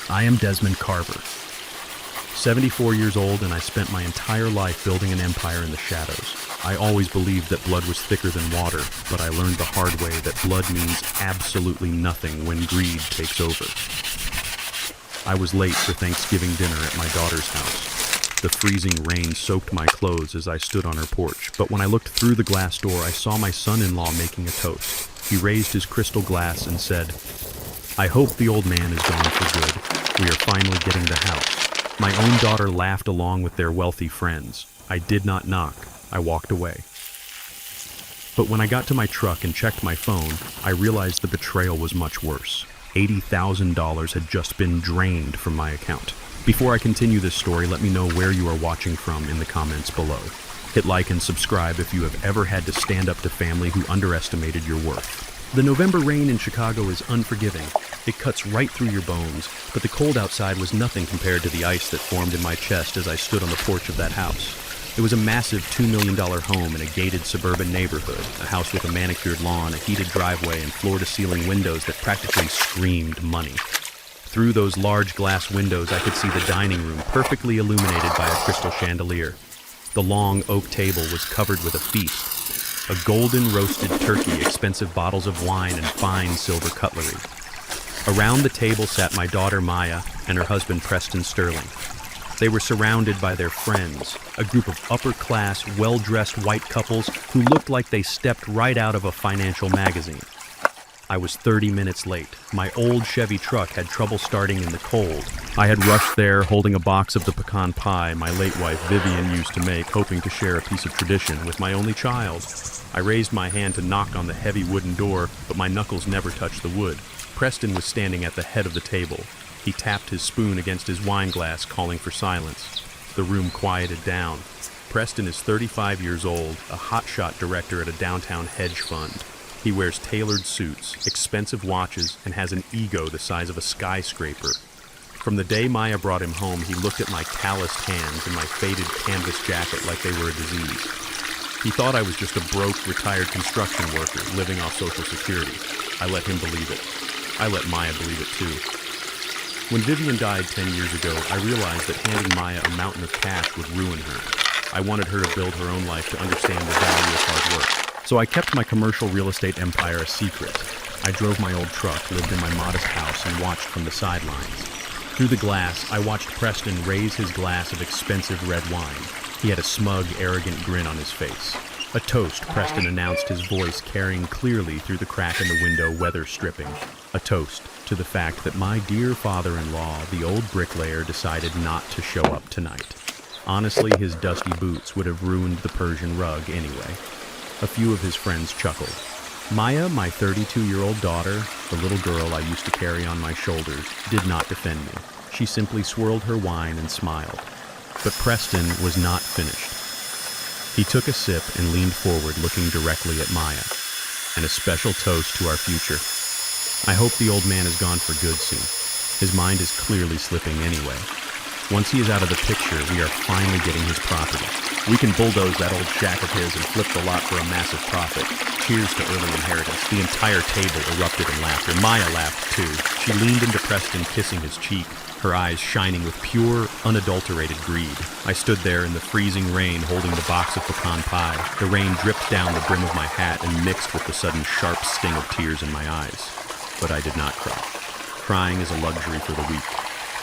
I am Desmond Carver, 74 years old, and I spent my entire life building an empire in the shadows. I always believed that blood was thicker than water, but I learned the hard way that blood means absolutely nothing when greed takes over. I was late for Thanksgiving dinner at my daughter's house. The freezing rain soaked my clothes as I stood on her porch, but when I looked through the glass door, I saw my son-in-law making a toast. He raised his crystal glass and said, "I hope the old man is gone for good. We are finally getting the house." My own daughter laughed along with their wealthy friends. I did not knock. I walked away. But when I got to my truck and checked my phone, I realized the betrayal was much worse. $80,000 had just been drained from my account. Before I continue this story, let me know where you are watching from in the comments below. Hit like and subscribe if you have ever had to stand up to family who underestimated your worth. The November rain in Chicago is unforgiving. It cuts right through your bones, but the cold outside was nothing compared to the ice that formed in my chest as I stood on the porch of that house. It was a massive $2 million home in a gated suburban neighborhood, a house with a manicured lawn, a heated driveway, and floor-to-ceiling windows that practically screamed money. Through those large glass windows, I could see the dining room perfectly illuminated by a crystal chandelier. The long oak table was covered with a feast. A golden roasted turkey, expensive bottles of wine, and fine silver cutlery. Around the table sat my daughter Maya and her husband Preston Sterling. They were surrounded by their friends, a group of upper-class, well-dressed white couples who looked like they stepped right out of a financial magazine. I was 30 minutes late. My old Chevy truck had trouble starting in the cold. I had rushed there holding a box of the pecan pie my late wife Vivian used to make, hoping to share a piece of tradition with my only child. I raised my hand to knock on the heavy wooden door, but my knuckles never touched the wood. Preston was standing at the head of the table. He tapped his spoon against his wine glass, calling for silence. The room quieted down. Preston is 35 years old, a hotshot director at a downtown hedge fund. He wears tailored suits, expensive watches, and has an ego the size of a skyscraper. From the day Maya brought him home, he looked at my calloused hands and my faded canvas jacket like they were a disease. He thought I was just a broke, retired construction worker living off Social Security. I let him believe it. I let Maya believe it too. When Vivian died 10 years ago, I realized that handing Maya a mountain of cash would ruin her. I wanted her to build her own life to understand the value of hard work. So I kept my commercial real estate empire a secret. I drove my old truck, lived in my modest house, and watched from the sidelines. Through the glass, I watched Preston raise his glass of expensive red wine. He had a smug, arrogant grin on his face. "A toast," Preston announced, his voice carrying clearly through the crack in the window, weather stripping. A toast to the fact that my dear father-in-law, the old bricklayer, decided not to show up tonight. Honestly, his dusty boots would have ruined the Persian rug anyway. A few of his friends chuckled. Maya, my 32-year-old daughter, the little girl I used to carry on my shoulders, did not defend me. She simply swirled her wine and smiled. But Preston was not finished. He took a sip and leaned forward, looking directly at Maya. "And a special toast to our future. I hope the old man is gone for good soon. His mind is clearly slipping anyway. Once he is out of the picture, we are finally getting his property. We can bulldoze that old shack of his and flip the lot for a massive profit." Cheers to early inheritance. The entire table erupted in laughter. Maya laughed too. She leaned into Preston, kissing his cheek, her eyes shining with pure, unadulterated greed. I stood there in the freezing rain holding the box of pecan pie. The rain dripped down the brim of my hat and mixed with the sudden sharp sting of tears in my eyes. But I did not cry. Crying is a luxury for the weak.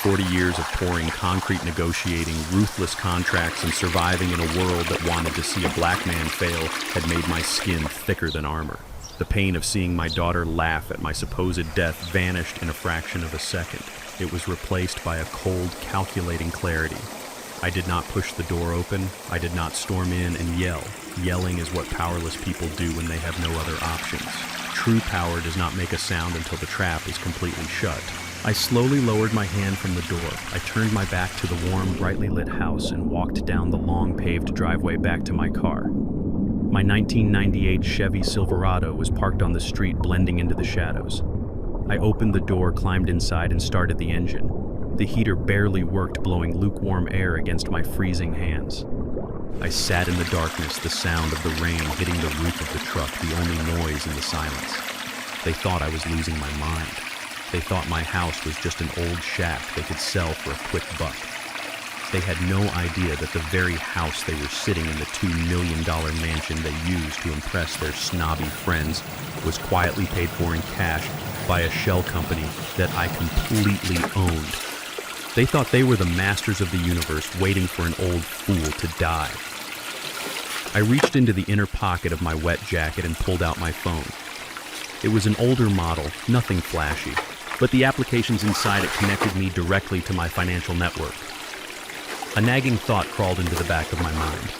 40 years of pouring concrete, negotiating ruthless contracts, and surviving in a world that wanted to see a black man fail had made my skin thicker than armor. The pain of seeing my daughter laugh at my supposed death vanished in a fraction of a second. It was replaced by a cold, calculating clarity. I did not push the door open. I did not storm in and yell. Yelling is what powerless people do when they have no other options. True power does not make a sound until the trap is completely shut. I slowly lowered my hand from the door. I turned my back to the warm, brightly lit house and walked down the long paved driveway back to my car. My 1998 Chevy Silverado was parked on the street, blending into the shadows. I opened the door, climbed inside, and started the engine. The heater barely worked, blowing lukewarm air against my freezing hands. I sat in the darkness, the sound of the rain hitting the roof of the truck, the only noise in the silence. They thought I was losing my mind. They thought my house was just an old shack they could sell for a quick buck. They had no idea that the very house they were sitting in, the $2 million mansion they used to impress their snobby friends, was quietly paid for in cash by a shell company that I completely owned. They thought they were the masters of the universe, waiting for an old fool to die. I reached into the inner pocket of my wet jacket and pulled out my phone. It was an older model, nothing flashy, but the applications inside it connected me directly to my financial network. A nagging thought crawled into the back of my mind.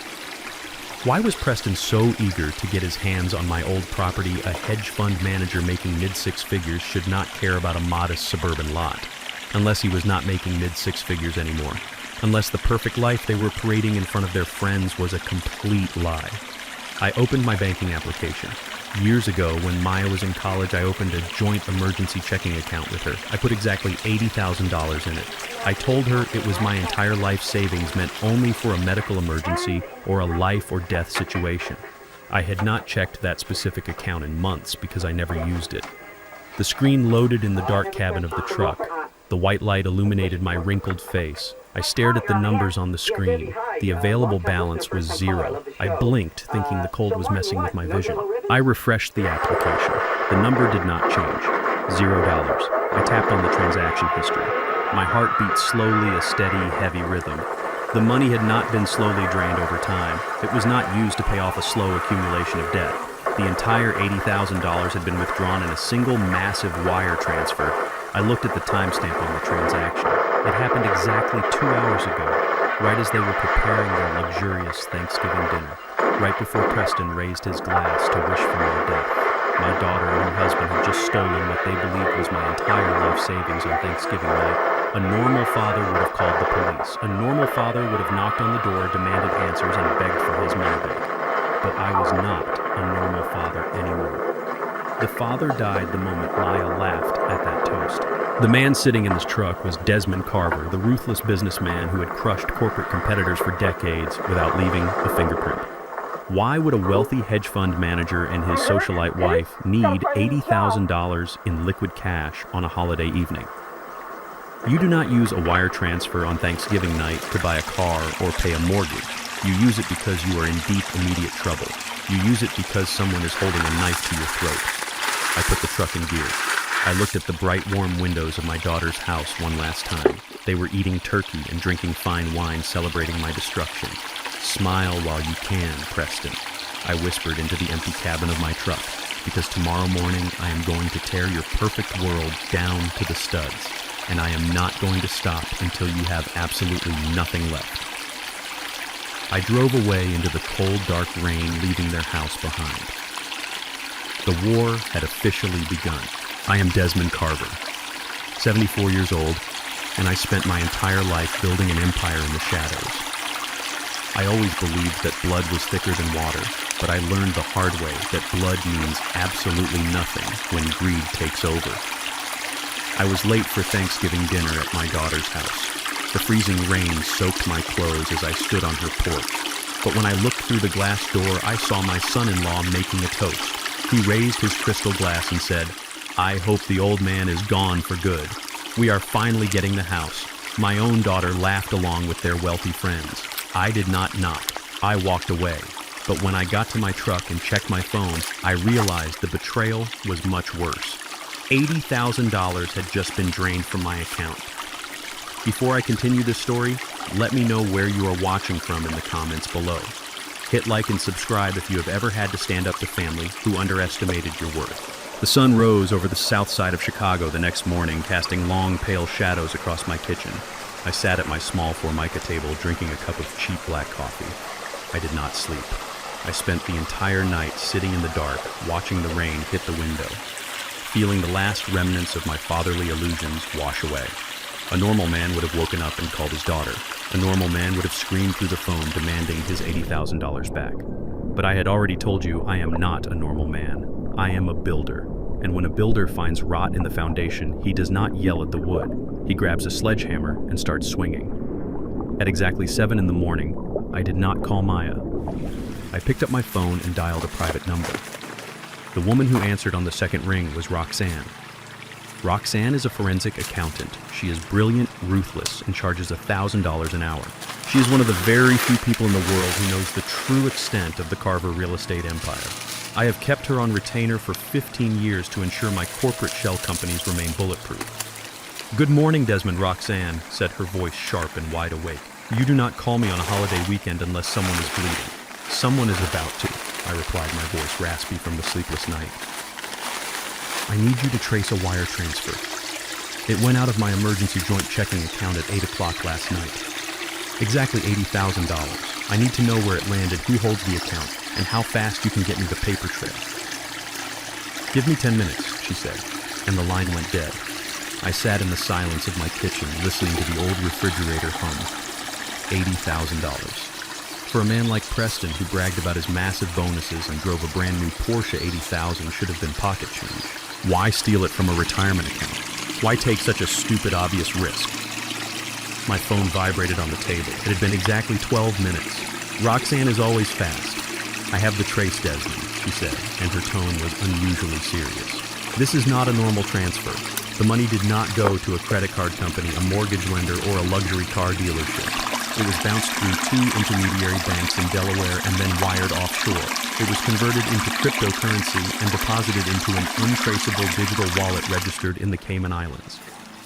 Why was Preston so eager to get his hands on my old property? A hedge fund manager making mid-six figures should not care about a modest suburban lot, unless he was not making mid-six figures anymore, unless the perfect life they were parading in front of their friends was a complete lie. I opened my banking application. Years ago, when Maya was in college, I opened a joint emergency checking account with her. I put exactly $80,000 in it. I told her it was my entire life savings, meant only for a medical emergency or a life or death situation. I had not checked that specific account in months because I never used it. The screen loaded in the dark cabin of the truck. The white light illuminated my wrinkled face. I stared at the numbers on the screen. The available balance was 0. I blinked, thinking the cold was messing with my vision. I refreshed the application. The number did not change. $0. I tapped on the transaction history. My heart beat slowly, a steady, heavy rhythm. The money had not been slowly drained over time. It was not used to pay off a slow accumulation of debt. The entire $80,000 had been withdrawn in a single massive wire transfer. I looked at the timestamp on the transaction. It happened exactly 2 hours ago, right as they were preparing their luxurious Thanksgiving dinner, right before Preston raised his glass to wish for my death. My daughter and her husband had just stolen what they believed was my entire life savings on Thanksgiving night. A normal father would have called the police. A normal father would have knocked on the door, demanded answers, and begged for his money back. But I was not a normal father anymore. The father died the moment Maya laughed at that toast. The man sitting in this truck was Desmond Carver, the ruthless businessman who had crushed corporate competitors for decades without leaving a fingerprint. Why would a wealthy hedge fund manager and his socialite wife need $80,000 in liquid cash on a holiday evening? You do not use a wire transfer on Thanksgiving night to buy a car or pay a mortgage. You use it because you are in deep, immediate trouble. You use it because someone is holding a knife to your throat. I put the truck in gear. I looked at the bright, warm windows of my daughter's house one last time. They were eating turkey and drinking fine wine, celebrating my destruction. Smile while you can, Preston, I whispered into the empty cabin of my truck, because tomorrow morning I am going to tear your perfect world down to the studs, and I am not going to stop until you have absolutely nothing left. I drove away into the cold, dark rain, leaving their house behind. The war had officially begun. I am Desmond Carver, 74 years old, and I spent my entire life building an empire in the shadows. I always believed that blood was thicker than water, but I learned the hard way that blood means absolutely nothing when greed takes over. I was late for Thanksgiving dinner at my daughter's house. The freezing rain soaked my clothes as I stood on her porch. But when I looked through the glass door, I saw my son-in-law making a toast. He raised his crystal glass and said, "I hope the old man is gone for good. We are finally getting the house." My own daughter laughed along with their wealthy friends. I did not knock. I walked away. But when I got to my truck and checked my phone, I realized the betrayal was much worse. $80,000 had just been drained from my account. Before I continue this story, let me know where you are watching from in the comments below. Hit like and subscribe if you have ever had to stand up to family who underestimated your worth. The sun rose over the south side of Chicago the next morning, casting long, pale shadows across my kitchen. I sat at my small Formica table, drinking a cup of cheap black coffee. I did not sleep. I spent the entire night sitting in the dark, watching the rain hit the window, feeling the last remnants of my fatherly illusions wash away. A normal man would have woken up and called his daughter. A normal man would have screamed through the phone demanding his $80,000 back. But I had already told you I am not a normal man. I am a builder. And when a builder finds rot in the foundation, he does not yell at the wood. He grabs a sledgehammer and starts swinging. At exactly 7 in the morning, I did not call Maya. I picked up my phone and dialed a private number. The woman who answered on the second ring was Roxanne. Roxanne is a forensic accountant. She is brilliant, ruthless, and charges $1,000 an hour. She is one of the very few people in the world who knows the true extent of the Carver real estate empire. I have kept her on retainer for 15 years to ensure my corporate shell companies remain bulletproof. "Good morning, Desmond," Roxanne said, her voice sharp and wide awake. "You do not call me on a holiday weekend unless someone is bleeding." "Someone is about to," I replied, my voice raspy from the sleepless night. "I need you to trace a wire transfer. It went out of my emergency joint checking account at 8 o'clock last night. Exactly $80,000. I need to know where it landed, who holds the account, and how fast you can get me the paper trail." "Give me 10 minutes, she said, and the line went dead. I sat in the silence of my kitchen, listening to the old refrigerator hum. $80,000. For a man like Preston, who bragged about his massive bonuses and drove a brand new Porsche, $80,000 should have been pocket change. Why steal it from a retirement account? Why take such a stupid, obvious risk? My phone vibrated on the table. It had been exactly 12 minutes. "Roxanne is always fast. I have the trace, Desmond," she said, and her tone was unusually serious. "This is not a normal transfer. The money did not go to a credit card company, a mortgage lender, or a luxury car dealership. It was bounced through 2 intermediary banks in Delaware and then wired offshore. It was converted into cryptocurrency and deposited into an untraceable digital wallet registered in the Cayman Islands."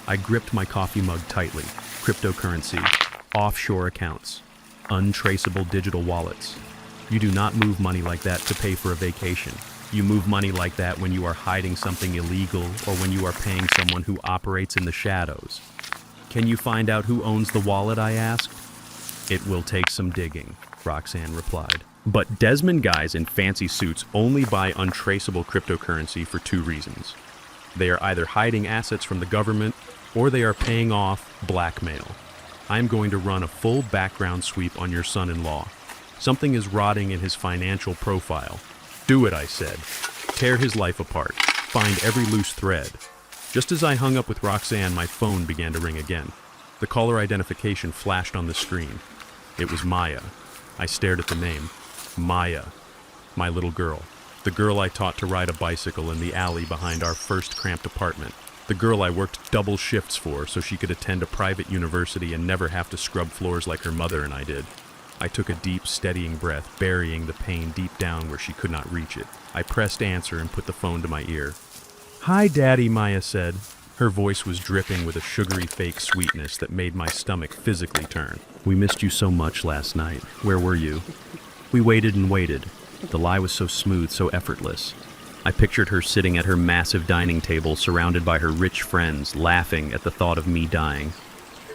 I gripped my coffee mug tightly. Cryptocurrency, offshore accounts, untraceable digital wallets. You do not move money like that to pay for a vacation. You move money like that when you are hiding something illegal or when you are paying someone who operates in the shadows. "Can you find out who owns the wallet?" I asked. "It will take some digging," Roxanne replied. But Desmond guys in fancy suits only buy untraceable cryptocurrency for 2 reasons. They are either hiding assets from the government or they are paying off blackmail. I am going to run a full background sweep on your son-in-law. Something is rotting in his financial profile. "Do it," I said. "Tear his life apart. Find every loose thread." Just as I hung up with Roxanne, my phone began to ring again. The caller identification flashed on the screen. It was Maya. I stared at the name. Maya. My little girl. The girl I taught to ride a bicycle in the alley behind our first cramped apartment. The girl I worked double shifts for so she could attend a private university and never have to scrub floors like her mother and I did. I took a deep, steadying breath, burying the pain deep down where she could not reach it. I pressed answer and put the phone to my ear. "Hi, Daddy," Maya said. Her voice was dripping with a sugary fake sweetness that made my stomach physically turn. "We missed you so much last night. Where were you?" We waited and waited. The lie was so smooth, so effortless. I pictured her sitting at her massive dining table, surrounded by her rich friends, laughing at the thought of me dying.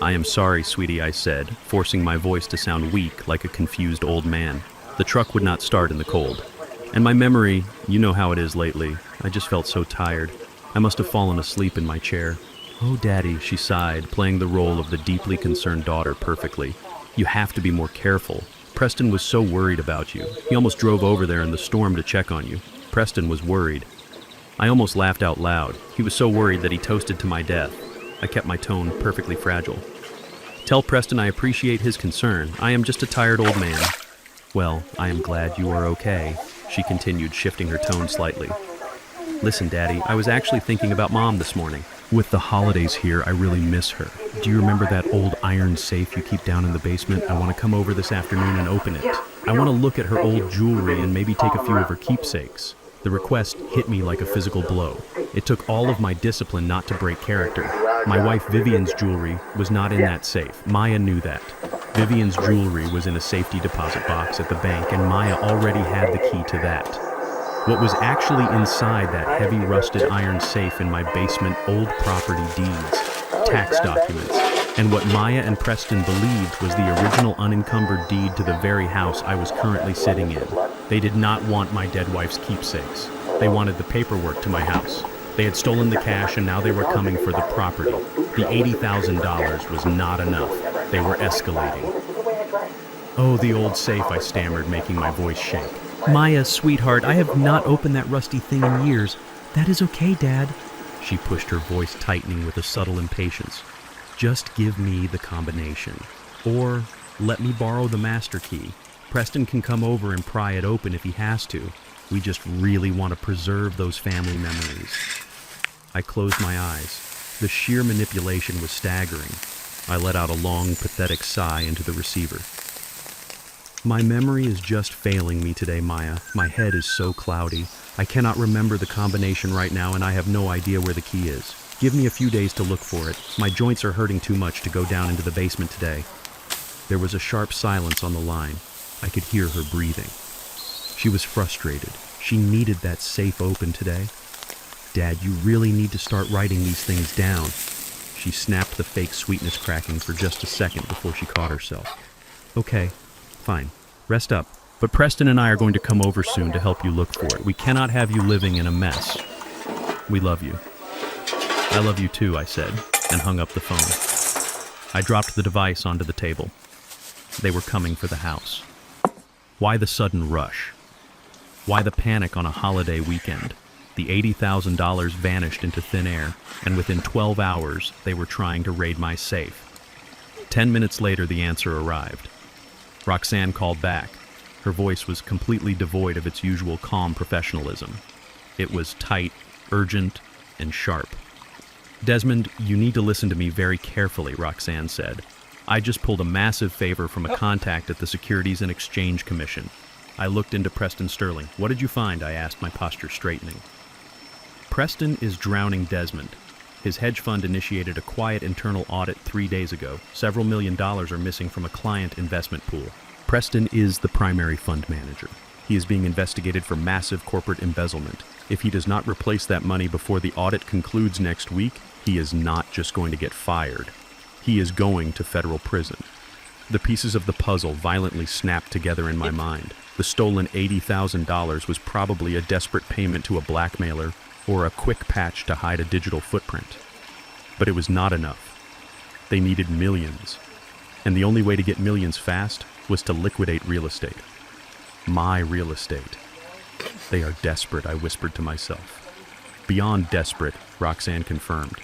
"I am sorry, sweetie," I said, forcing my voice to sound weak, like a confused old man. The truck would not start in the cold. And my memory, you know how it is lately. I just felt so tired. I must have fallen asleep in my chair. "Oh, Daddy," she sighed, playing the role of the deeply concerned daughter perfectly. "You have to be more careful. Preston was so worried about you. He almost drove over there in the storm to check on you. Preston was worried." I almost laughed out loud. He was so worried that he toasted to my death. I kept my tone perfectly fragile. "Tell Preston I appreciate his concern. I am just a tired old man." "Well, I am glad you are okay," she continued, shifting her tone slightly. "Listen, Daddy, I was actually thinking about Mom this morning. With the holidays here, I really miss her. Do you remember that old iron safe you keep down in the basement? I want to come over this afternoon and open it. I want to look at her old jewelry and maybe take a few of her keepsakes." The request hit me like a physical blow. It took all of my discipline not to break character. My wife Vivian's jewelry was not in that safe. Maya knew that. Vivian's jewelry was in a safety deposit box at the bank, and Maya already had the key to that. What was actually inside that heavy rusted iron safe in my basement? Old property deeds, tax documents, and what Maya and Preston believed was the original unencumbered deed to the very house I was currently sitting in. They did not want my dead wife's keepsakes. They wanted the paperwork to my house. They had stolen the cash and now they were coming for the property. The $80,000 was not enough. They were escalating. "Oh, the old safe," I stammered, making my voice shake. "Maya, sweetheart, I have not opened that rusty thing in years. That is okay, Dad." She pushed her voice tightening with a subtle impatience. "Just give me the combination. Or let me borrow the master key. Preston can come over and pry it open if he has to. We just really want to preserve those family memories." I closed my eyes. The sheer manipulation was staggering. I let out a long, pathetic sigh into the receiver. My memory is just failing me today, Maya. My head is so cloudy. I cannot remember the combination right now, and I have no idea where the key is. Give me a few days to look for it. My joints are hurting too much to go down into the basement today. There was a sharp silence on the line. I could hear her breathing. She was frustrated. She needed that safe open today. Dad, you really need to start writing these things down. She snapped the fake sweetness cracking for just a second before she caught herself. Okay, fine. Rest up. But Preston and I are going to come over soon to help you look for it. We cannot have you living in a mess. We love you. I love you too, I said, and hung up the phone. I dropped the device onto the table. They were coming for the house. Why the sudden rush? Why the panic on a holiday weekend? The $80,000 vanished into thin air, and within 12 hours, they were trying to raid my safe. 10 minutes later, the answer arrived. Roxanne called back. Her voice was completely devoid of its usual calm professionalism. It was tight, urgent, and sharp. Desmond, you need to listen to me very carefully, Roxanne said. I just pulled a massive favor from a contact at the Securities and Exchange Commission. I looked into Preston Sterling. What did you find? I asked, my posture straightening. Preston is drowning Desmond. His hedge fund initiated a quiet internal audit 3 days ago. Several $1 million are missing from a client investment pool. Preston is the primary fund manager. He is being investigated for massive corporate embezzlement. If he does not replace that money before the audit concludes next week, he is not just going to get fired. He is going to federal prison. The pieces of the puzzle violently snapped together in my mind. The stolen $80,000 was probably a desperate payment to a blackmailer or a quick patch to hide a digital footprint. But it was not enough. They needed millions. And the only way to get millions fast was to liquidate real estate. My real estate. They are desperate, I whispered to myself. Beyond desperate, Roxanne confirmed.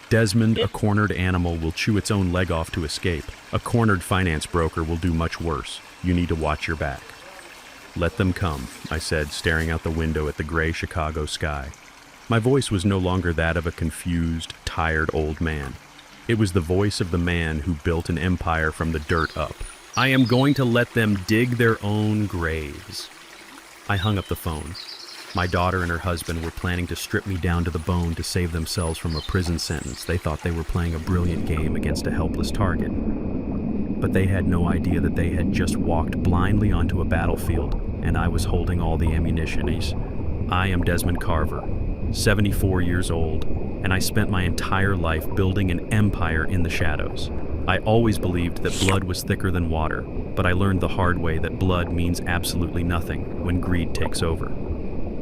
Desmond, a cornered animal, will chew its own leg off to escape. A cornered finance broker will do much worse. You need to watch your back. Let them come, I said, staring out the window at the gray Chicago sky. My voice was no longer that of a confused, tired old man. It was the voice of the man who built an empire from the dirt up. I am going to let them dig their own graves. I hung up the phone. My daughter and her husband were planning to strip me down to the bone to save themselves from a prison sentence. They thought they were playing a brilliant game against a helpless target. But they had no idea that they had just walked blindly onto a battlefield, and I was holding all the ammunition. I am Desmond Carver, 74 years old, and I spent my entire life building an empire in the shadows. I always believed that blood was thicker than water, but I learned the hard way that blood means absolutely nothing when greed takes over.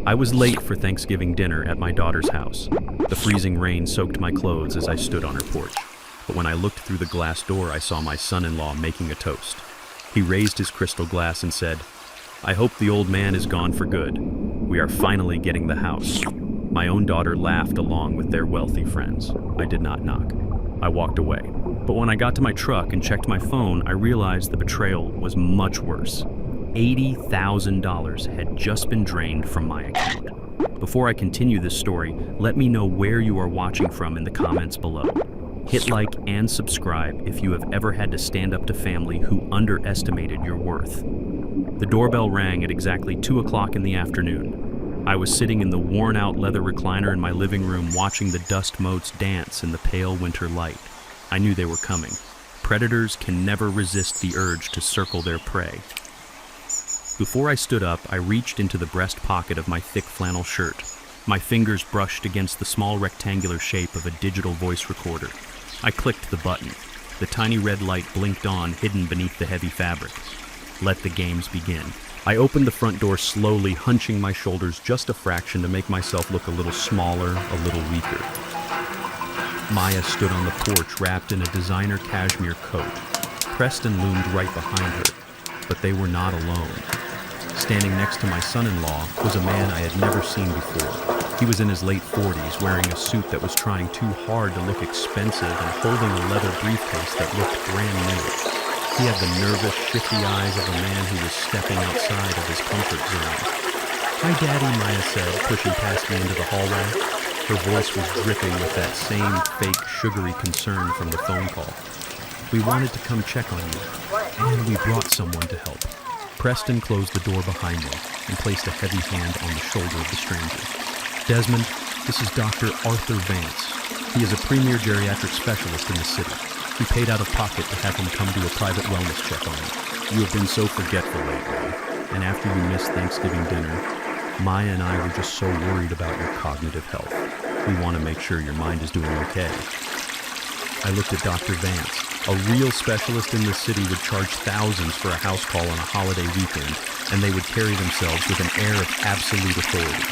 I was late for Thanksgiving dinner at my daughter's house. The freezing rain soaked my clothes as I stood on her porch. But when I looked through the glass door, I saw my son-in-law making a toast. He raised his crystal glass and said, "I hope the old man is gone for good. We are finally getting the house." My own daughter laughed along with their wealthy friends. I did not knock. I walked away. But when I got to my truck and checked my phone, I realized the betrayal was much worse. $80,000 had just been drained from my account. Before I continue this story, let me know where you are watching from in the comments below. Hit like and subscribe if you have ever had to stand up to family who underestimated your worth. The doorbell rang at exactly 2 o'clock in the afternoon. I was sitting in the worn-out leather recliner in my living room watching the dust motes dance in the pale winter light. I knew they were coming. Predators can never resist the urge to circle their prey. Before I stood up, I reached into the breast pocket of my thick flannel shirt. My fingers brushed against the small rectangular shape of a digital voice recorder. I clicked the button. The tiny red light blinked on, hidden beneath the heavy fabric. Let the games begin. I opened the front door slowly, hunching my shoulders just a fraction to make myself look a little smaller, a little weaker. Maya stood on the porch, wrapped in a designer cashmere coat. Preston loomed right behind her, but they were not alone. Standing next to my son-in-law was a man I had never seen before. He was in his late 40s, wearing a suit that was trying too hard to look expensive and holding a leather briefcase that looked brand new. He had the nervous, shifty eyes of a man who was stepping outside of his comfort zone. "Hi, Daddy," Maya said, pushing past me into the hallway. Her voice was dripping with that same fake, sugary concern from the phone call. "We wanted to come check on you, and we brought someone to help." Preston closed the door behind me and placed a heavy hand on the shoulder of the stranger. "Desmond, this is Dr. Arthur Vance. He is a premier geriatric specialist in the city. We paid out of pocket to have him come do a private wellness check on you. You have been so forgetful lately, and after you missed Thanksgiving dinner, Maya and I were just so worried about your cognitive health. We want to make sure your mind is doing okay." I looked at Dr. Vance. A real specialist in the city would charge thousands for a house call on a holiday weekend, and they would carry themselves with an air of absolute authority.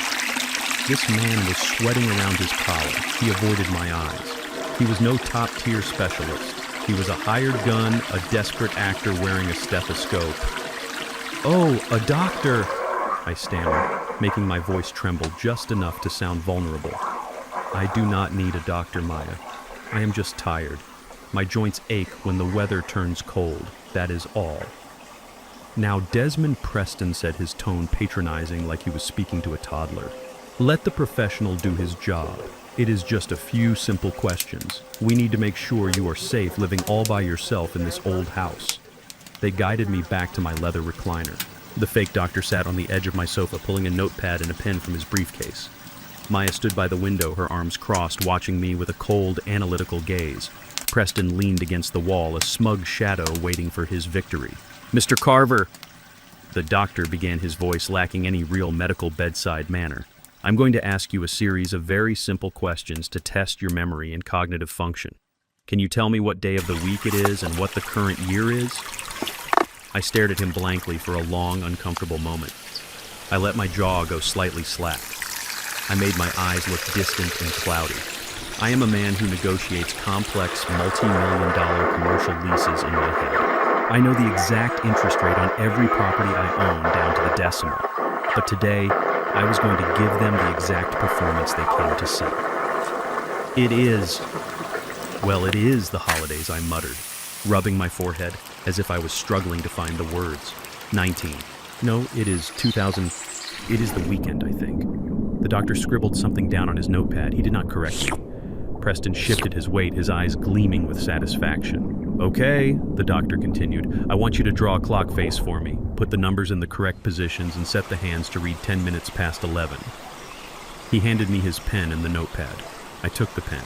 This man was sweating around his collar. He avoided my eyes. He was no top-tier specialist. He was a hired gun, a desperate actor wearing a stethoscope. "Oh, a doctor!" I stammered, making my voice tremble just enough to sound vulnerable. "I do not need a doctor, Maya. I am just tired. My joints ache when the weather turns cold. That is all." Now, Desmond Preston said, his tone patronizing like he was speaking to a toddler. "Let the professional do his job. It is just a few simple questions. We need to make sure you are safe living all by yourself in this old house." They guided me back to my leather recliner. The fake doctor sat on the edge of my sofa, pulling a notepad and a pen from his briefcase. Maya stood by the window, her arms crossed, watching me with a cold, analytical gaze. Preston leaned against the wall, a smug shadow waiting for his victory. "Mr. Carver!" The doctor began, his voice lacking any real medical bedside manner. "I'm going to ask you a series of very simple questions to test your memory and cognitive function. Can you tell me what day of the week it is and what the current year is?" I stared at him blankly for a long, uncomfortable moment. I let my jaw go slightly slack. I made my eyes look distant and cloudy. I am a man who negotiates complex, multi-million-dollar commercial leases in my head. I know the exact interest rate on every property I own down to the decimal. But today, I was going to give them the exact performance they came to see. It is the holidays," I muttered, rubbing my forehead as if I was struggling to find the words. 19. No, it is 2000. It is the weekend, I think. The doctor scribbled something down on his notepad. He did not correct me. Preston shifted his weight, his eyes gleaming with satisfaction. "Okay," the doctor continued, "I want you to draw a clock face for me. Put the numbers in the correct positions and set the hands to read 10 minutes past 11. He handed me his pen and the notepad. I took the pen.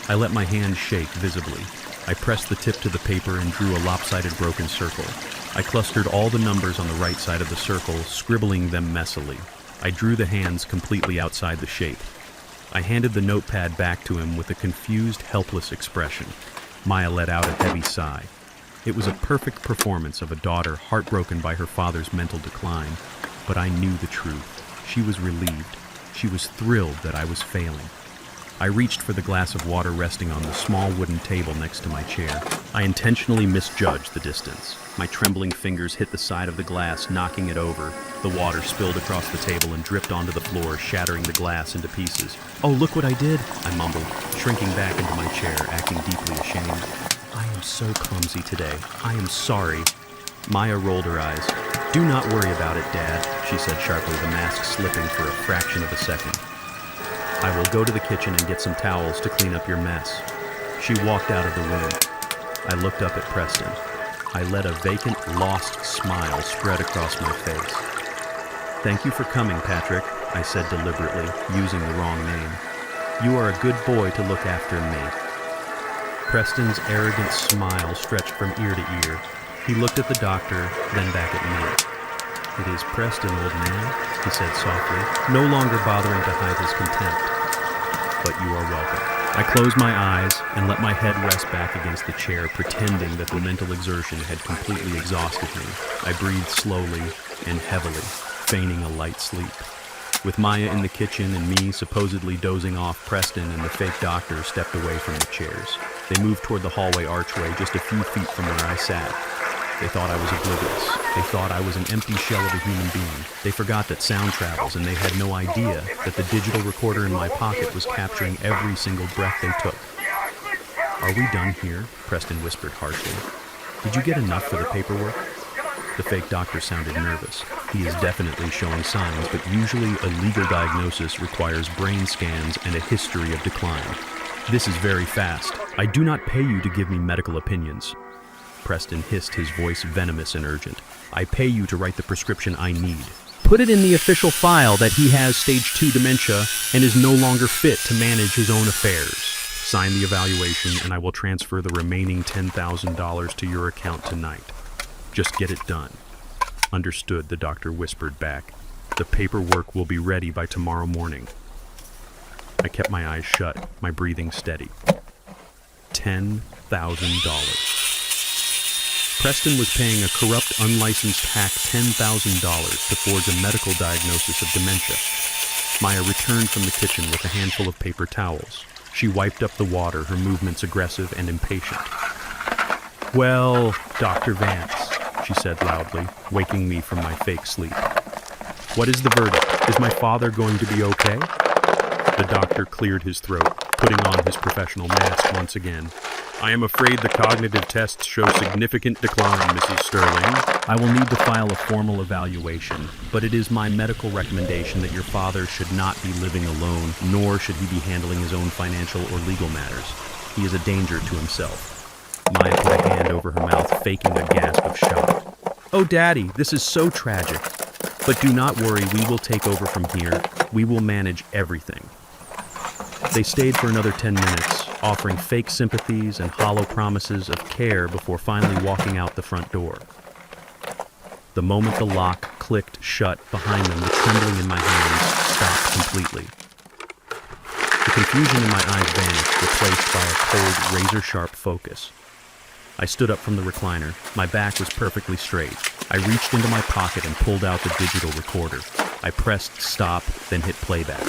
I let my hand shake visibly. I pressed the tip to the paper and drew a lopsided broken circle. I clustered all the numbers on the right side of the circle, scribbling them messily. I drew the hands completely outside the shape. I handed the notepad back to him with a confused, helpless expression. Maya let out a heavy sigh. It was a perfect performance of a daughter heartbroken by her father's mental decline, but I knew the truth. She was relieved. She was thrilled that I was failing. I reached for the glass of water resting on the small wooden table next to my chair. I intentionally misjudged the distance. My trembling fingers hit the side of the glass, knocking it over. The water spilled across the table and dripped onto the floor, shattering the glass into pieces. "Oh, look what I did," I mumbled, shrinking back into my chair, acting deeply ashamed. "I am so clumsy today. I am sorry." Maya rolled her eyes. "Do not worry about it, Dad," she said sharply, the mask slipping for a fraction of a second. "I will go to the kitchen and get some towels to clean up your mess." She walked out of the room. I looked up at Preston. I let a vacant, lost smile spread across my face. "Thank you for coming, Patrick," I said deliberately, using the wrong name. "You are a good boy to look after me." Preston's arrogant smile stretched from ear to ear. He looked at the doctor, then back at me. "It is Preston, old man," he said softly, no longer bothering to hide his contempt. "But you are welcome." I closed my eyes and let my head rest back against the chair, pretending that the mental exertion had completely exhausted me. I breathed slowly and heavily, feigning a light sleep. With Maya in the kitchen and me supposedly dozing off, Preston and the fake doctor stepped away from the chairs. They moved toward the hallway archway just a few feet from where I sat. They thought I was oblivious. They thought I was an empty shell of a human being. They forgot that sound travels, and they had no idea that the digital recorder in my pocket was capturing every single breath they took. "Are we done here?" Preston whispered harshly. "Did you get enough for the paperwork?" The fake doctor sounded nervous. He is definitely showing signs, but usually a legal diagnosis requires brain scans and a history of decline. This is very fast. I do not pay you to give me medical opinions. Preston hissed, his voice venomous and urgent. I pay you to write the prescription I need. Put it in the official file that he has stage 2 dementia and is no longer fit to manage his own affairs. Sign the evaluation and I will transfer the remaining $10,000 to your account tonight. Just get it done. Understood, the doctor whispered back. The paperwork will be ready by tomorrow morning. I kept my eyes shut, my breathing steady. $10,000. Preston was paying a corrupt, unlicensed hack $10,000 to forge a medical diagnosis of dementia. Maya returned from the kitchen with a handful of paper towels. She wiped up the water, her movements aggressive and impatient. Well, Dr. Vance, she said loudly, waking me from my fake sleep. What is the verdict? Is my father going to be okay? The doctor cleared his throat, putting on his professional mask once again. I am afraid the cognitive tests show significant decline, Mrs. Sterling. I will need to file a formal evaluation, but it is my medical recommendation that your father should not be living alone, nor should he be handling his own financial or legal matters. He is a danger to himself. Maya put a hand over her mouth, faking a gasp of shock. Oh, Daddy, this is so tragic. But do not worry, we will take over from here. We will manage everything. They stayed for another 10 minutes, offering fake sympathies and hollow promises of care before finally walking out the front door. The moment the lock clicked shut behind them, the trembling in my hands stopped completely. The confusion in my eyes vanished, replaced by a cold, razor-sharp focus. I stood up from the recliner. My back was perfectly straight. I reached into my pocket and pulled out the digital recorder. I pressed stop, then hit playback.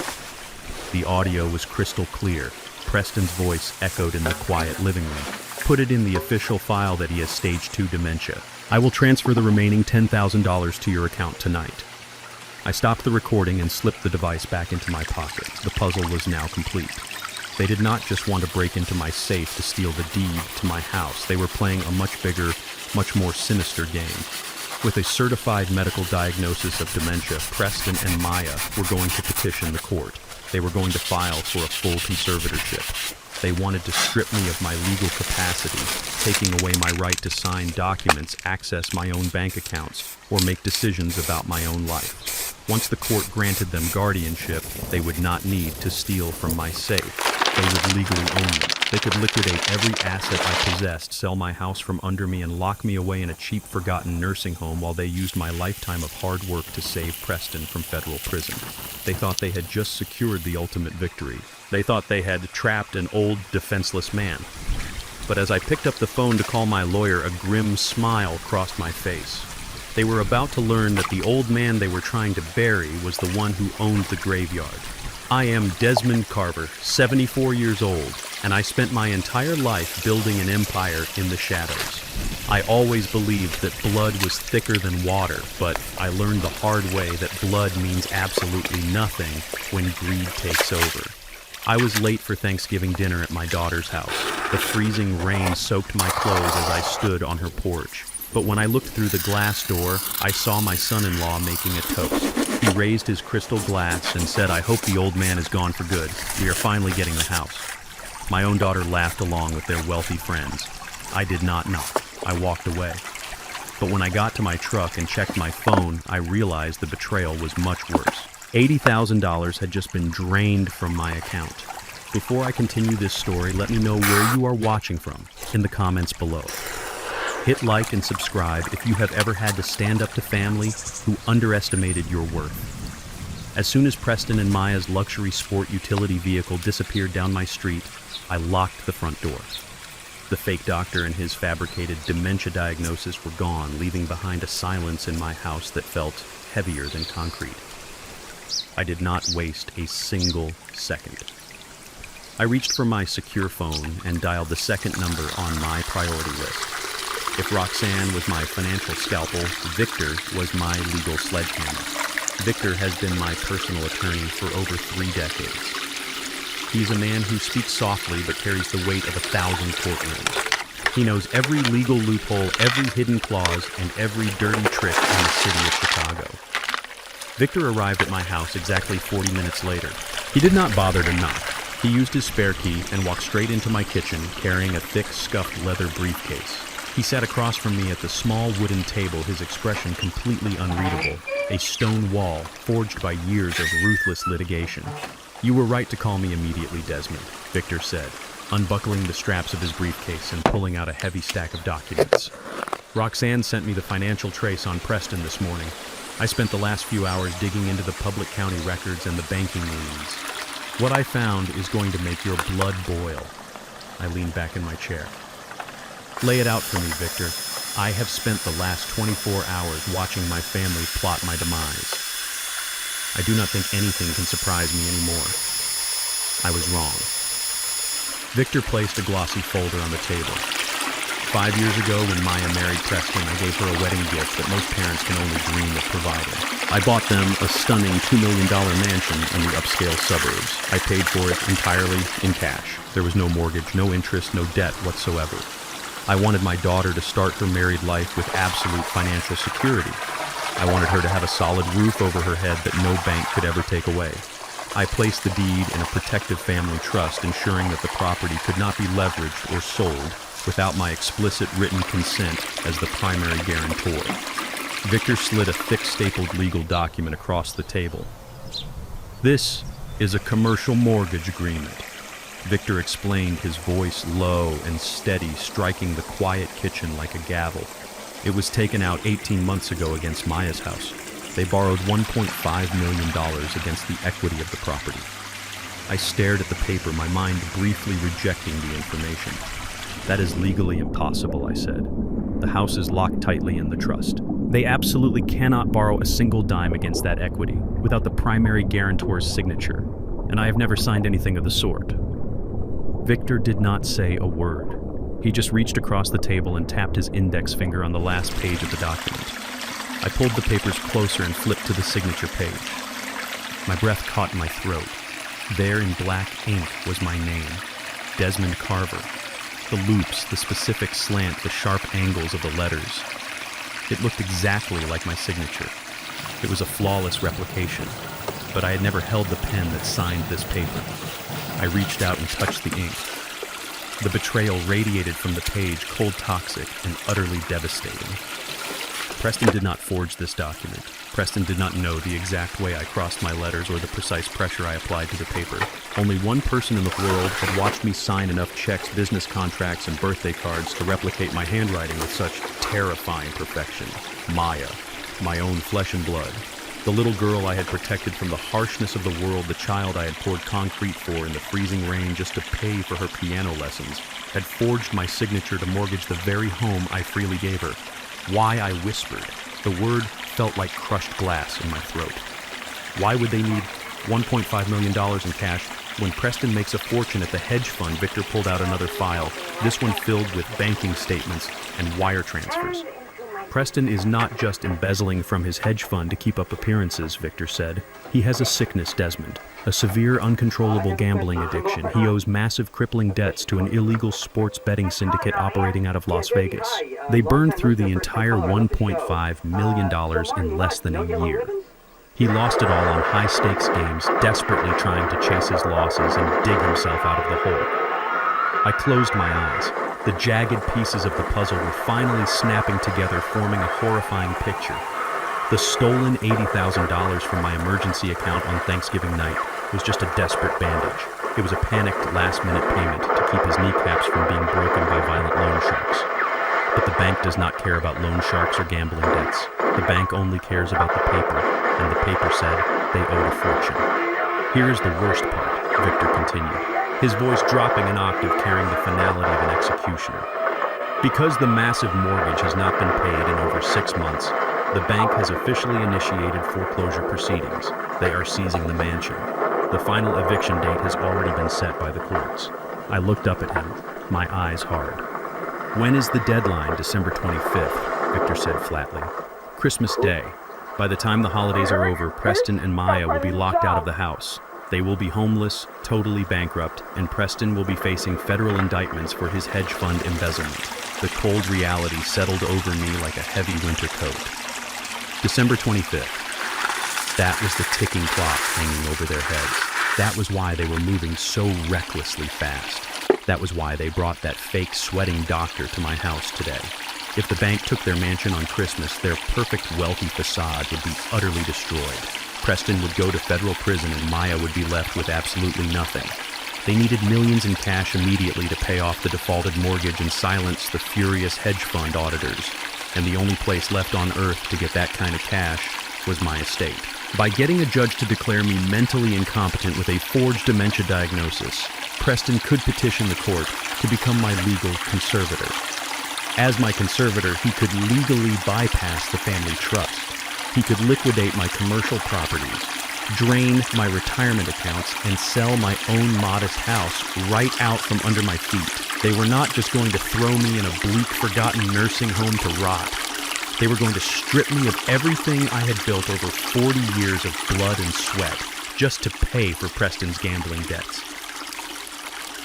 The audio was crystal clear. Preston's voice echoed in the quiet living room. Put it in the official file that he has stage 2 dementia. I will transfer the remaining $10,000 to your account tonight. I stopped the recording and slipped the device back into my pocket. The puzzle was now complete. They did not just want to break into my safe to steal the deed to my house. They were playing a much bigger, much more sinister game. With a certified medical diagnosis of dementia, Preston and Maya were going to petition the court. They were going to file for a full conservatorship. They wanted to strip me of my legal capacity, taking away my right to sign documents, access my own bank accounts, or make decisions about my own life. Once the court granted them guardianship, they would not need to steal from my safe. They would legally own me. They could liquidate every asset I possessed, sell my house from under me, and lock me away in a cheap, forgotten nursing home while they used my lifetime of hard work to save Preston from federal prison. They thought they had just secured the ultimate victory. They thought they had trapped an old, defenseless man. But as I picked up the phone to call my lawyer, a grim smile crossed my face. They were about to learn that the old man they were trying to bury was the one who owned the graveyard. I am Desmond Carver, 74 years old, and I spent my entire life building an empire in the shadows. I always believed that blood was thicker than water, but I learned the hard way that blood means absolutely nothing when greed takes over. I was late for Thanksgiving dinner at my daughter's house. The freezing rain soaked my clothes as I stood on her porch. But when I looked through the glass door, I saw my son-in-law making a toast. He raised his crystal glass and said, "I hope the old man is gone for good. We are finally getting the house." My own daughter laughed along with their wealthy friends. I did not knock. I walked away. But when I got to my truck and checked my phone, I realized the betrayal was much worse. $80,000 had just been drained from my account. Before I continue this story, let me know where you are watching from in the comments below. Hit like and subscribe if you have ever had to stand up to family who underestimated your worth. As soon as Preston and Maya's luxury sport utility vehicle disappeared down my street, I locked the front door. The fake doctor and his fabricated dementia diagnosis were gone, leaving behind a silence in my house that felt heavier than concrete. I did not waste a single second. I reached for my secure phone and dialed the second number on my priority list. If Roxanne was my financial scalpel, Victor was my legal sledgehammer. Victor has been my personal attorney for over 3 decades. He is a man who speaks softly but carries the weight of 1,000 courtrooms. He knows every legal loophole, every hidden clause, and every dirty trick in the city of Chicago. Victor arrived at my house exactly 40 minutes later. He did not bother to knock. He used his spare key and walked straight into my kitchen, carrying a thick, scuffed leather briefcase. He sat across from me at the small wooden table, his expression completely unreadable, a stone wall forged by years of ruthless litigation. "You were right to call me immediately, Desmond," Victor said, unbuckling the straps of his briefcase and pulling out a heavy stack of documents. "Roxanne sent me the financial trace on Preston this morning. I spent the last few hours digging into the public county records and the banking liens. What I found is going to make your blood boil." I leaned back in my chair. "Lay it out for me, Victor. I have spent the last 24 hours watching my family plot my demise. I do not think anything can surprise me anymore. I was wrong." Victor placed a glossy folder on the table. 5 years ago, when Maya married Preston, I gave her a wedding gift that most parents can only dream of providing. I bought them a stunning $2 million mansion in the upscale suburbs. I paid for it entirely in cash. There was no mortgage, no interest, no debt whatsoever. I wanted my daughter to start her married life with absolute financial security. I wanted her to have a solid roof over her head that no bank could ever take away. I placed the deed in a protective family trust, ensuring that the property could not be leveraged or sold without my explicit written consent as the primary guarantor. Victor slid a thick stapled legal document across the table. "This is a commercial mortgage agreement," Victor explained, his voice low and steady, striking the quiet kitchen like a gavel. "It was taken out 18 months ago against Maya's house. They borrowed $1.5 million against the equity of the property." I stared at the paper, my mind briefly rejecting the information. "That is legally impossible," I said. "The house is locked tightly in the trust. They absolutely cannot borrow a single dime against that equity without the primary guarantor's signature, and I have never signed anything of the sort." Victor did not say a word. He just reached across the table and tapped his index finger on the last page of the document. I pulled the papers closer and flipped to the signature page. My breath caught in my throat. There in black ink was my name, Desmond Carver. The loops, the specific slant, the sharp angles of the letters. It looked exactly like my signature. It was a flawless replication, but I had never held the pen that signed this paper. I reached out and touched the ink. The betrayal radiated from the page, cold, toxic, and utterly devastating. Preston did not forge this document. Preston did not know the exact way I crossed my letters or the precise pressure I applied to the paper. Only one person in the world had watched me sign enough checks, business contracts, and birthday cards to replicate my handwriting with such terrifying perfection. Maya, my own flesh and blood. The little girl I had protected from the harshness of the world, the child I had poured concrete for in the freezing rain just to pay for her piano lessons, had forged my signature to mortgage the very home I freely gave her. Why, I whispered. The word felt like crushed glass in my throat. Why would they need $1.5 million in cash when Preston makes a fortune at the hedge fund? Victor pulled out another file, this one filled with banking statements and wire transfers. "Preston is not just embezzling from his hedge fund to keep up appearances," Victor said. "He has a sickness, Desmond, a severe, uncontrollable gambling addiction. He owes massive, crippling debts to an illegal sports betting syndicate operating out of Las Vegas. They burned through the entire $1.5 million in less than a year. He lost it all on high-stakes games, desperately trying to chase his losses and dig himself out of the hole." I closed my eyes. The jagged pieces of the puzzle were finally snapping together, forming a horrifying picture. The stolen $80,000 from my emergency account on Thanksgiving night was just a desperate bandage. It was a panicked last-minute payment to keep his kneecaps from being broken by violent loan sharks. But the bank does not care about loan sharks or gambling debts. The bank only cares about the paper, and the paper said they owed a fortune. "Here is the worst part," Victor continued, his voice dropping an octave, carrying the finality of an executioner. "Because the massive mortgage has not been paid in over 6 months, the bank has officially initiated foreclosure proceedings. They are seizing the mansion. The final eviction date has already been set by the courts." I looked up at him, my eyes hard. "When is the deadline?" "December 25th, Victor said flatly. "Christmas Day. By the time the holidays are over, Preston and Maya will be locked out of the house. They will be homeless, totally bankrupt, and Preston will be facing federal indictments for his hedge fund embezzlement. The cold reality settled over me like a heavy winter coat. December 25th. That was the ticking clock hanging over their heads. That was why they were moving so recklessly fast. That was why they brought that fake sweating doctor to my house today. If the bank took their mansion on Christmas, their perfect wealthy facade would be utterly destroyed. Preston would go to federal prison and Maya would be left with absolutely nothing. They needed millions in cash immediately to pay off the defaulted mortgage and silence the furious hedge fund auditors. And the only place left on earth to get that kind of cash was my estate. By getting a judge to declare me mentally incompetent with a forged dementia diagnosis, Preston could petition the court to become my legal conservator. As my conservator, he could legally bypass the family trust. He could liquidate my commercial properties, drain my retirement accounts, and sell my own modest house right out from under my feet. They were not just going to throw me in a bleak, forgotten nursing home to rot. They were going to strip me of everything I had built over 40 years of blood and sweat just to pay for Preston's gambling debts.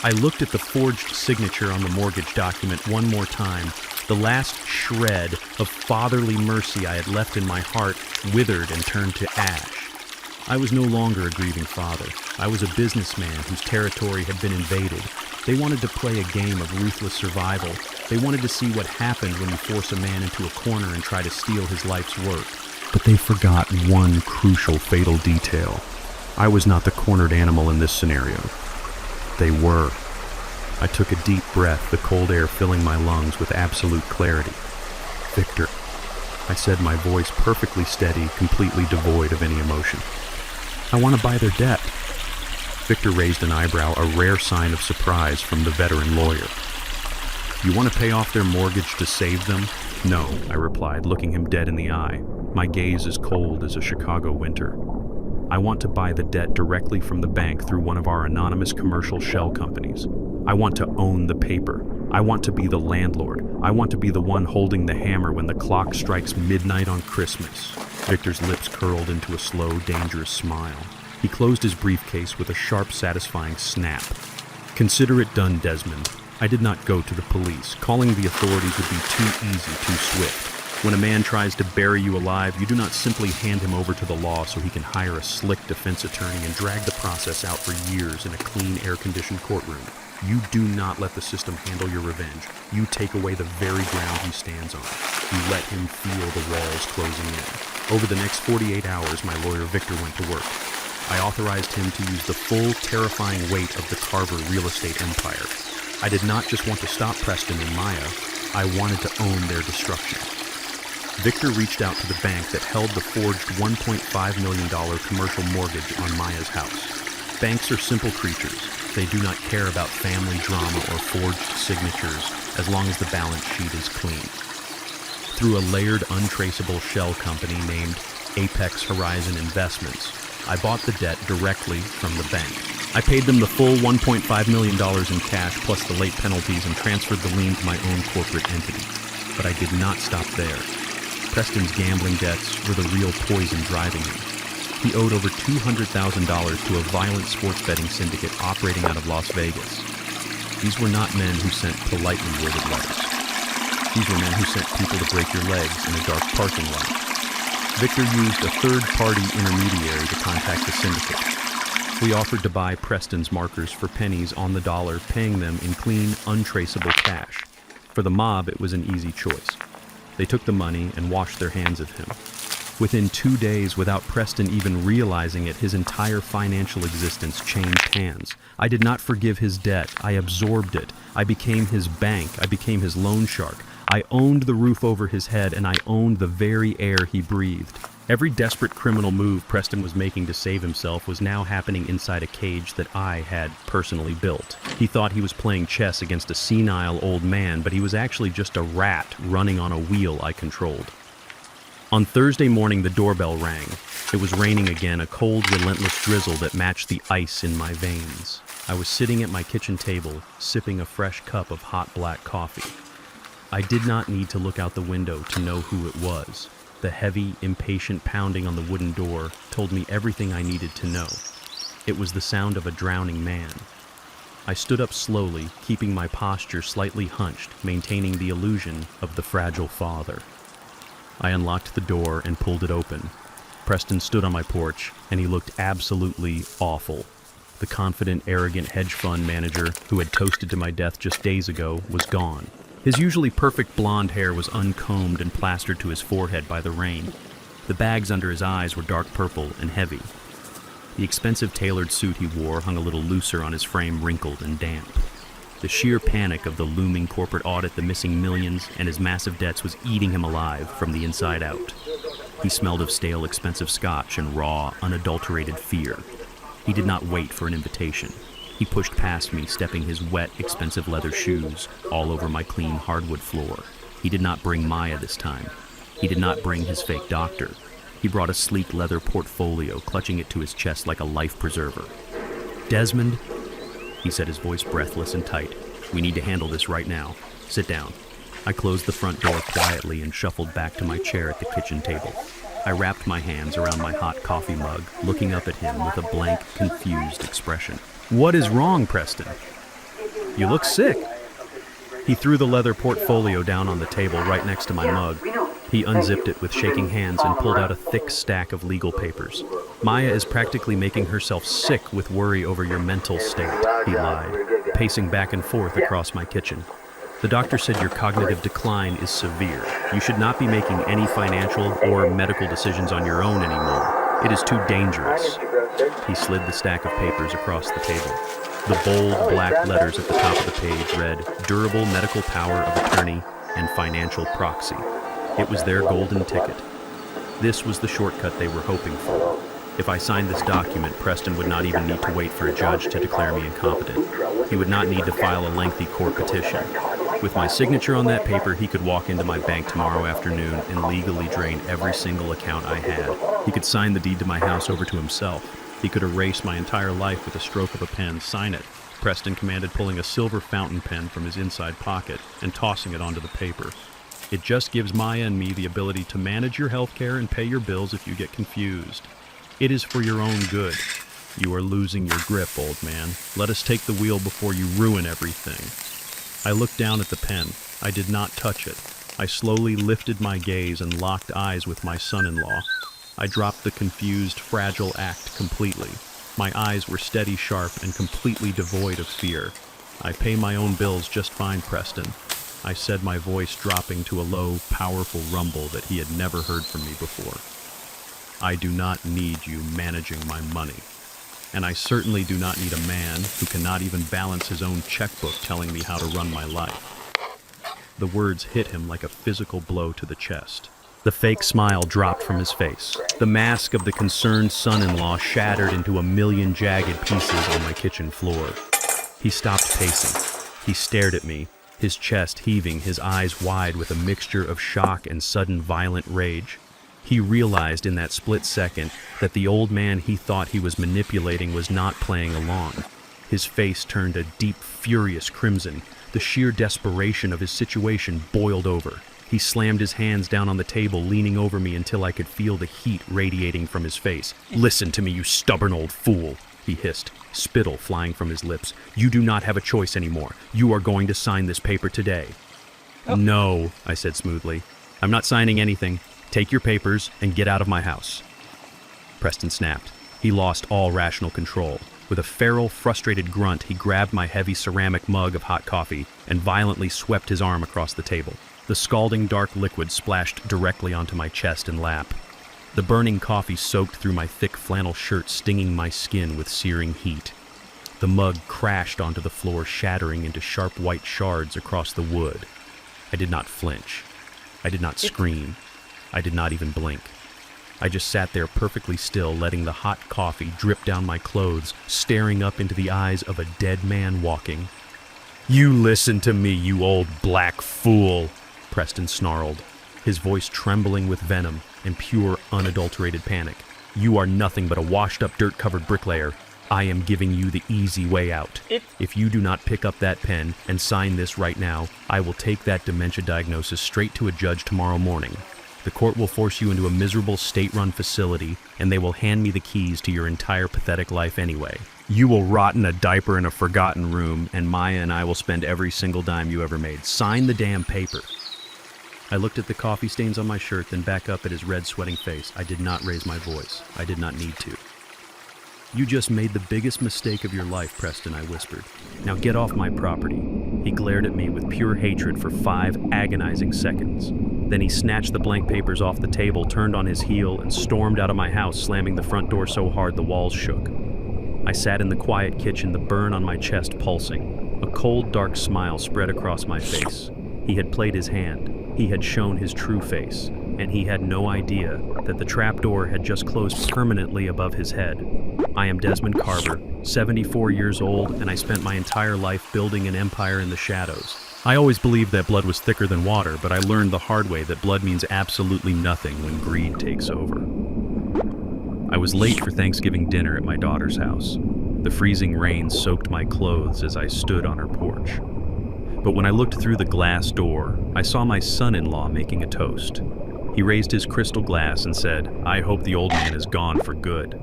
I looked at the forged signature on the mortgage document one more time. The last shred of fatherly mercy I had left in my heart withered and turned to ash. I was no longer a grieving father. I was a businessman whose territory had been invaded. They wanted to play a game of ruthless survival. They wanted to see what happened when you force a man into a corner and try to steal his life's work. But they forgot one crucial, fatal detail. I was not the cornered animal in this scenario. They were. I took a deep breath, the cold air filling my lungs with absolute clarity. Victor, I said, my voice perfectly steady, completely devoid of any emotion. I want to buy their debt. Victor raised an eyebrow, a rare sign of surprise from the veteran lawyer. You want to pay off their mortgage to save them? No, I replied, looking him dead in the eye. My gaze as cold as a Chicago winter. I want to buy the debt directly from the bank through one of our anonymous commercial shell companies. I want to own the paper. I want to be the landlord. I want to be the one holding the hammer when the clock strikes midnight on Christmas. Victor's lips curled into a slow, dangerous smile. He closed his briefcase with a sharp, satisfying snap. Consider it done, Desmond. I did not go to the police. Calling the authorities would be too easy, too swift. When a man tries to bury you alive, you do not simply hand him over to the law so he can hire a slick defense attorney and drag the process out for years in a clean, air-conditioned courtroom. You do not let the system handle your revenge. You take away the very ground he stands on. You let him feel the walls closing in. Over the next 48 hours, my lawyer Victor went to work. I authorized him to use the full, terrifying weight of the Carver real estate empire. I did not just want to stop Preston and Maya, I wanted to own their destruction. Victor reached out to the bank that held the forged $1.5 million commercial mortgage on Maya's house. Banks are simple creatures. They do not care about family drama or forged signatures as long as the balance sheet is clean. Through a layered, untraceable shell company named Apex Horizon Investments, I bought the debt directly from the bank. I paid them the full $1.5 million in cash plus the late penalties and transferred the lien to my own corporate entity. But I did not stop there. Preston's gambling debts were the real poison driving him. He owed over $200,000 to a violent sports betting syndicate operating out of Las Vegas. These were not men who sent politely worded letters. These were men who sent people to break your legs in a dark parking lot. Victor used a third-party intermediary to contact the syndicate. We offered to buy Preston's markers for pennies on the dollar, paying them in clean, untraceable cash. For the mob, it was an easy choice. They took the money and washed their hands of him. Within 2 days, without Preston even realizing it, his entire financial existence changed hands. I did not forgive his debt. I absorbed it. I became his bank. I became his loan shark. I owned the roof over his head, and I owned the very air he breathed. Every desperate criminal move Preston was making to save himself was now happening inside a cage that I had personally built. He thought he was playing chess against a senile old man, but he was actually just a rat running on a wheel I controlled. On Thursday morning, the doorbell rang. It was raining again, a cold, relentless drizzle that matched the ice in my veins. I was sitting at my kitchen table, sipping a fresh cup of hot black coffee. I did not need to look out the window to know who it was. The heavy, impatient pounding on the wooden door told me everything I needed to know. It was the sound of a drowning man. I stood up slowly, keeping my posture slightly hunched, maintaining the illusion of the fragile father. I unlocked the door and pulled it open. Preston stood on my porch, and he looked absolutely awful. The confident, arrogant hedge fund manager who had toasted to my death just days ago was gone. His usually perfect blonde hair was uncombed and plastered to his forehead by the rain. The bags under his eyes were dark purple and heavy. The expensive tailored suit he wore hung a little looser on his frame, wrinkled and damp. The sheer panic of the looming corporate audit, the missing millions, and his massive debts was eating him alive from the inside out. He smelled of stale, expensive scotch and raw, unadulterated fear. He did not wait for an invitation. He pushed past me, stepping his wet, expensive leather shoes all over my clean hardwood floor. He did not bring Maya this time. He did not bring his fake doctor. He brought a sleek leather portfolio, clutching it to his chest like a life preserver. "Desmond," he said, his voice breathless and tight, "we need to handle this right now. Sit down." I closed the front door quietly and shuffled back to my chair at the kitchen table. I wrapped my hands around my hot coffee mug, looking up at him with a blank, confused expression. "What is wrong, Preston? You look sick." He threw the leather portfolio down on the table right next to my mug. He unzipped it with shaking hands and pulled out a thick stack of legal papers. "Maya is practically making herself sick with worry over your mental state," he lied, pacing back and forth across my kitchen. "The doctor said your cognitive decline is severe. You should not be making any financial or medical decisions on your own anymore. It is too dangerous." He slid the stack of papers across the table. The bold black letters at the top of the page read, "Durable medical power of attorney and financial proxy." It was their golden ticket. This was the shortcut they were hoping for. If I signed this document, Preston would not even need to wait for a judge to declare me incompetent. He would not need to file a lengthy court petition. With my signature on that paper, he could walk into my bank tomorrow afternoon and legally drain every single account I had. He could sign the deed to my house over to himself. He could erase my entire life with a stroke of a pen. "Sign it," Preston commanded, pulling a silver fountain pen from his inside pocket and tossing it onto the paper. "It just gives Maya and me the ability to manage your health care and pay your bills if you get confused. It is for your own good. You are losing your grip, old man. Let us take the wheel before you ruin everything." I looked down at the pen. I did not touch it. I slowly lifted my gaze and locked eyes with my son-in-law. I dropped the confused, fragile act completely. My eyes were steady, sharp, and completely devoid of fear. "I pay my own bills just fine, Preston," I said, my voice dropping to a low, powerful rumble that he had never heard from me before. "I do not need you managing my money. And I certainly do not need a man who cannot even balance his own checkbook telling me how to run my life." The words hit him like a physical blow to the chest. The fake smile dropped from his face. The mask of the concerned son-in-law shattered into a million jagged pieces on my kitchen floor. He stopped pacing. He stared at me, his chest heaving, his eyes wide with a mixture of shock and sudden violent rage. He realized in that split second that the old man he thought he was manipulating was not playing along. His face turned a deep, furious crimson. The sheer desperation of his situation boiled over. He slammed his hands down on the table, leaning over me until I could feel the heat radiating from his face. "Listen to me, you stubborn old fool," he hissed, spittle flying from his lips. "You do not have a choice anymore. You are going to sign this paper today." "No," I said smoothly. "I'm not signing anything. Take your papers and get out of my house." Preston snapped. He lost all rational control. With a feral, frustrated grunt, he grabbed my heavy ceramic mug of hot coffee and violently swept his arm across the table. The scalding dark liquid splashed directly onto my chest and lap. The burning coffee soaked through my thick flannel shirt, stinging my skin with searing heat. The mug crashed onto the floor, shattering into sharp white shards across the wood. I did not flinch. I did not scream. I did not even blink. I just sat there perfectly still, letting the hot coffee drip down my clothes, staring up into the eyes of a dead man walking. "You listen to me, you old black fool," Preston snarled, his voice trembling with venom and pure, unadulterated panic. "You are nothing but a washed-up, dirt-covered bricklayer. I am giving you the easy way out. If you do not pick up that pen and sign this right now, I will take that dementia diagnosis straight to a judge tomorrow morning. The court will force you into a miserable state-run facility, and they will hand me the keys to your entire pathetic life anyway. You will rot in a diaper in a forgotten room, and Maya and I will spend every single dime you ever made. Sign the damn paper. I looked at the coffee stains on my shirt, then back up at his red, sweating face. I did not raise my voice. I did not need to. You just made the biggest mistake of your life, Preston, I whispered. Now get off my property. He glared at me with pure hatred for 5 agonizing seconds. Then he snatched the blank papers off the table, turned on his heel, and stormed out of my house, slamming the front door so hard the walls shook. I sat in the quiet kitchen, the burn on my chest pulsing. A cold, dark smile spread across my face. He had played his hand. He had shown his true face, and he had no idea that the trapdoor had just closed permanently above his head. I am Desmond Carver, 74 years old, and I spent my entire life building an empire in the shadows. I always believed that blood was thicker than water, but I learned the hard way that blood means absolutely nothing when greed takes over. I was late for Thanksgiving dinner at my daughter's house. The freezing rain soaked my clothes as I stood on her porch. But when I looked through the glass door, I saw my son-in-law making a toast. He raised his crystal glass and said, "I hope the old man is gone for good."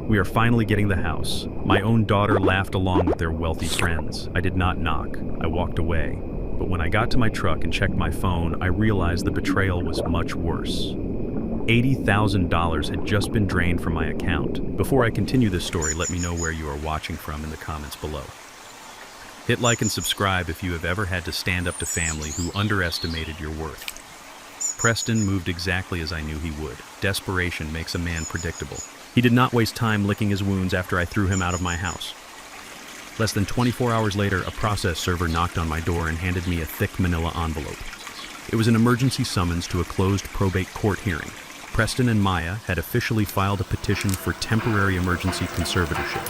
We are finally getting the house. My own daughter laughed along with their wealthy friends. I did not knock. I walked away. But when I got to my truck and checked my phone, I realized the betrayal was much worse. $80,000 had just been drained from my account. Before I continue this story, let me know where you are watching from in the comments below. Hit like and subscribe if you have ever had to stand up to family who underestimated your worth. Preston moved exactly as I knew he would. Desperation makes a man predictable. He did not waste time licking his wounds after I threw him out of my house. Less than 24 hours later, a process server knocked on my door and handed me a thick manila envelope. It was an emergency summons to a closed probate court hearing. Preston and Maya had officially filed a petition for temporary emergency conservatorship.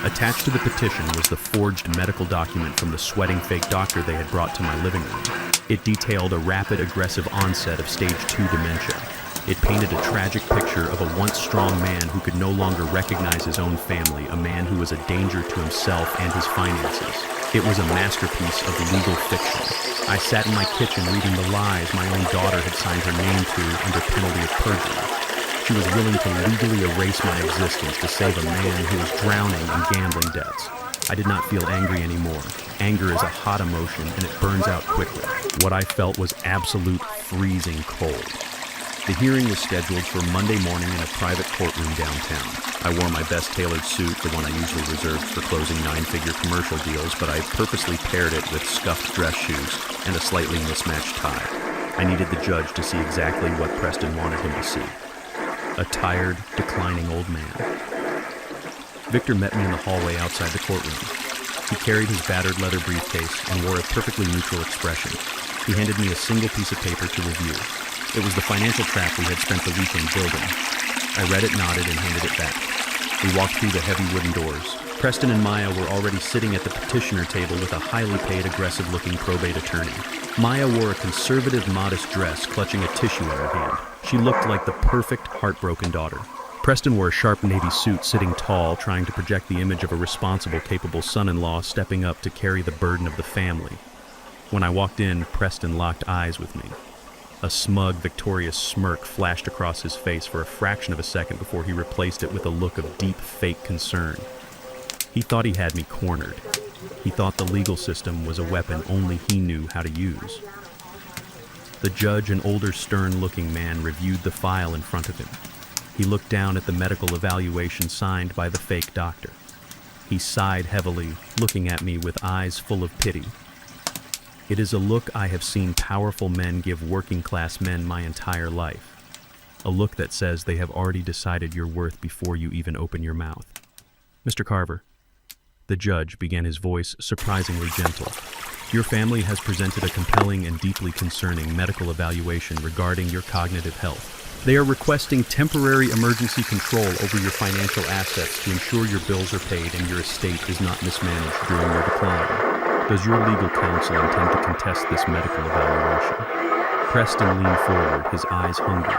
Attached to the petition was the forged medical document from the sweating fake doctor they had brought to my living room. It detailed a rapid, aggressive onset of stage 2 dementia. It painted a tragic picture of a once strong man who could no longer recognize his own family, a man who was a danger to himself and his finances. It was a masterpiece of legal fiction. I sat in my kitchen reading the lies my own daughter had signed her name to under penalty of perjury. She was willing to legally erase my existence to save a man who was drowning in gambling debts. I did not feel angry anymore. Anger is a hot emotion and it burns out quickly. What I felt was absolute freezing cold. The hearing was scheduled for Monday morning in a private courtroom downtown. I wore my best tailored suit, the one I usually reserved for closing 9-figure commercial deals, but I purposely paired it with scuffed dress shoes and a slightly mismatched tie. I needed the judge to see exactly what Preston wanted him to see. A tired, declining old man. Victor met me in the hallway outside the courtroom. He carried his battered leather briefcase and wore a perfectly neutral expression. He handed me a single piece of paper to review. It was the financial trap we had spent the weekend building. I read it, nodded, and handed it back. We walked through the heavy wooden doors. Preston and Maya were already sitting at the petitioner table with a highly paid, aggressive-looking probate attorney. Maya wore a conservative, modest dress, clutching a tissue in her hand. She looked like the perfect, heartbroken daughter. Preston wore a sharp navy suit, sitting tall, trying to project the image of a responsible, capable son-in-law stepping up to carry the burden of the family. When I walked in, Preston locked eyes with me. A smug, victorious smirk flashed across his face for a fraction of a second before he replaced it with a look of deep, fake concern. He thought he had me cornered. He thought the legal system was a weapon only he knew how to use. The judge, an older, stern-looking man, reviewed the file in front of him. He looked down at the medical evaluation signed by the fake doctor. He sighed heavily, looking at me with eyes full of pity. It is a look I have seen powerful men give working-class men my entire life. A look that says they have already decided your worth before you even open your mouth. Mr. Carver, the judge began, his voice surprisingly gentle. Your family has presented a compelling and deeply concerning medical evaluation regarding your cognitive health. They are requesting temporary emergency control over your financial assets to ensure your bills are paid and your estate is not mismanaged during your decline. Does your legal counsel intend to contest this medical evaluation? Preston leaned forward, his eyes hungry.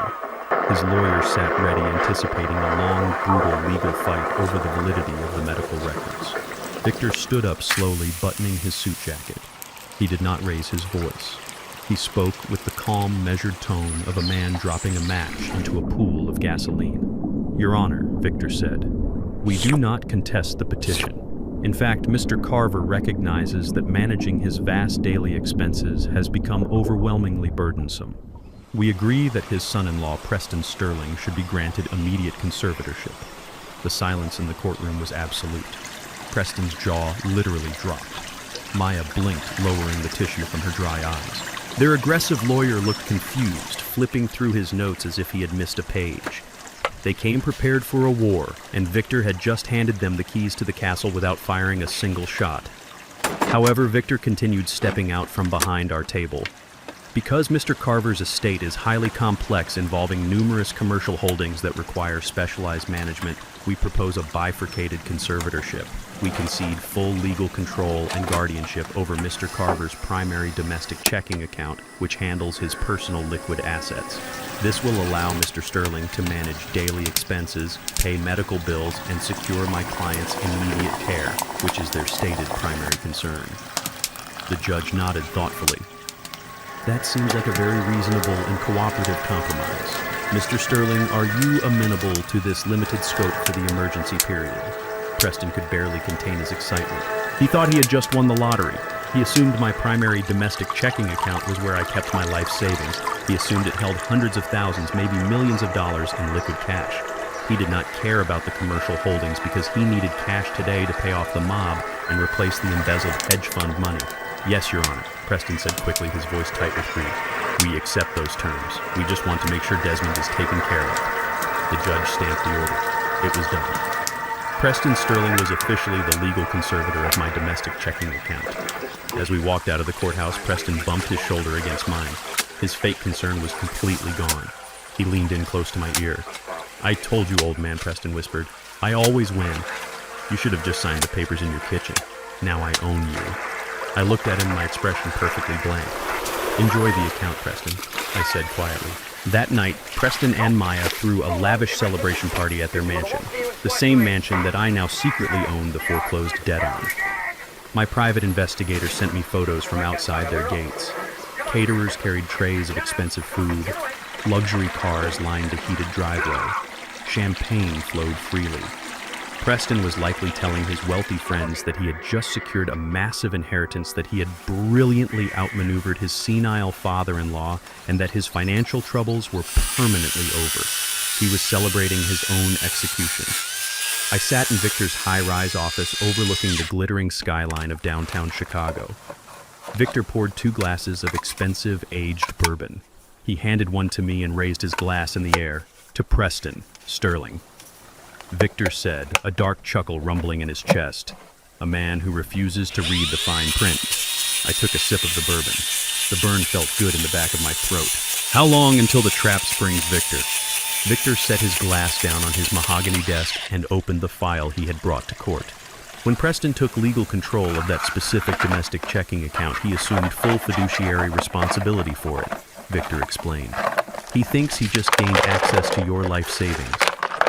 His lawyer sat ready, anticipating a long, brutal legal fight over the validity of the medical records. Victor stood up slowly, buttoning his suit jacket. He did not raise his voice. He spoke with the calm, measured tone of a man dropping a match into a pool of gasoline. Your Honor, Victor said, We do not contest the petition. In fact, Mr. Carver recognizes that managing his vast daily expenses has become overwhelmingly burdensome. We agree that his son-in-law, Preston Sterling, should be granted immediate conservatorship. The silence in the courtroom was absolute. Preston's jaw literally dropped. Maya blinked, lowering the tissue from her dry eyes. Their aggressive lawyer looked confused, flipping through his notes as if he had missed a page. They came prepared for a war, and Victor had just handed them the keys to the castle without firing a single shot. However, Victor continued stepping out from behind our table. Because Mr. Carver's estate is highly complex, involving numerous commercial holdings that require specialized management, we propose a bifurcated conservatorship. We concede full legal control and guardianship over Mr. Carver's primary domestic checking account, which handles his personal liquid assets. This will allow Mr. Sterling to manage daily expenses, pay medical bills, and secure my client's immediate care, which is their stated primary concern. The judge nodded thoughtfully. That seems like a very reasonable and cooperative compromise. Mr. Sterling, are you amenable to this limited scope for the emergency period? Preston could barely contain his excitement. He thought he had just won the lottery. He assumed my primary domestic checking account was where I kept my life savings. He assumed it held hundreds of thousands, maybe millions of dollars in liquid cash. He did not care about the commercial holdings because he needed cash today to pay off the mob and replace the embezzled hedge fund money. Yes, Your Honor, Preston said quickly, his voice tight with grief. We accept those terms. We just want to make sure Desmond is taken care of. The judge stamped the order. It was done. Preston Sterling was officially the legal conservator of my domestic checking account. As we walked out of the courthouse, Preston bumped his shoulder against mine. His fake concern was completely gone. He leaned in close to my ear. I told you, old man, Preston whispered. I always win. You should have just signed the papers in your kitchen. Now I own you. I looked at him, my expression perfectly blank. Enjoy the account, Preston, I said quietly. That night, Preston and Maya threw a lavish celebration party at their mansion, the same mansion that I now secretly owned the foreclosed debt on. My private investigator sent me photos from outside their gates. Caterers carried trays of expensive food. Luxury cars lined the heated driveway. Champagne flowed freely. Preston was likely telling his wealthy friends that he had just secured a massive inheritance, that he had brilliantly outmaneuvered his senile father-in-law, and that his financial troubles were permanently over. He was celebrating his own execution. I sat in Victor's high-rise office overlooking the glittering skyline of downtown Chicago. Victor poured 2 glasses of expensive, aged bourbon. He handed one to me and raised his glass in the air. To Preston Sterling. Victor said, a dark chuckle rumbling in his chest. A man who refuses to read the fine print. I took a sip of the bourbon. The burn felt good in the back of my throat. How long until the trap springs, Victor? Victor set his glass down on his mahogany desk and opened the file he had brought to court. When Preston took legal control of that specific domestic checking account, he assumed full fiduciary responsibility for it, Victor explained. He thinks he just gained access to your life savings.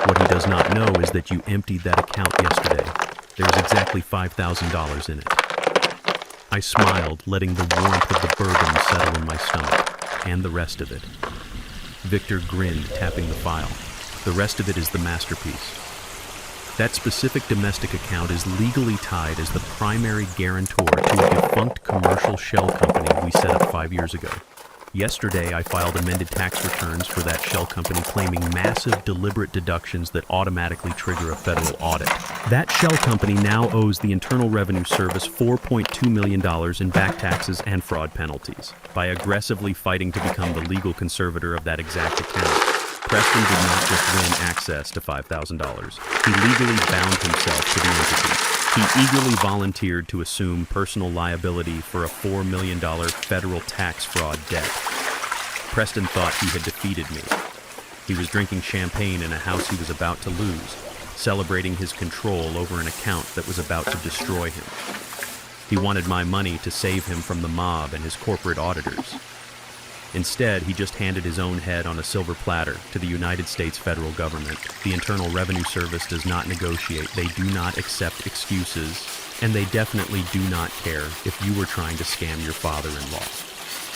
What he does not know is that you emptied that account yesterday. There's exactly $5,000 in it. I smiled, letting the warmth of the bourbon settle in my stomach, and the rest of it. Victor grinned, tapping the file. The rest of it is the masterpiece. That specific domestic account is legally tied as the primary guarantor to a defunct commercial shell company we set up 5 years ago. Yesterday, I filed amended tax returns for that shell company claiming massive deliberate deductions that automatically trigger a federal audit. That shell company now owes the Internal Revenue Service $4.2 million in back taxes and fraud penalties. By aggressively fighting to become the legal conservator of that exact account, Preston did not just win access to $5,000. He legally bound himself to the entity. He eagerly volunteered to assume personal liability for a $4 million federal tax fraud debt. Preston thought he had defeated me. He was drinking champagne in a house he was about to lose, celebrating his control over an account that was about to destroy him. He wanted my money to save him from the mob and his corporate auditors. Instead, he just handed his own head on a silver platter to the United States federal government. The Internal Revenue Service does not negotiate, they do not accept excuses, and they definitely do not care if you were trying to scam your father-in-law.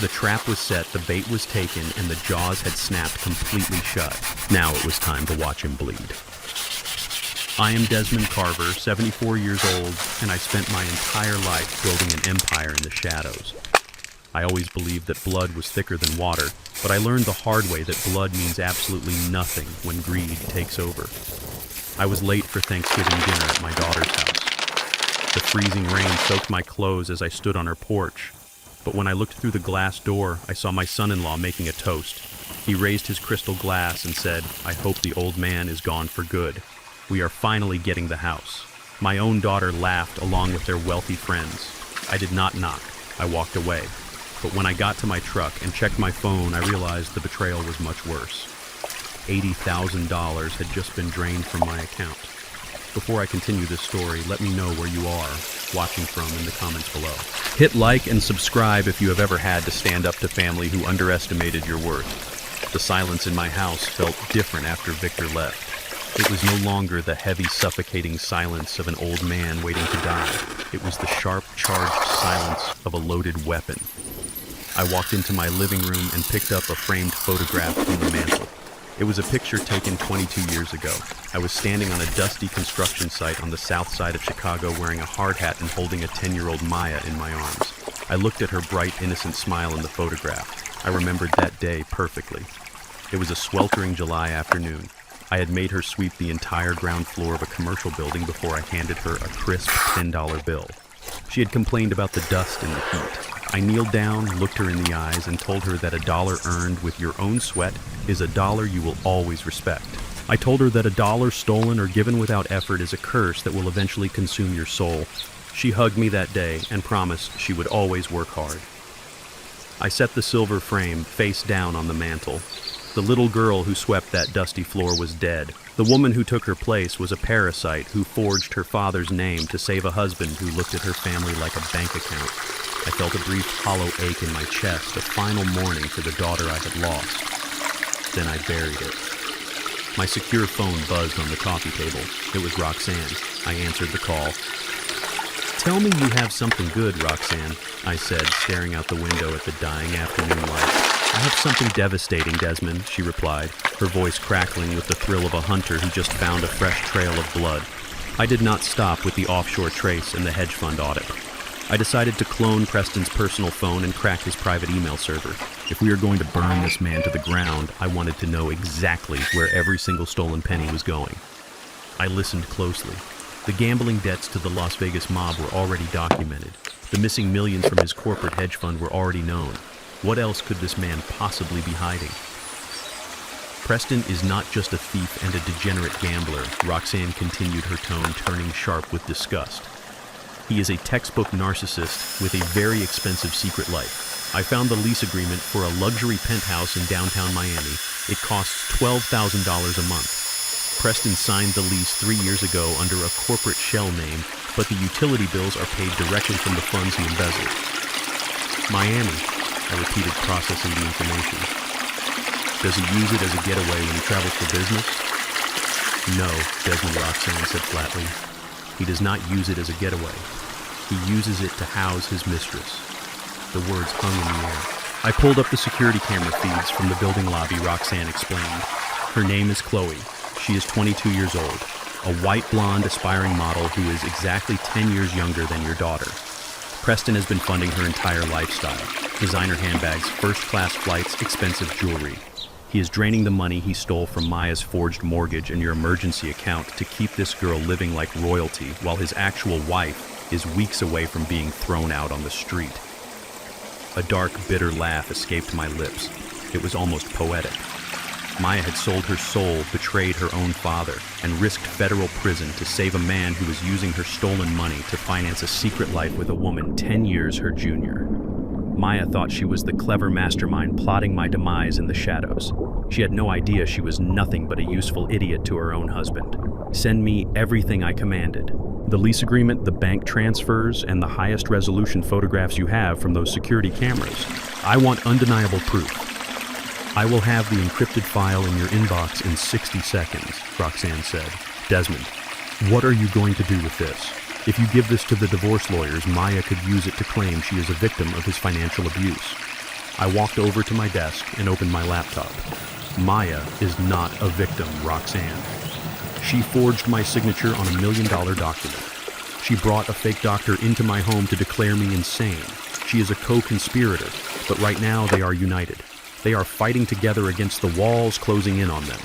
The trap was set, the bait was taken, and the jaws had snapped completely shut. Now it was time to watch him bleed. I am Desmond Carver, 74 years old, and I spent my entire life building an empire in the shadows. I always believed that blood was thicker than water, but I learned the hard way that blood means absolutely nothing when greed takes over. I was late for Thanksgiving dinner at my daughter's house. The freezing rain soaked my clothes as I stood on her porch, but when I looked through the glass door, I saw my son-in-law making a toast. He raised his crystal glass and said, "I hope the old man is gone for good. We are finally getting the house." My own daughter laughed along with their wealthy friends. I did not knock. I walked away. But when I got to my truck and checked my phone, I realized the betrayal was much worse. $80,000 had just been drained from my account. Before I continue this story, let me know where you are watching from in the comments below. Hit like and subscribe if you have ever had to stand up to family who underestimated your worth. The silence in my house felt different after Victor left. It was no longer the heavy, suffocating silence of an old man waiting to die. It was the sharp, charged silence of a loaded weapon. I walked into my living room and picked up a framed photograph from the mantel. It was a picture taken 22 years ago. I was standing on a dusty construction site on the south side of Chicago wearing a hard hat and holding a 10-year-old Maya in my arms. I looked at her bright, innocent smile in the photograph. I remembered that day perfectly. It was a sweltering July afternoon. I had made her sweep the entire ground floor of a commercial building before I handed her a crisp $10 bill. She had complained about the dust and the heat. I kneeled down, looked her in the eyes, and told her that $1 earned with your own sweat is $1 you will always respect. I told her that $1 stolen or given without effort is a curse that will eventually consume your soul. She hugged me that day and promised she would always work hard. I set the silver frame face down on the mantel. The little girl who swept that dusty floor was dead. The woman who took her place was a parasite who forged her father's name to save a husband who looked at her family like a bank account. I felt a brief hollow ache in my chest, a final mourning for the daughter I had lost. Then I buried it. My secure phone buzzed on the coffee table. It was Roxanne. I answered the call. "Tell me you have something good, Roxanne," I said, staring out the window at the dying afternoon light. "I have something devastating, Desmond," she replied, her voice crackling with the thrill of a hunter who just found a fresh trail of blood. I did not stop with the offshore trace and the hedge fund audit. I decided to clone Preston's personal phone and crack his private email server. If we were going to burn this man to the ground, I wanted to know exactly where every single stolen penny was going. I listened closely. The gambling debts to the Las Vegas mob were already documented. The missing millions from his corporate hedge fund were already known. What else could this man possibly be hiding? Preston is not just a thief and a degenerate gambler, Roxanne continued, her tone turning sharp with disgust. He is a textbook narcissist with a very expensive secret life. I found the lease agreement for a luxury penthouse in downtown Miami. It costs $12,000 a month. Preston signed the lease 3 years ago under a corporate shell name, but the utility bills are paid directly from the funds he embezzled. Miami, I repeated, processing the information. Does he use it as a getaway when he travels for business? No, Desmond, Roxanne said flatly. He does not use it as a getaway. He uses it to house his mistress. The words hung in the air. I pulled up the security camera feeds from the building lobby, Roxanne explained. Her name is Chloe. She is 22 years old, a white blonde aspiring model who is exactly 10 years younger than your daughter. Preston has been funding her entire lifestyle. Designer handbags, first-class flights, expensive jewelry. He is draining the money he stole from Maya's forged mortgage and your emergency account to keep this girl living like royalty while his actual wife is weeks away from being thrown out on the street. A dark, bitter laugh escaped my lips. It was almost poetic. Maya had sold her soul, betrayed her own father, and risked federal prison to save a man who was using her stolen money to finance a secret life with a woman 10 years her junior. Maya thought she was the clever mastermind plotting my demise in the shadows. She had no idea she was nothing but a useful idiot to her own husband. Send me everything I commanded. The lease agreement, the bank transfers, and the highest resolution photographs you have from those security cameras. I want undeniable proof. I will have the encrypted file in your inbox in 60 seconds, Roxanne said. Desmond, what are you going to do with this? If you give this to the divorce lawyers, Maya could use it to claim she is a victim of his financial abuse. I walked over to my desk and opened my laptop. Maya is not a victim, Roxanne. She forged my signature on $1 million document. She brought a fake doctor into my home to declare me insane. She is a co-conspirator, but right now they are united. They are fighting together against the walls closing in on them.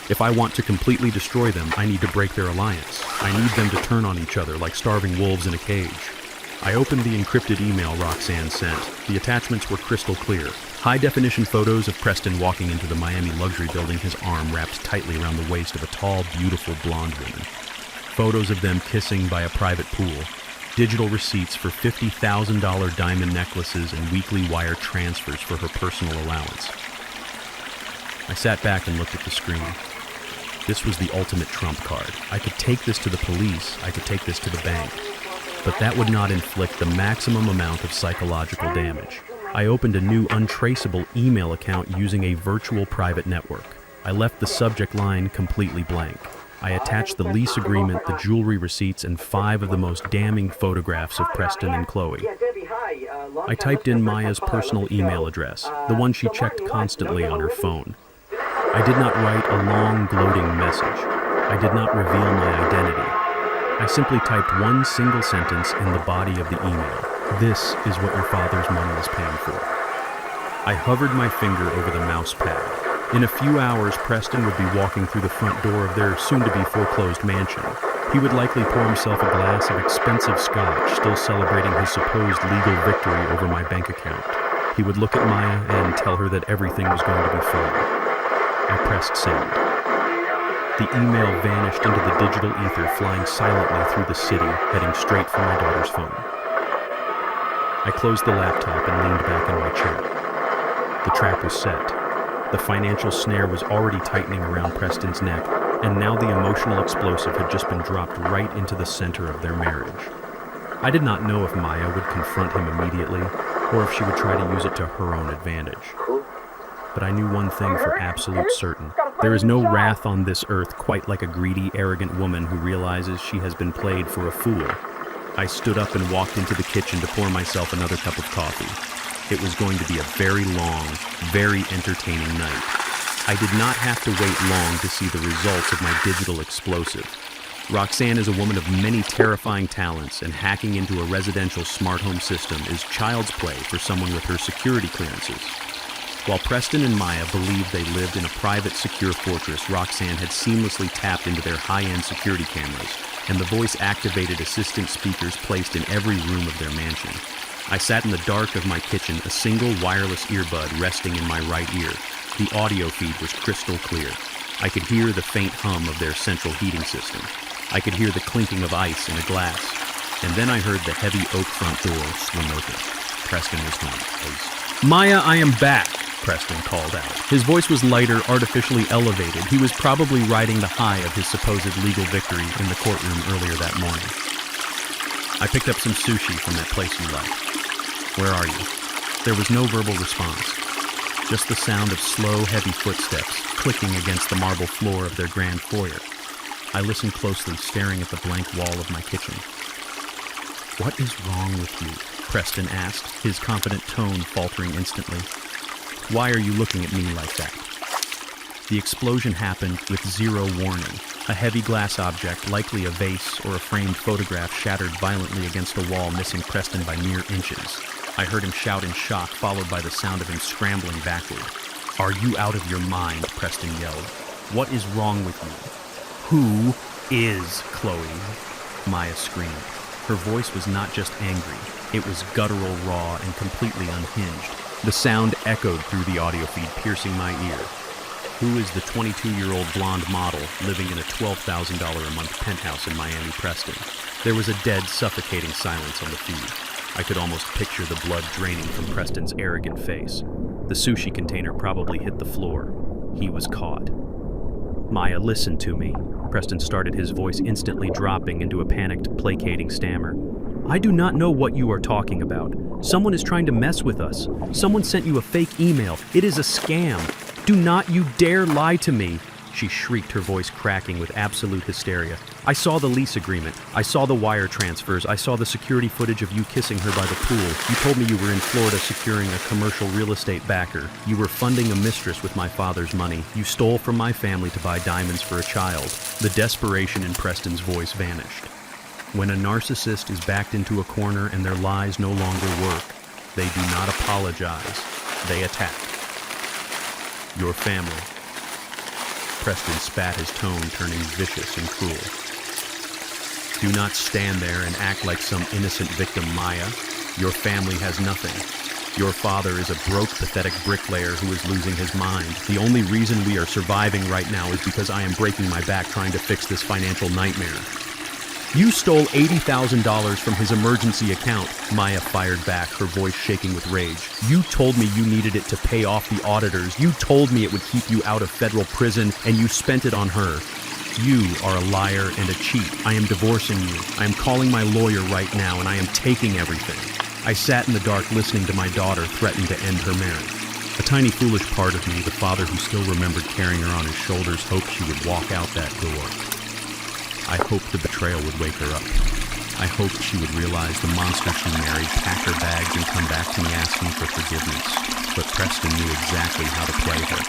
If I want to completely destroy them, I need to break their alliance. I need them to turn on each other like starving wolves in a cage. I opened the encrypted email Roxanne sent. The attachments were crystal clear. High-definition photos of Preston walking into the Miami luxury building, his arm wrapped tightly around the waist of a tall, beautiful blonde woman. Photos of them kissing by a private pool. Digital receipts for $50,000 diamond necklaces and weekly wire transfers for her personal allowance. I sat back and looked at the screen. This was the ultimate trump card. I could take this to the police, I could take this to the bank, but that would not inflict the maximum amount of psychological damage. I opened a new untraceable email account using a virtual private network. I left the subject line completely blank. I attached the lease agreement, the jewelry receipts, and 5 of the most damning photographs of Preston and Chloe. I typed in Maya's personal email address, the one she checked constantly on her phone. I did not write a long, gloating message. I did not reveal my identity. I simply typed one single sentence in the body of the email. This is what your father's money is paying for. I hovered my finger over the mouse pad. In a few hours, Preston would be walking through the front door of their soon-to-be foreclosed mansion. He would likely pour himself a glass of expensive scotch, still celebrating his supposed legal victory over my bank account. He would look at Maya and tell her that everything was going to be fine. I pressed send. The email vanished into the digital ether, flying silently through the city, heading straight for my daughter's phone. I closed the laptop and leaned back in my chair. The trap was set. The financial snare was already tightening around Preston's neck, and now the emotional explosive had just been dropped right into the center of their marriage. I did not know if Maya would confront him immediately, or if she would try to use it to her own advantage. But I knew one thing for absolute certain. There is no wrath on this earth quite like a greedy, arrogant woman who realizes she has been played for a fool. I stood up and walked into the kitchen to pour myself another cup of coffee. It was going to be a very long, very entertaining night. I did not have to wait long to see the results of my digital explosive. Roxanne is a woman of many terrifying talents, and hacking into a residential smart home system is child's play for someone with her security clearances. While Preston and Maya believed they lived in a private, secure fortress, Roxanne had seamlessly tapped into their high-end security cameras and the voice-activated assistant speakers placed in every room of their mansion. I sat in the dark of my kitchen, a single wireless earbud resting in my right ear. The audio feed was crystal clear. I could hear the faint hum of their central heating system. I could hear the clinking of ice in a glass. And then I heard the heavy oak front door swing open. Preston was home. "Maya, I am back," Preston called out. His voice was lighter, artificially elevated. He was probably riding the high of his supposed legal victory in the courtroom earlier that morning. "I picked up some sushi from that place you liked. Where are you?" There was no verbal response. Just the sound of slow, heavy footsteps clicking against the marble floor of their grand foyer. I listened closely, staring at the blank wall of my kitchen. "What is wrong with you?" Preston asked, his confident tone faltering instantly. "Why are you looking at me like that?" The explosion happened with zero warning. A heavy glass object, likely a vase or a framed photograph, shattered violently against a wall, missing Preston by mere inches. I heard him shout in shock, followed by the sound of him scrambling backward. "Are you out of your mind?" Preston yelled. "What is wrong with you?" "Who is Chloe?" Maya screamed. Her voice was not just angry. It was guttural, raw, and completely unhinged. The sound echoed through the audio feed, piercing my ear. "Who is the 22-year-old blonde model living in a $12,000 a month penthouse in Miami, Preston?" There was a dead, suffocating silence on the feed. I could almost picture the blood draining from Preston's arrogant face. The sushi container probably hit the floor. He was caught. "Maya, listen to me." Preston started, his voice instantly dropping into a panicked, placating stammer. "I do not know what you are talking about. Someone is trying to mess with us. Someone sent you a fake email. It is a scam. Do not you dare lie to me. she shrieked, her voice cracking with absolute hysteria. "I saw the lease agreement. I saw the wire transfers. I saw the security footage of you kissing her by the pool. You told me you were in Florida securing a commercial real estate backer. You were funding a mistress with my father's money. You stole from my family to buy diamonds for a child." The desperation in Preston's voice vanished. When a narcissist is backed into a corner and their lies no longer work, they do not apologize. They attack. Your family. Preston spat, his tone turning vicious and cruel. Do not stand there and act like some innocent victim, Maya. Your family has nothing. Your father is a broke, pathetic bricklayer who is losing his mind. The only reason we are surviving right now is because I am breaking my back trying to fix this financial nightmare. You stole $80,000 from his emergency account, Maya fired back, her voice shaking with rage. You told me you needed it to pay off the auditors. You told me it would keep you out of federal prison, and you spent it on her. You are a liar and a cheat. I am divorcing you. I am calling my lawyer right now, and I am taking everything. I sat in the dark listening to my daughter threaten to end her marriage. A tiny foolish part of me, the father who still remembered carrying her on his shoulders, hoped she would walk out that door. I hoped the betrayal would wake her up. I hoped she would realize the monster she married, pack her bags, and come back to me asking for forgiveness. But Preston knew exactly how to play her.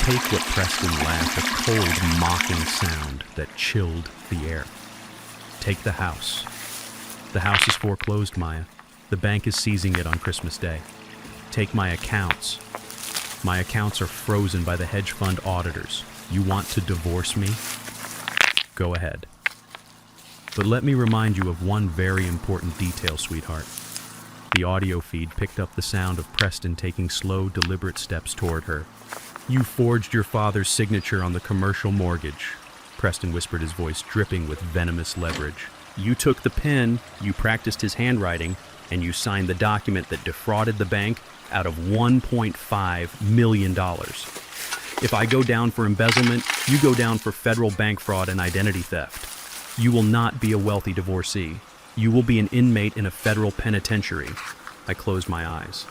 Take what Preston laughed, a cold, mocking sound that chilled the air. Take the house. The house is foreclosed, Maya. The bank is seizing it on Christmas Day. Take my accounts. My accounts are frozen by the hedge fund auditors. You want to divorce me? Go ahead. But let me remind you of one very important detail, sweetheart. The audio feed picked up the sound of Preston taking slow, deliberate steps toward her. You forged your father's signature on the commercial mortgage, Preston whispered, his voice dripping with venomous leverage. You took the pen, you practiced his handwriting, and you signed the document that defrauded the bank out of $1.5 million. If I go down for embezzlement, you go down for federal bank fraud and identity theft. You will not be a wealthy divorcee. You will be an inmate in a federal penitentiary. I closed my eyes.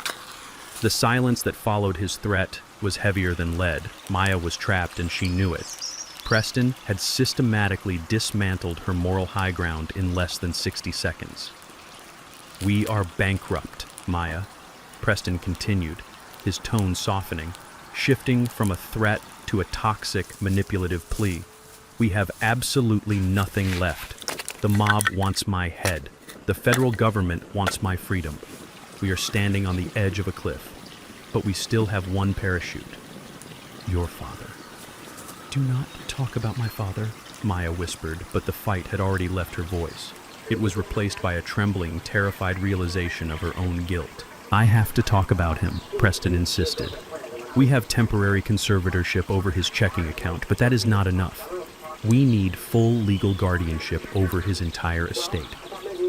The silence that followed his threat was heavier than lead. Maya was trapped and she knew it. Preston had systematically dismantled her moral high ground in less than 60 seconds. We are bankrupt, Maya, Preston continued, his tone softening, shifting from a threat to a toxic, manipulative plea. We have absolutely nothing left. The mob wants my head. The federal government wants my freedom. We are standing on the edge of a cliff, but we still have one parachute. Your father. Do not talk about my father, Maya whispered, but the fight had already left her voice. It was replaced by a trembling, terrified realization of her own guilt. I have to talk about him, Preston insisted. We have temporary conservatorship over his checking account, but that is not enough. We need full legal guardianship over his entire estate.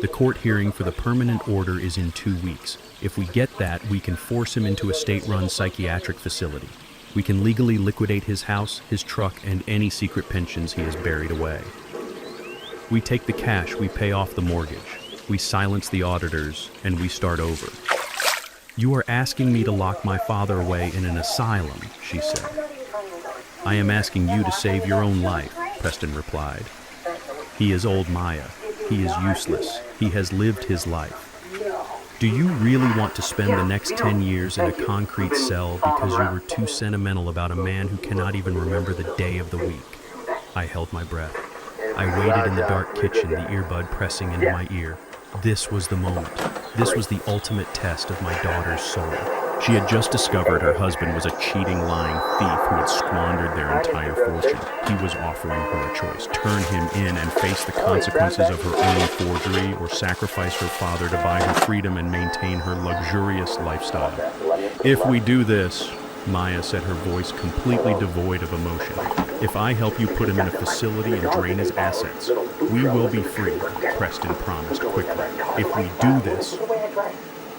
The court hearing for the permanent order is in 2 weeks. If we get that, we can force him into a state-run psychiatric facility. We can legally liquidate his house, his truck, and any secret pensions he has buried away. We take the cash, we pay off the mortgage, we silence the auditors, and we start over. You are asking me to lock my father away in an asylum, she said. I am asking you to save your own life, Preston replied. He is old, Maya. He is useless. He has lived his life. Do you really want to spend the next 10 years in a concrete cell because you were too sentimental about a man who cannot even remember the day of the week? I held my breath. I waited in the dark kitchen, the earbud pressing into my ear. This was the moment. This was the ultimate test of my daughter's soul. She had just discovered her husband was a cheating, lying thief who had squandered their entire fortune. He was offering her a choice: turn him in and face the consequences of her own forgery, or sacrifice her father to buy her freedom and maintain her luxurious lifestyle. If we do this, Maya said, her voice completely devoid of emotion, if I help you put him in a facility and drain his assets, we will be free, Preston promised quickly. If we do this...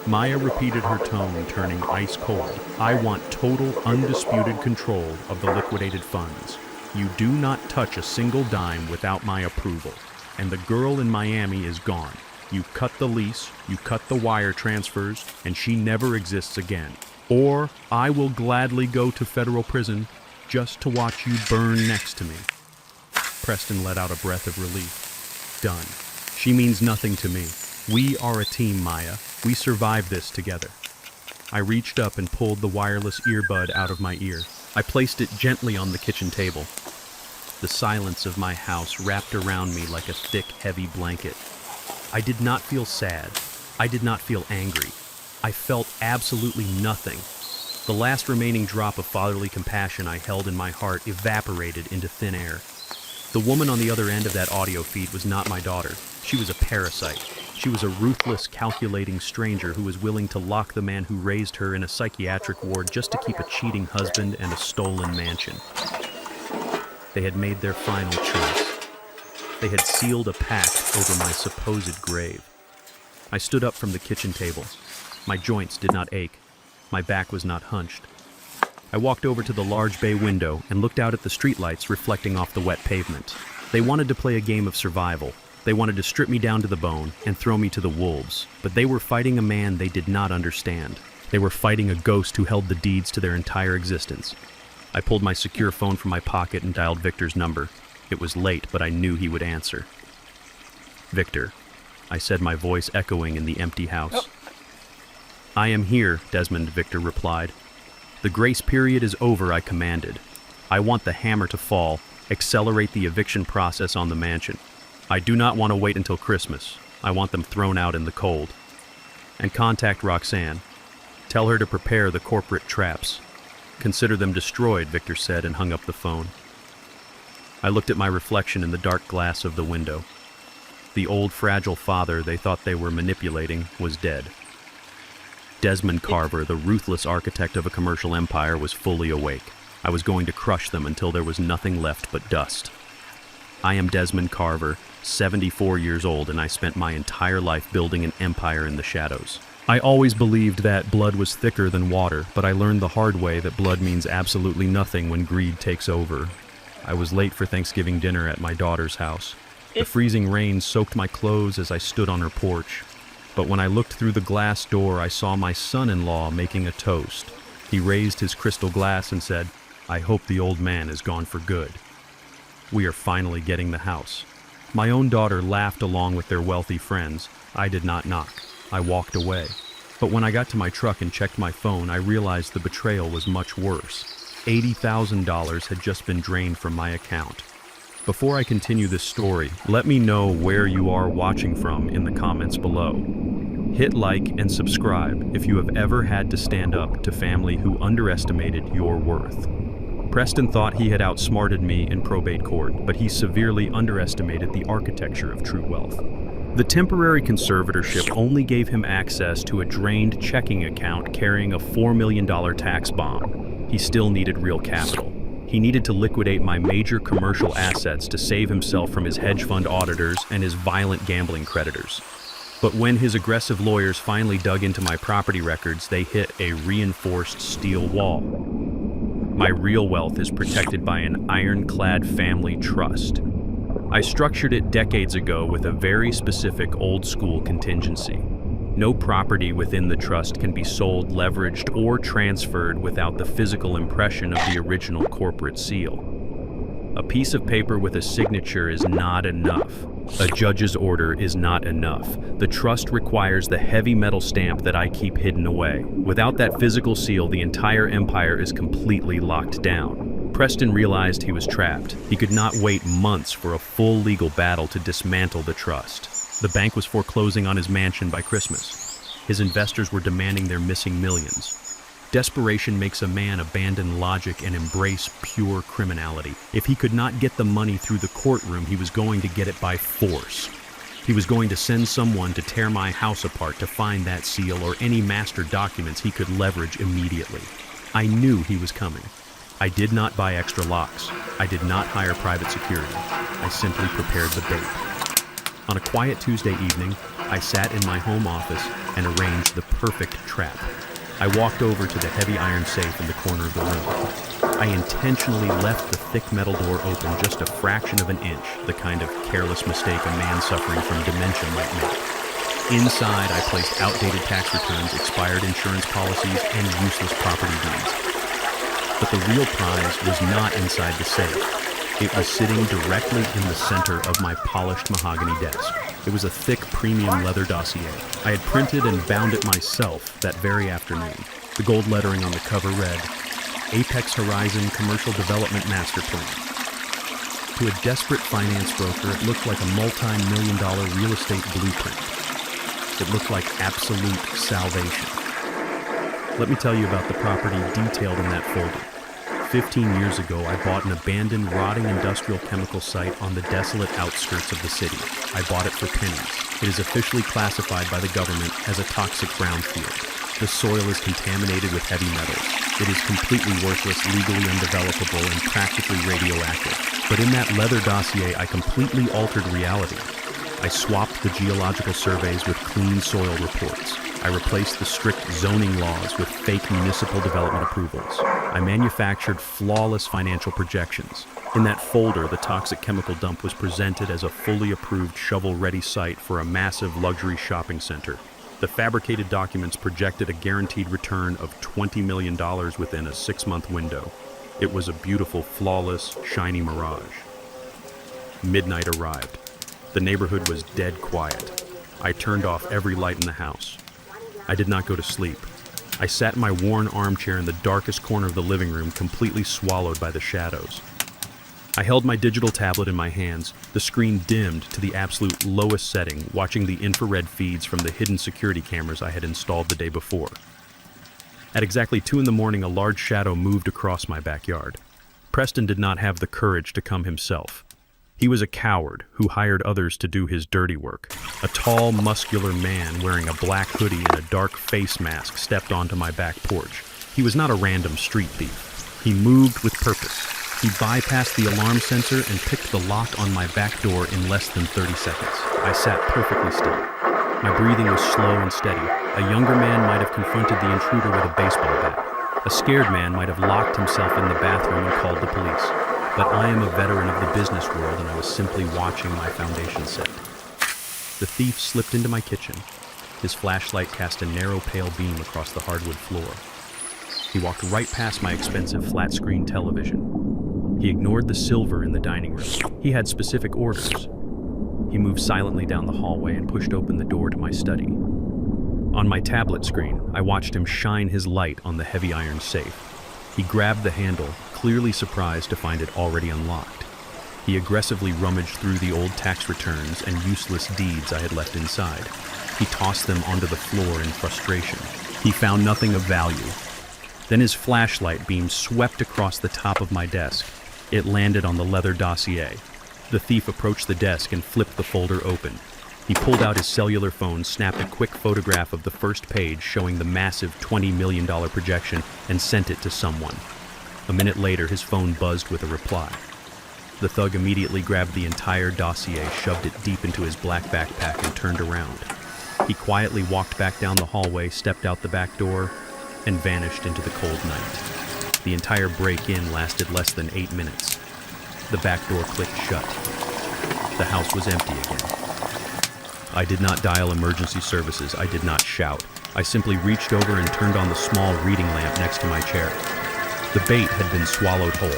Maya repeated, her tone turning ice cold. I want total, undisputed control of the liquidated funds. You do not touch a single dime without my approval. And the girl in Miami is gone. You cut the lease, you cut the wire transfers, and she never exists again. Or I will gladly go to federal prison just to watch you burn next to me." Preston let out a breath of relief. Done. She means nothing to me. We are a team, Maya. We survived this together. I reached up and pulled the wireless earbud out of my ear. I placed it gently on the kitchen table. The silence of my house wrapped around me like a thick, heavy blanket. I did not feel sad. I did not feel angry. I felt absolutely nothing. The last remaining drop of fatherly compassion I held in my heart evaporated into thin air. The woman on the other end of that audio feed was not my daughter. She was a parasite. She was a ruthless, calculating stranger who was willing to lock the man who raised her in a psychiatric ward just to keep a cheating husband and a stolen mansion. They had made their final choice. They had sealed a pact over my supposed grave. I stood up from the kitchen table. My joints did not ache. My back was not hunched. I walked over to the large bay window and looked out at the streetlights reflecting off the wet pavement. They wanted to play a game of survival. They wanted to strip me down to the bone and throw me to the wolves. But they were fighting a man they did not understand. They were fighting a ghost who held the deeds to their entire existence. I pulled my secure phone from my pocket and dialed Victor's number. It was late, but I knew he would answer. "Victor," I said, my voice echoing in the empty house. "I am here," Desmond, Victor replied. "The grace period is over," I commanded. "I want the hammer to fall, accelerate the eviction process on the mansion. I do not want to wait until Christmas. I want them thrown out in the cold. And contact Roxanne. Tell her to prepare the corporate traps. Consider them destroyed," Victor said and hung up the phone. I looked at my reflection in the dark glass of the window. The old, fragile father they thought they were manipulating was dead. Desmond Carver, the ruthless architect of a commercial empire, was fully awake. I was going to crush them until there was nothing left but dust. I am Desmond Carver, 74 years old, and I spent my entire life building an empire in the shadows. I always believed that blood was thicker than water, but I learned the hard way that blood means absolutely nothing when greed takes over. I was late for Thanksgiving dinner at my daughter's house. The freezing rain soaked my clothes as I stood on her porch. But when I looked through the glass door, I saw my son-in-law making a toast. He raised his crystal glass and said, "I hope the old man is gone for good." We are finally getting the house. My own daughter laughed along with their wealthy friends. I did not knock. I walked away. But when I got to my truck and checked my phone, I realized the betrayal was much worse. $80,000 had just been drained from my account. Before I continue this story, let me know where you are watching from in the comments below. Hit like and subscribe if you have ever had to stand up to family who underestimated your worth. Preston thought he had outsmarted me in probate court, but he severely underestimated the architecture of true wealth. The temporary conservatorship only gave him access to a drained checking account carrying a $4 million tax bomb. He still needed real capital. He needed to liquidate my major commercial assets to save himself from his hedge fund auditors and his violent gambling creditors. But when his aggressive lawyers finally dug into my property records, they hit a reinforced steel wall. My real wealth is protected by an ironclad family trust. I structured it decades ago with a very specific old-school contingency. No property within the trust can be sold, leveraged, or transferred without the physical impression of the original corporate seal. A piece of paper with a signature is not enough. A judge's order is not enough. The trust requires the heavy metal stamp that I keep hidden away. Without that physical seal, the entire empire is completely locked down. Preston realized he was trapped. He could not wait months for a full legal battle to dismantle the trust. The bank was foreclosing on his mansion by Christmas. His investors were demanding their missing millions. Desperation makes a man abandon logic and embrace pure criminality. If he could not get the money through the courtroom, he was going to get it by force. He was going to send someone to tear my house apart to find that seal or any master documents he could leverage immediately. I knew he was coming. I did not buy extra locks. I did not hire private security. I simply prepared the bait. On a quiet Tuesday evening, I sat in my home office and arranged the perfect trap. I walked over to the heavy iron safe in the corner of the room. I intentionally left the thick metal door open just a fraction of an inch, the kind of careless mistake a man suffering from dementia might make. Inside, I placed outdated tax returns, expired insurance policies, and useless property deeds. But the real prize was not inside the safe. It was sitting directly in the center of my polished mahogany desk. It was a thick premium leather dossier. I had printed and bound it myself that very afternoon. The gold lettering on the cover read, Apex Horizon Commercial Development Master Plan. To a desperate finance broker, it looked like a multi-million-dollar real estate blueprint. It looked like absolute salvation. Let me tell you about the property detailed in that folder. 15 years ago, I bought an abandoned, rotting industrial chemical site on the desolate outskirts of the city. I bought it for pennies. It is officially classified by the government as a toxic brownfield. The soil is contaminated with heavy metals. It is completely worthless, legally undevelopable, and practically radioactive. But in that leather dossier, I completely altered reality. I swapped the geological surveys with clean soil reports. I replaced the strict zoning laws with fake municipal development approvals. I manufactured flawless financial projections. In that folder, the toxic chemical dump was presented as a fully approved shovel-ready site for a massive luxury shopping center. The fabricated documents projected a guaranteed return of $20 million within a 6-month window. It was a beautiful, flawless, shiny mirage. Midnight arrived. The neighborhood was dead quiet. I turned off every light in the house. I did not go to sleep. I sat in my worn armchair in the darkest corner of the living room, completely swallowed by the shadows. I held my digital tablet in my hands, the screen dimmed to the absolute lowest setting, watching the infrared feeds from the hidden security cameras I had installed the day before. At exactly 2 a.m, a large shadow moved across my backyard. Preston did not have the courage to come himself. He was a coward who hired others to do his dirty work. A tall, muscular man wearing a black hoodie and a dark face mask stepped onto my back porch. He was not a random street thief. He moved with purpose. He bypassed the alarm sensor and picked the lock on my back door in less than 30 seconds. I sat perfectly still. My breathing was slow and steady. A younger man might have confronted the intruder with a baseball bat. A scared man might have locked himself in the bathroom and called the police. But I am a veteran of the business world, and I was simply watching my foundation set. The thief slipped into my kitchen. His flashlight cast a narrow, pale beam across the hardwood floor. He walked right past my expensive flat-screen television. He ignored the silver in the dining room. He had specific orders. He moved silently down the hallway and pushed open the door to my study. On my tablet screen, I watched him shine his light on the heavy iron safe. He grabbed the handle, clearly surprised to find it already unlocked. He aggressively rummaged through the old tax returns and useless deeds I had left inside. He tossed them onto the floor in frustration. He found nothing of value. Then his flashlight beam swept across the top of my desk. It landed on the leather dossier. The thief approached the desk and flipped the folder open. He pulled out his cellular phone, snapped a quick photograph of the first page showing the massive $20 million projection, and sent it to someone. A minute later, his phone buzzed with a reply. The thug immediately grabbed the entire dossier, shoved it deep into his black backpack, and turned around. He quietly walked back down the hallway, stepped out the back door, and vanished into the cold night. The entire break-in lasted less than 8 minutes. The back door clicked shut. The house was empty again. I did not dial emergency services. I did not shout. I simply reached over and turned on the small reading lamp next to my chair. The bait had been swallowed whole.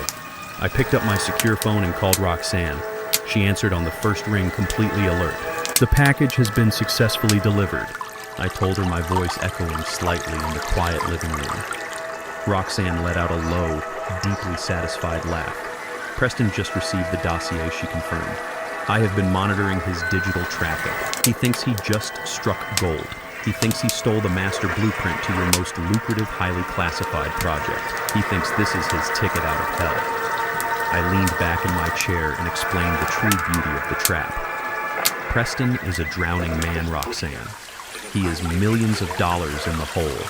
I picked up my secure phone and called Roxanne. She answered on the first ring, completely alert. The package has been successfully delivered, I told her, my voice echoing slightly in the quiet living room. Roxanne let out a low, deeply satisfied laugh. Preston just received the dossier, she confirmed. I have been monitoring his digital traffic. He thinks he just struck gold. He thinks he stole the master blueprint to your most lucrative, highly classified project. He thinks this is his ticket out of hell. I leaned back in my chair and explained the true beauty of the trap. Preston is a drowning man, Roxanne. He is millions of dollars in the hole.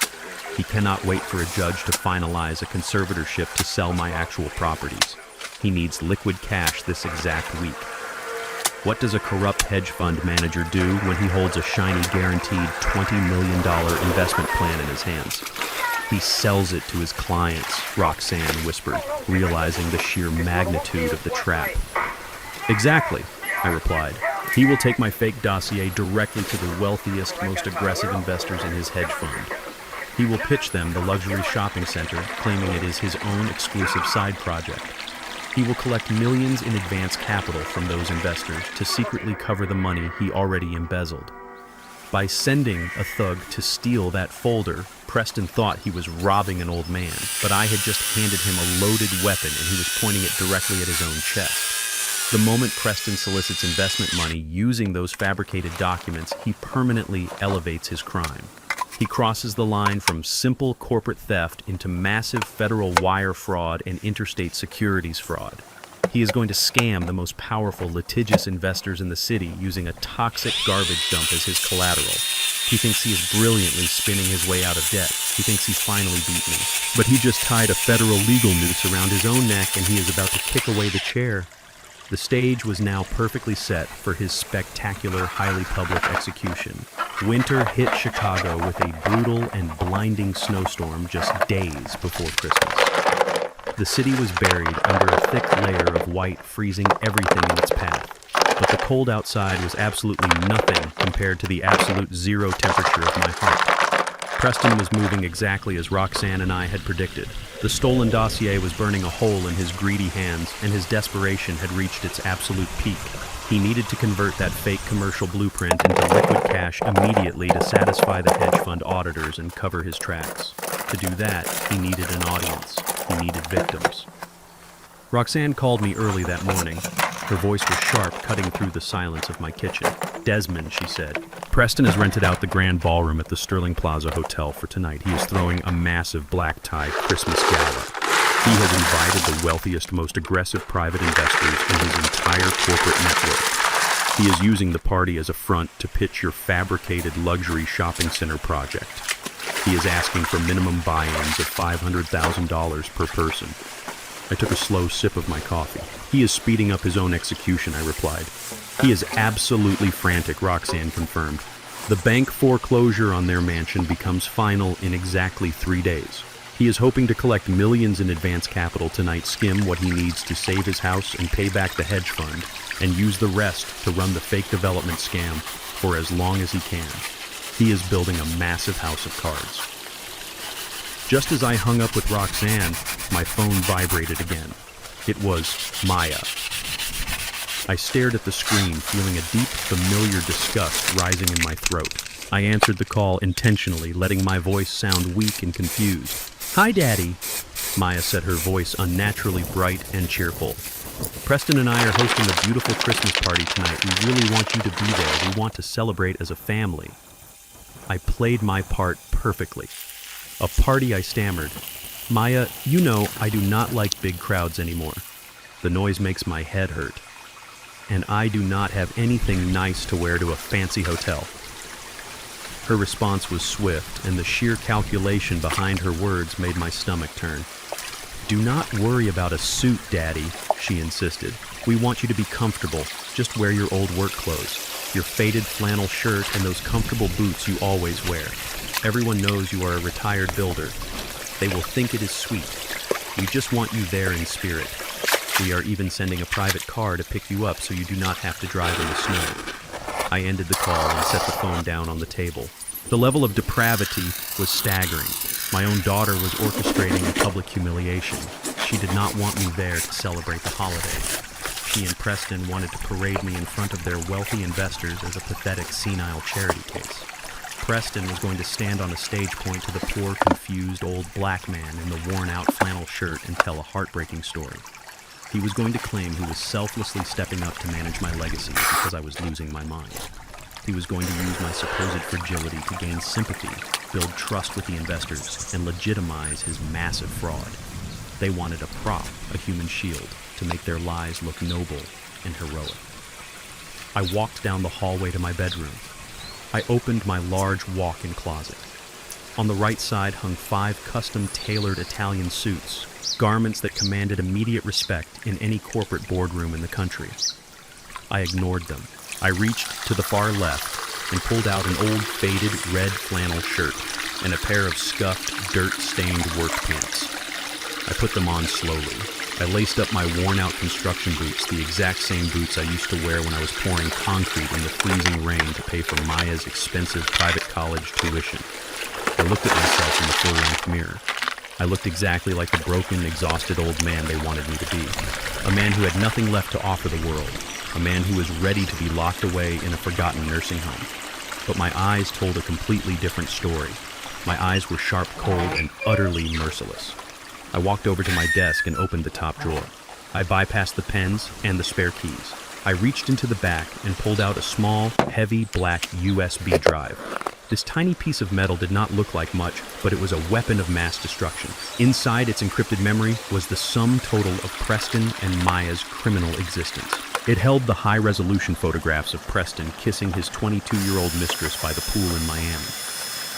He cannot wait for a judge to finalize a conservatorship to sell my actual properties. He needs liquid cash this exact week. What does a corrupt hedge fund manager do when he holds a shiny, guaranteed $20 million investment plan in his hands? He sells it to his clients, Roxanne whispered, realizing the sheer magnitude of the trap. Exactly, I replied. He will take my fake dossier directly to the wealthiest, most aggressive investors in his hedge fund. He will pitch them the luxury shopping center, claiming it is his own exclusive side project. He will collect millions in advance capital from those investors to secretly cover the money he already embezzled. By sending a thug to steal that folder, Preston thought he was robbing an old man, but I had just handed him a loaded weapon and he was pointing it directly at his own chest. The moment Preston solicits investment money using those fabricated documents, he permanently elevates his crime. He crosses the line from simple corporate theft into massive federal wire fraud and interstate securities fraud. He is going to scam the most powerful litigious investors in the city using a toxic garbage dump as his collateral. He thinks he is brilliantly spinning his way out of debt. He thinks he's finally beat me. But he just tied a federal legal noose around his own neck and he is about to kick away the chair. The stage was now perfectly set for his spectacular, highly public execution. Winter hit Chicago with a brutal and blinding snowstorm just days before Christmas. The city was buried under a thick layer of white, freezing everything in its path. But the cold outside was absolutely nothing compared to the absolute zero temperature of my heart. Preston was moving exactly as Roxanne and I had predicted. The stolen dossier was burning a hole in his greedy hands, and his desperation had reached its absolute peak. He needed to convert that fake commercial blueprint into liquid cash immediately to satisfy the hedge fund auditors and cover his tracks. To do that, he needed an audience. He needed victims. Roxanne called me early that morning. Her voice was sharp, cutting through the silence of my kitchen. "Desmond," she said, "Preston has rented out the grand ballroom at the Sterling Plaza Hotel for tonight. He is throwing a massive black-tie Christmas gala. He has invited the wealthiest, most aggressive private investors in his entire corporate network. He is using the party as a front to pitch your fabricated luxury shopping center project. He is asking for minimum buy-ins of $500,000 per person." I took a slow sip of my coffee. "He is speeding up his own execution," I replied. "He is absolutely frantic," Roxanne confirmed. "The bank foreclosure on their mansion becomes final in exactly 3 days. He is hoping to collect millions in advance capital tonight, skim what he needs to save his house and pay back the hedge fund, and use the rest to run the fake development scam for as long as he can. He is building a massive house of cards." Just as I hung up with Roxanne, my phone vibrated again. It was Maya. I stared at the screen, feeling a deep, familiar disgust rising in my throat. I answered the call intentionally, letting my voice sound weak and confused. "Hi, Daddy." Maya said, her voice unnaturally bright and cheerful. "Preston and I are hosting a beautiful Christmas party tonight. We really want you to be there. We want to celebrate as a family." I played my part perfectly. "A party," I stammered. "Maya, you know I do not like big crowds anymore. The noise makes my head hurt. And I do not have anything nice to wear to a fancy hotel." Her response was swift, and the sheer calculation behind her words made my stomach turn. "Do not worry about a suit, Daddy," she insisted. "We want you to be comfortable. Just wear your old work clothes, your faded flannel shirt, and those comfortable boots you always wear. Everyone knows you are a retired builder. They will think it is sweet. We just want you there in spirit. We are even sending a private car to pick you up so you do not have to drive in the snow." I ended the call and set the phone down on the table. The level of depravity was staggering. My own daughter was orchestrating a public humiliation. She did not want me there to celebrate the holiday. She and Preston wanted to parade me in front of their wealthy investors as a pathetic, senile charity case. Preston was going to stand on a stage point to the poor, confused old black man in the worn-out flannel shirt and tell a heartbreaking story. He was going to claim he was selflessly stepping up to manage my legacy because I was losing my mind. He was going to use my supposed fragility to gain sympathy, build trust with the investors, and legitimize his massive fraud. They wanted a prop, a human shield, to make their lies look noble and heroic. I walked down the hallway to my bedroom. I opened my large walk-in closet. On the right side hung 5 custom-tailored Italian suits, garments that commanded immediate respect in any corporate boardroom in the country. I ignored them. I reached to the far left and pulled out an old faded red flannel shirt and a pair of scuffed, dirt-stained work pants. I put them on slowly. I laced up my worn-out construction boots, the exact same boots I used to wear when I was pouring concrete in the freezing rain to pay for Maya's expensive private college tuition. I looked at myself in the full-length mirror. I looked exactly like the broken, exhausted old man they wanted me to be. A man who had nothing left to offer the world. A man who was ready to be locked away in a forgotten nursing home. But my eyes told a completely different story. My eyes were sharp, cold, and utterly merciless. I walked over to my desk and opened the top drawer. I bypassed the pens and the spare keys. I reached into the back and pulled out a small, heavy, black USB drive. This tiny piece of metal did not look like much, but it was a weapon of mass destruction. Inside its encrypted memory was the sum total of Preston and Maya's criminal existence. It held the high-resolution photographs of Preston kissing his 22-year-old mistress by the pool in Miami.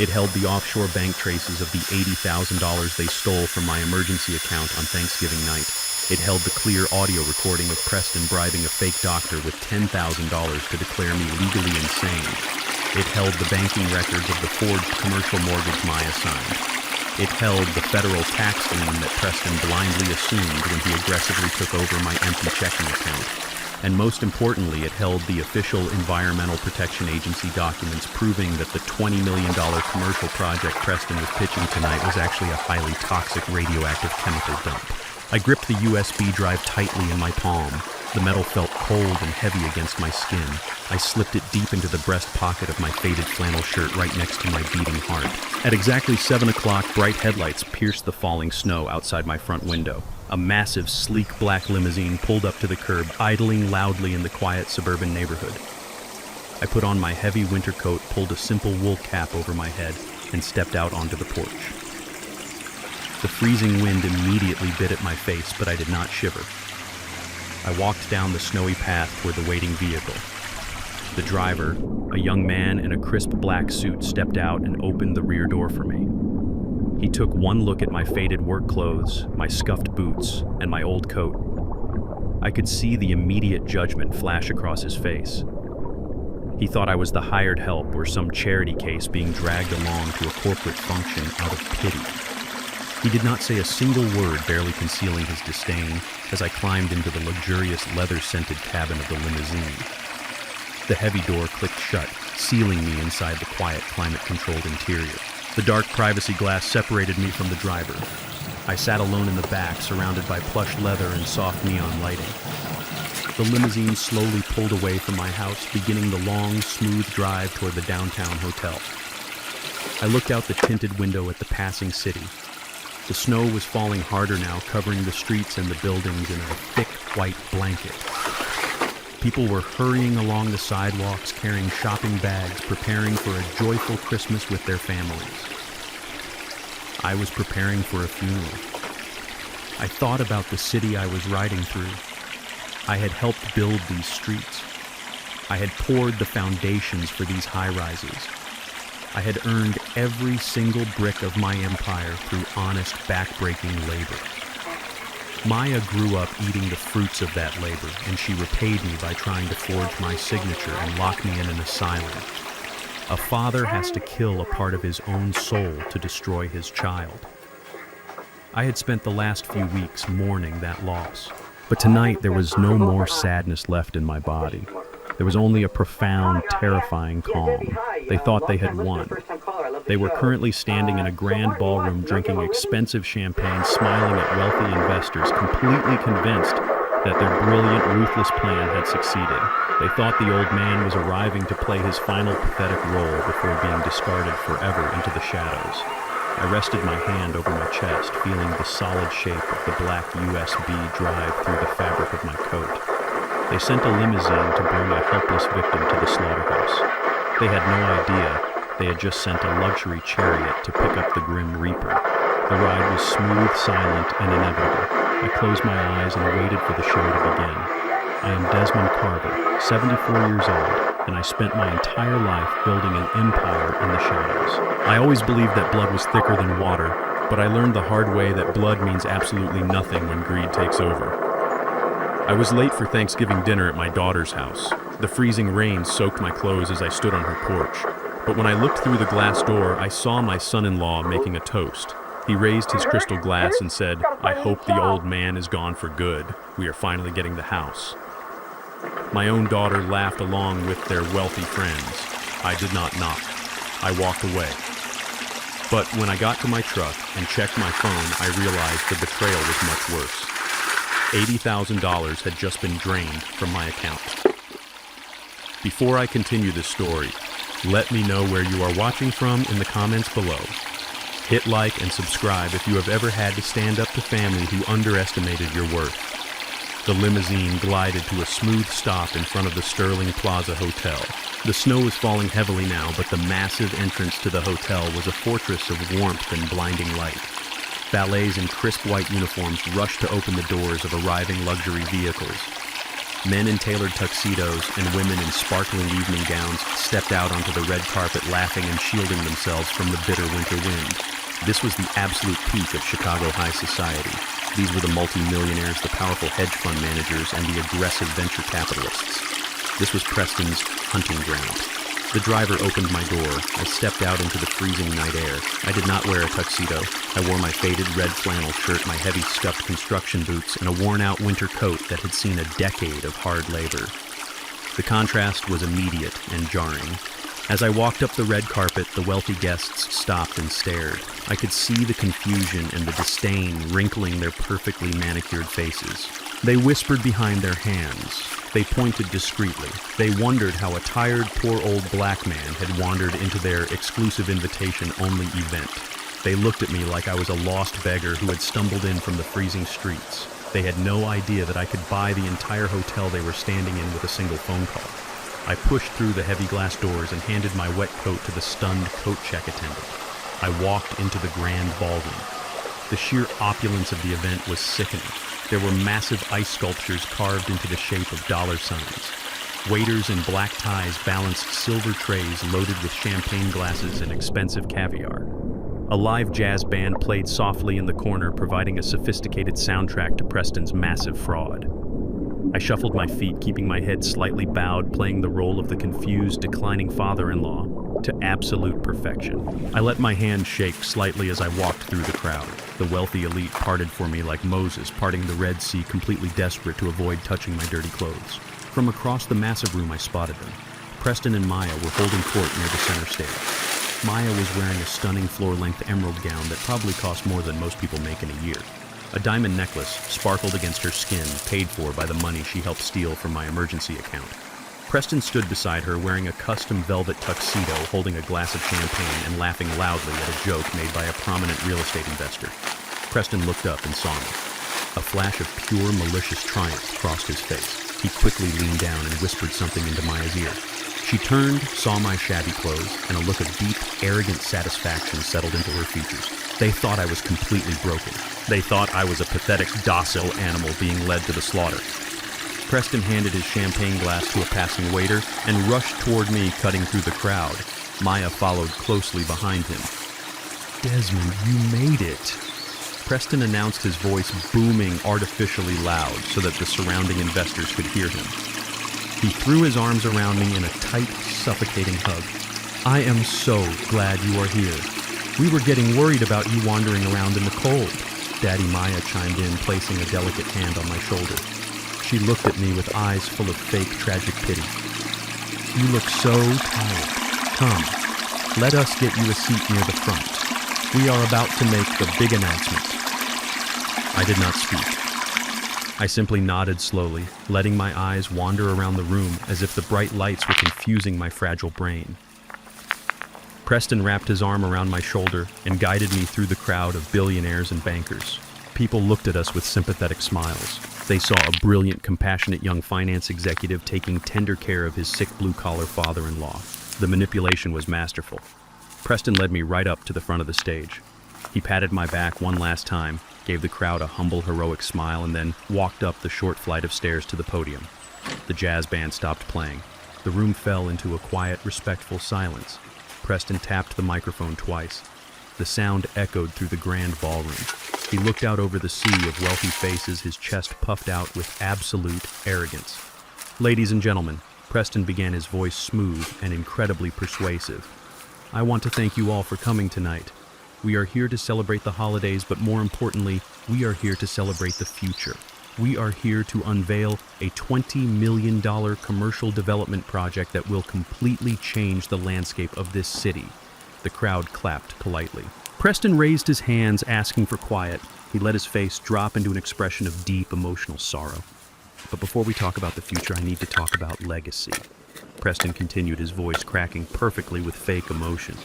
It held the offshore bank traces of the $80,000 they stole from my emergency account on Thanksgiving night. It held the clear audio recording of Preston bribing a fake doctor with $10,000 to declare me legally insane. It held the banking records of the forged commercial mortgage Maya signed. It held the federal tax lien that Preston blindly assumed when he aggressively took over my empty checking account. And most importantly, it held the official Environmental Protection Agency documents proving that the $20 million commercial project Preston was pitching tonight was actually a highly toxic radioactive chemical dump. I gripped the USB drive tightly in my palm. The metal felt cold and heavy against my skin. I slipped it deep into the breast pocket of my faded flannel shirt right next to my beating heart. At exactly 7 o'clock, bright headlights pierced the falling snow outside my front window. A massive, sleek black limousine pulled up to the curb, idling loudly in the quiet suburban neighborhood. I put on my heavy winter coat, pulled a simple wool cap over my head, and stepped out onto the porch. The freezing wind immediately bit at my face, but I did not shiver. I walked down the snowy path toward the waiting vehicle. The driver, a young man in a crisp black suit, stepped out and opened the rear door for me. He took one look at my faded work clothes, my scuffed boots, and my old coat. I could see the immediate judgment flash across his face. He thought I was the hired help or some charity case being dragged along to a corporate function out of pity. He did not say a single word, barely concealing his disdain, as I climbed into the luxurious leather-scented cabin of the limousine. The heavy door clicked shut, sealing me inside the quiet, climate-controlled interior. The dark privacy glass separated me from the driver. I sat alone in the back, surrounded by plush leather and soft neon lighting. The limousine slowly pulled away from my house, beginning the long, smooth drive toward the downtown hotel. I looked out the tinted window at the passing city. The snow was falling harder now, covering the streets and the buildings in a thick white blanket. People were hurrying along the sidewalks, carrying shopping bags, preparing for a joyful Christmas with their families. I was preparing for a funeral. I thought about the city I was riding through. I had helped build these streets. I had poured the foundations for these high-rises. I had earned every single brick of my empire through honest, back-breaking labor. Maya grew up eating the fruits of that labor, and she repaid me by trying to forge my signature and lock me in an asylum. A father has to kill a part of his own soul to destroy his child. I had spent the last few weeks mourning that loss, but tonight there was no more sadness left in my body. There was only a profound, terrifying calm. They thought they had won. They were currently standing in a grand ballroom drinking expensive champagne, smiling at wealthy investors, completely convinced that their brilliant, ruthless plan had succeeded. They thought the old man was arriving to play his final pathetic role before being discarded forever into the shadows. I rested my hand over my chest, feeling the solid shape of the black USB drive through the fabric of my coat. They sent a limousine to bring a helpless victim to the slaughterhouse. They had no idea they had just sent a luxury chariot to pick up the Grim Reaper. The ride was smooth, silent, and inevitable. I closed my eyes and waited for the show to begin. I am Desmond Carver, 74 years old, and I spent my entire life building an empire in the shadows. I always believed that blood was thicker than water, but I learned the hard way that blood means absolutely nothing when greed takes over. I was late for Thanksgiving dinner at my daughter's house. The freezing rain soaked my clothes as I stood on her porch. But when I looked through the glass door, I saw my son-in-law making a toast. He raised his crystal glass and said, "I hope the old man is gone for good. We are finally getting the house." My own daughter laughed along with their wealthy friends. I did not knock. I walked away. But when I got to my truck and checked my phone, I realized the betrayal was much worse. $80,000 had just been drained from my account. Before I continue this story, let me know where you are watching from in the comments below. Hit like and subscribe if you have ever had to stand up to family who underestimated your worth. The limousine glided to a smooth stop in front of the Sterling Plaza Hotel. The snow was falling heavily now, but the massive entrance to the hotel was a fortress of warmth and blinding light. Valets in crisp white uniforms rushed to open the doors of arriving luxury vehicles. Men in tailored tuxedos and women in sparkling evening gowns stepped out onto the red carpet laughing and shielding themselves from the bitter winter wind. This was the absolute peak of Chicago high society. These were the multi-millionaires, the powerful hedge fund managers, and the aggressive venture capitalists. This was Preston's hunting ground. The driver opened my door. I stepped out into the freezing night air. I did not wear a tuxedo. I wore my faded red flannel shirt, my heavy scuffed construction boots, and a worn-out winter coat that had seen a decade of hard labor. The contrast was immediate and jarring. As I walked up the red carpet, the wealthy guests stopped and stared. I could see the confusion and the disdain wrinkling their perfectly manicured faces. They whispered behind their hands. They pointed discreetly. They wondered how a tired, poor old black man had wandered into their exclusive invitation-only event. They looked at me like I was a lost beggar who had stumbled in from the freezing streets. They had no idea that I could buy the entire hotel they were standing in with a single phone call. I pushed through the heavy glass doors and handed my wet coat to the stunned coat check attendant. I walked into the grand ballroom. The sheer opulence of the event was sickening. There were massive ice sculptures carved into the shape of dollar signs. Waiters in black ties balanced silver trays loaded with champagne glasses and expensive caviar. A live jazz band played softly in the corner, providing a sophisticated soundtrack to Preston's massive fraud. I shuffled my feet, keeping my head slightly bowed, playing the role of the confused, declining father-in-law to absolute perfection. I let my hand shake slightly as I walked through the crowd. The wealthy elite parted for me like Moses parting the Red Sea, completely desperate to avoid touching my dirty clothes. From across the massive room, I spotted them. Preston and Maya were holding court near the center stage. Maya was wearing a stunning floor-length emerald gown that probably cost more than most people make in a year. A diamond necklace sparkled against her skin, paid for by the money she helped steal from my emergency account. Preston stood beside her wearing a custom velvet tuxedo, holding a glass of champagne and laughing loudly at a joke made by a prominent real estate investor. Preston looked up and saw me. A flash of pure malicious triumph crossed his face. He quickly leaned down and whispered something into Maya's ear. She turned, saw my shabby clothes, and a look of deep, arrogant satisfaction settled into her features. They thought I was completely broken. They thought I was a pathetic, docile animal being led to the slaughter. Preston handed his champagne glass to a passing waiter and rushed toward me, cutting through the crowd. Maya followed closely behind him. "Desmond, you made it." Preston announced, his voice booming artificially loud so that the surrounding investors could hear him. He threw his arms around me in a tight, suffocating hug. "I am so glad you are here. We were getting worried about you wandering around in the cold." Daddy Maya chimed in, placing a delicate hand on my shoulder. She looked at me with eyes full of fake, tragic pity. "You look so tired. Come, let us get you a seat near the front. We are about to make the big announcement." I did not speak. I simply nodded slowly, letting my eyes wander around the room as if the bright lights were confusing my fragile brain. Preston wrapped his arm around my shoulder and guided me through the crowd of billionaires and bankers. People looked at us with sympathetic smiles. They saw a brilliant, compassionate young finance executive taking tender care of his sick blue-collar father-in-law. The manipulation was masterful. Preston led me right up to the front of the stage. He patted my back one last time, gave the crowd a humble, heroic smile, and then walked up the short flight of stairs to the podium. The jazz band stopped playing. The room fell into a quiet, respectful silence. Preston tapped the microphone twice. The sound echoed through the grand ballroom. He looked out over the sea of wealthy faces, his chest puffed out with absolute arrogance. "Ladies and gentlemen," Preston began, his voice smooth and incredibly persuasive, "I want to thank you all for coming tonight. We are here to celebrate the holidays, but more importantly, we are here to celebrate the future. We are here to unveil a $20 million commercial development project that will completely change the landscape of this city. The crowd clapped politely. Preston raised his hands, asking for quiet. He let his face drop into an expression of deep emotional sorrow. But before we talk about the future, I need to talk about legacy. Preston continued, his voice cracking perfectly with fake emotion.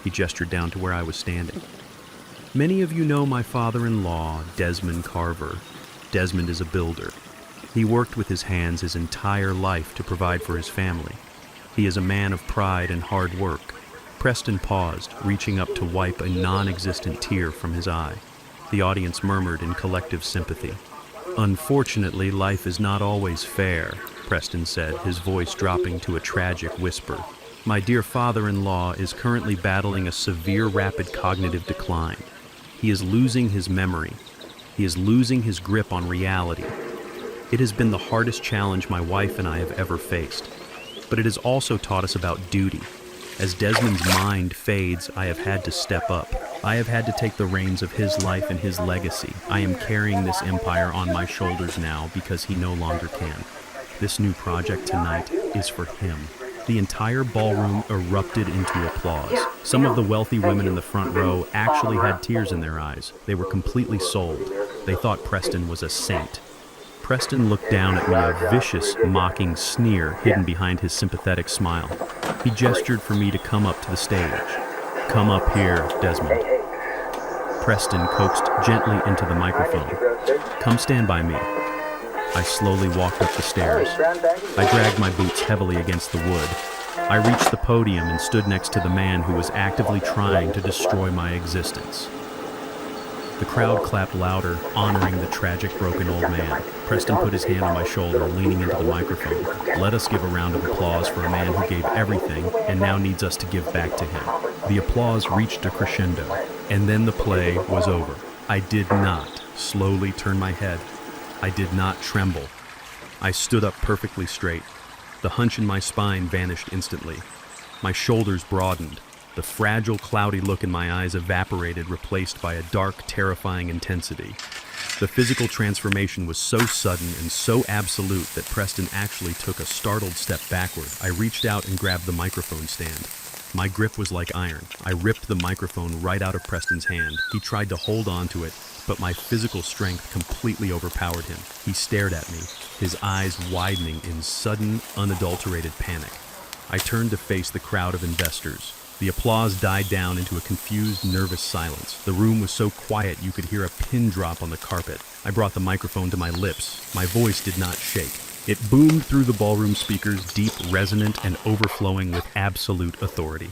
He gestured down to where I was standing. Many of you know my father-in-law, Desmond Carver. Desmond is a builder. He worked with his hands his entire life to provide for his family. He is a man of pride and hard work. Preston paused, reaching up to wipe a non-existent tear from his eye. The audience murmured in collective sympathy. Unfortunately, life is not always fair, Preston said, his voice dropping to a tragic whisper. My dear father-in-law is currently battling a severe rapid cognitive decline. He is losing his memory. He is losing his grip on reality. It has been the hardest challenge my wife and I have ever faced. But it has also taught us about duty. As Desmond's mind fades, I have had to step up. I have had to take the reins of his life and his legacy. I am carrying this empire on my shoulders now because he no longer can. This new project tonight is for him. The entire ballroom erupted into applause. Some of the wealthy women in the front row actually had tears in their eyes. They were completely sold. They thought Preston was a saint. Preston looked down at me, a vicious, mocking sneer hidden behind his sympathetic smile. He gestured for me to come up to the stage. Come up here, Desmond. Preston coaxed gently into the microphone. Come stand by me. I slowly walked up the stairs. I dragged my boots heavily against the wood. I reached the podium and stood next to the man who was actively trying to destroy my existence. The crowd clapped louder, honoring the tragic, broken old man. Preston put his hand on my shoulder, leaning into the microphone. Let us give a round of applause for a man who gave everything and now needs us to give back to him. The applause reached a crescendo, and then the play was over. I did not slowly turn my head. I did not tremble. I stood up perfectly straight. The hunch in my spine vanished instantly. My shoulders broadened. The fragile, cloudy look in my eyes evaporated, replaced by a dark, terrifying intensity. The physical transformation was so sudden and so absolute that Preston actually took a startled step backward. I reached out and grabbed the microphone stand. My grip was like iron. I ripped the microphone right out of Preston's hand. He tried to hold on to it, but my physical strength completely overpowered him. He stared at me, his eyes widening in sudden, unadulterated panic. I turned to face the crowd of investors. The applause died down into a confused, nervous silence. The room was so quiet you could hear a pin drop on the carpet. I brought the microphone to my lips. My voice did not shake. It boomed through the ballroom speakers, deep, resonant, and overflowing with absolute authority.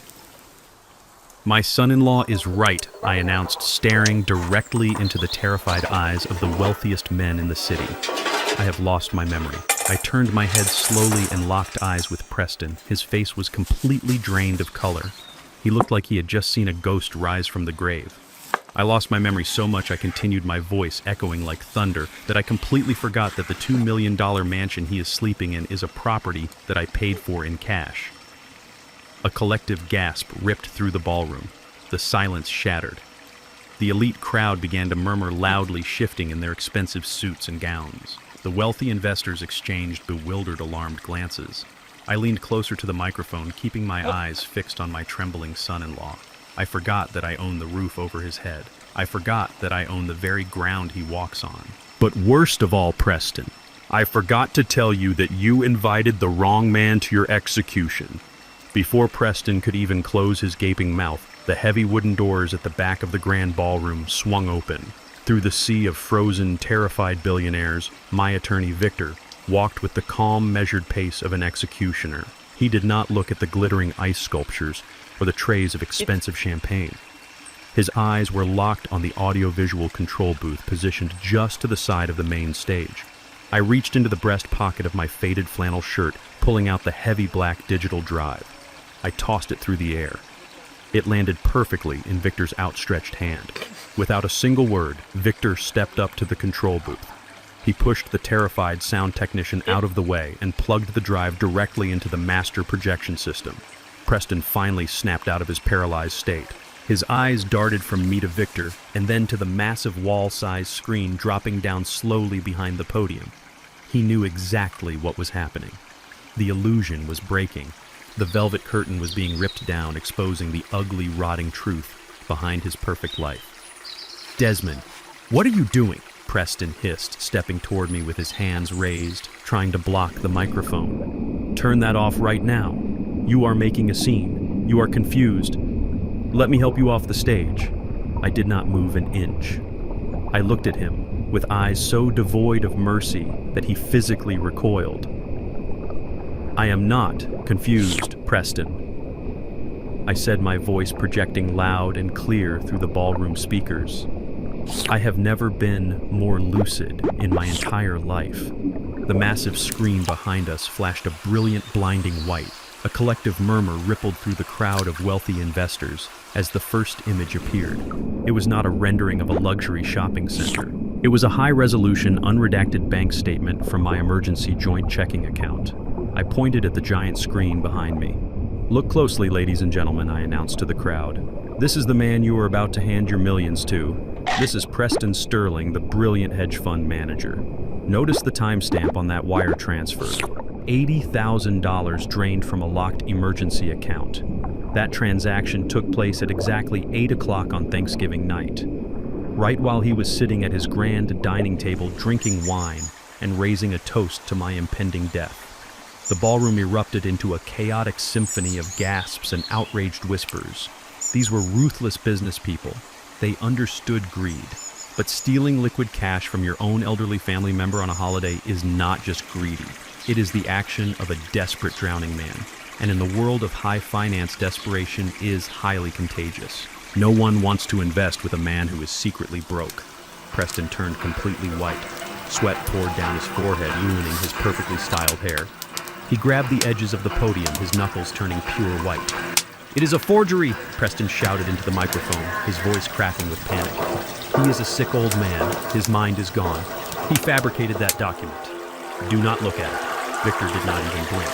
My son-in-law is right, I announced, staring directly into the terrified eyes of the wealthiest men in the city. I have lost my memory. I turned my head slowly and locked eyes with Preston. His face was completely drained of color. He looked like he had just seen a ghost rise from the grave. I lost my memory so much I continued, my voice echoing like thunder, that I completely forgot that the $2 million mansion he is sleeping in is a property that I paid for in cash. A collective gasp ripped through the ballroom. The silence shattered. The elite crowd began to murmur loudly, shifting in their expensive suits and gowns. The wealthy investors exchanged bewildered, alarmed glances. I leaned closer to the microphone, keeping my eyes fixed on my trembling son-in-law. I forgot that I own the roof over his head. I forgot that I own the very ground he walks on. But worst of all, Preston, I forgot to tell you that you invited the wrong man to your execution. Before Preston could even close his gaping mouth, the heavy wooden doors at the back of the grand ballroom swung open. Through the sea of frozen, terrified billionaires, my attorney Victor walked with the calm, measured pace of an executioner. He did not look at the glittering ice sculptures or the trays of expensive champagne. His eyes were locked on the audio-visual control booth positioned just to the side of the main stage. I reached into the breast pocket of my faded flannel shirt, pulling out the heavy black digital drive. I tossed it through the air. It landed perfectly in Victor's outstretched hand. Without a single word, Victor stepped up to the control booth. He pushed the terrified sound technician out of the way and plugged the drive directly into the master projection system. Preston finally snapped out of his paralyzed state. His eyes darted from me to Victor, and then to the massive wall-sized screen dropping down slowly behind the podium. He knew exactly what was happening. The illusion was breaking. The velvet curtain was being ripped down, exposing the ugly, rotting truth behind his perfect life. "Desmond, what are you doing?" Preston hissed, stepping toward me with his hands raised, trying to block the microphone. "Turn that off right now. You are making a scene. You are confused. Let me help you off the stage." I did not move an inch. I looked at him, with eyes so devoid of mercy that he physically recoiled. "I am not confused, Preston," I said, my voice projecting loud and clear through the ballroom speakers. I have never been more lucid in my entire life. The massive screen behind us flashed a brilliant, blinding white. A collective murmur rippled through the crowd of wealthy investors as the first image appeared. It was not a rendering of a luxury shopping center. It was a high-resolution, unredacted bank statement from my emergency joint checking account. I pointed at the giant screen behind me. "Look closely, ladies and gentlemen," I announced to the crowd. "This is the man you are about to hand your millions to. This is Preston Sterling, the brilliant hedge fund manager. Notice the timestamp on that wire transfer. $80,000 drained from a locked emergency account. That transaction took place at exactly 8 o'clock on Thanksgiving night, right while he was sitting at his grand dining table drinking wine and raising a toast to my impending death." The ballroom erupted into a chaotic symphony of gasps and outraged whispers. These were ruthless business people. They understood greed. But stealing liquid cash from your own elderly family member on a holiday is not just greedy. It is the action of a desperate drowning man. And in the world of high finance, desperation is highly contagious. No one wants to invest with a man who is secretly broke. Preston turned completely white. Sweat poured down his forehead, ruining his perfectly styled hair. He grabbed the edges of the podium, his knuckles turning pure white. "It is a forgery!" Preston shouted into the microphone, his voice cracking with panic. "He is a sick old man. His mind is gone. He fabricated that document. Do not look at it." Victor did not even blink.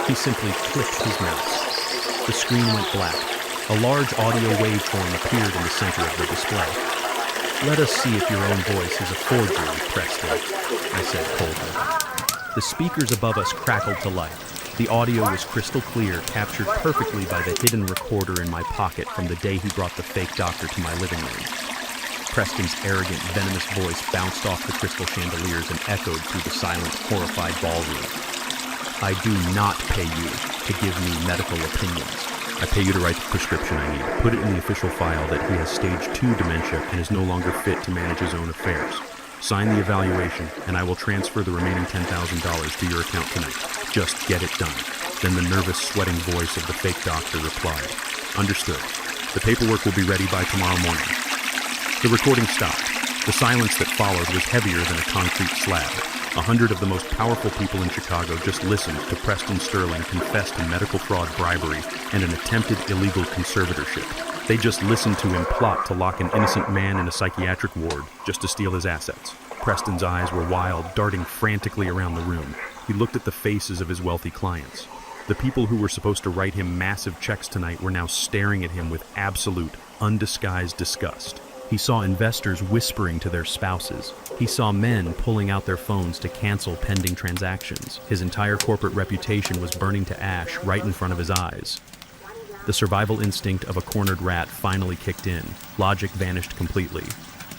He simply clicked his mouse. The screen went black. A large audio waveform appeared in the center of the display. "Let us see if your own voice is a forgery, Preston," I said coldly. The speakers above us crackled to life. The audio was crystal clear, captured perfectly by the hidden recorder in my pocket from the day he brought the fake doctor to my living room. Preston's arrogant, venomous voice bounced off the crystal chandeliers and echoed through the silent, horrified ballroom. "I do not pay you to give me medical opinions. I pay you to write the prescription I need. Put it in the official file that he has stage 2 dementia and is no longer fit to manage his own affairs. Sign the evaluation, and I will transfer the remaining $10,000 to your account tonight. Just get it done." Then the nervous, sweating voice of the fake doctor replied, "Understood. The paperwork will be ready by tomorrow morning." The recording stopped. The silence that followed was heavier than a concrete slab. 100 of the most powerful people in Chicago just listened to Preston Sterling confess to medical fraud, bribery, and an attempted illegal conservatorship. They just listened to him plot to lock an innocent man in a psychiatric ward just to steal his assets. Preston's eyes were wild, darting frantically around the room. He looked at the faces of his wealthy clients. The people who were supposed to write him massive checks tonight were now staring at him with absolute, undisguised disgust. He saw investors whispering to their spouses. He saw men pulling out their phones to cancel pending transactions. His entire corporate reputation was burning to ash right in front of his eyes. The survival instinct of a cornered rat finally kicked in. Logic vanished completely.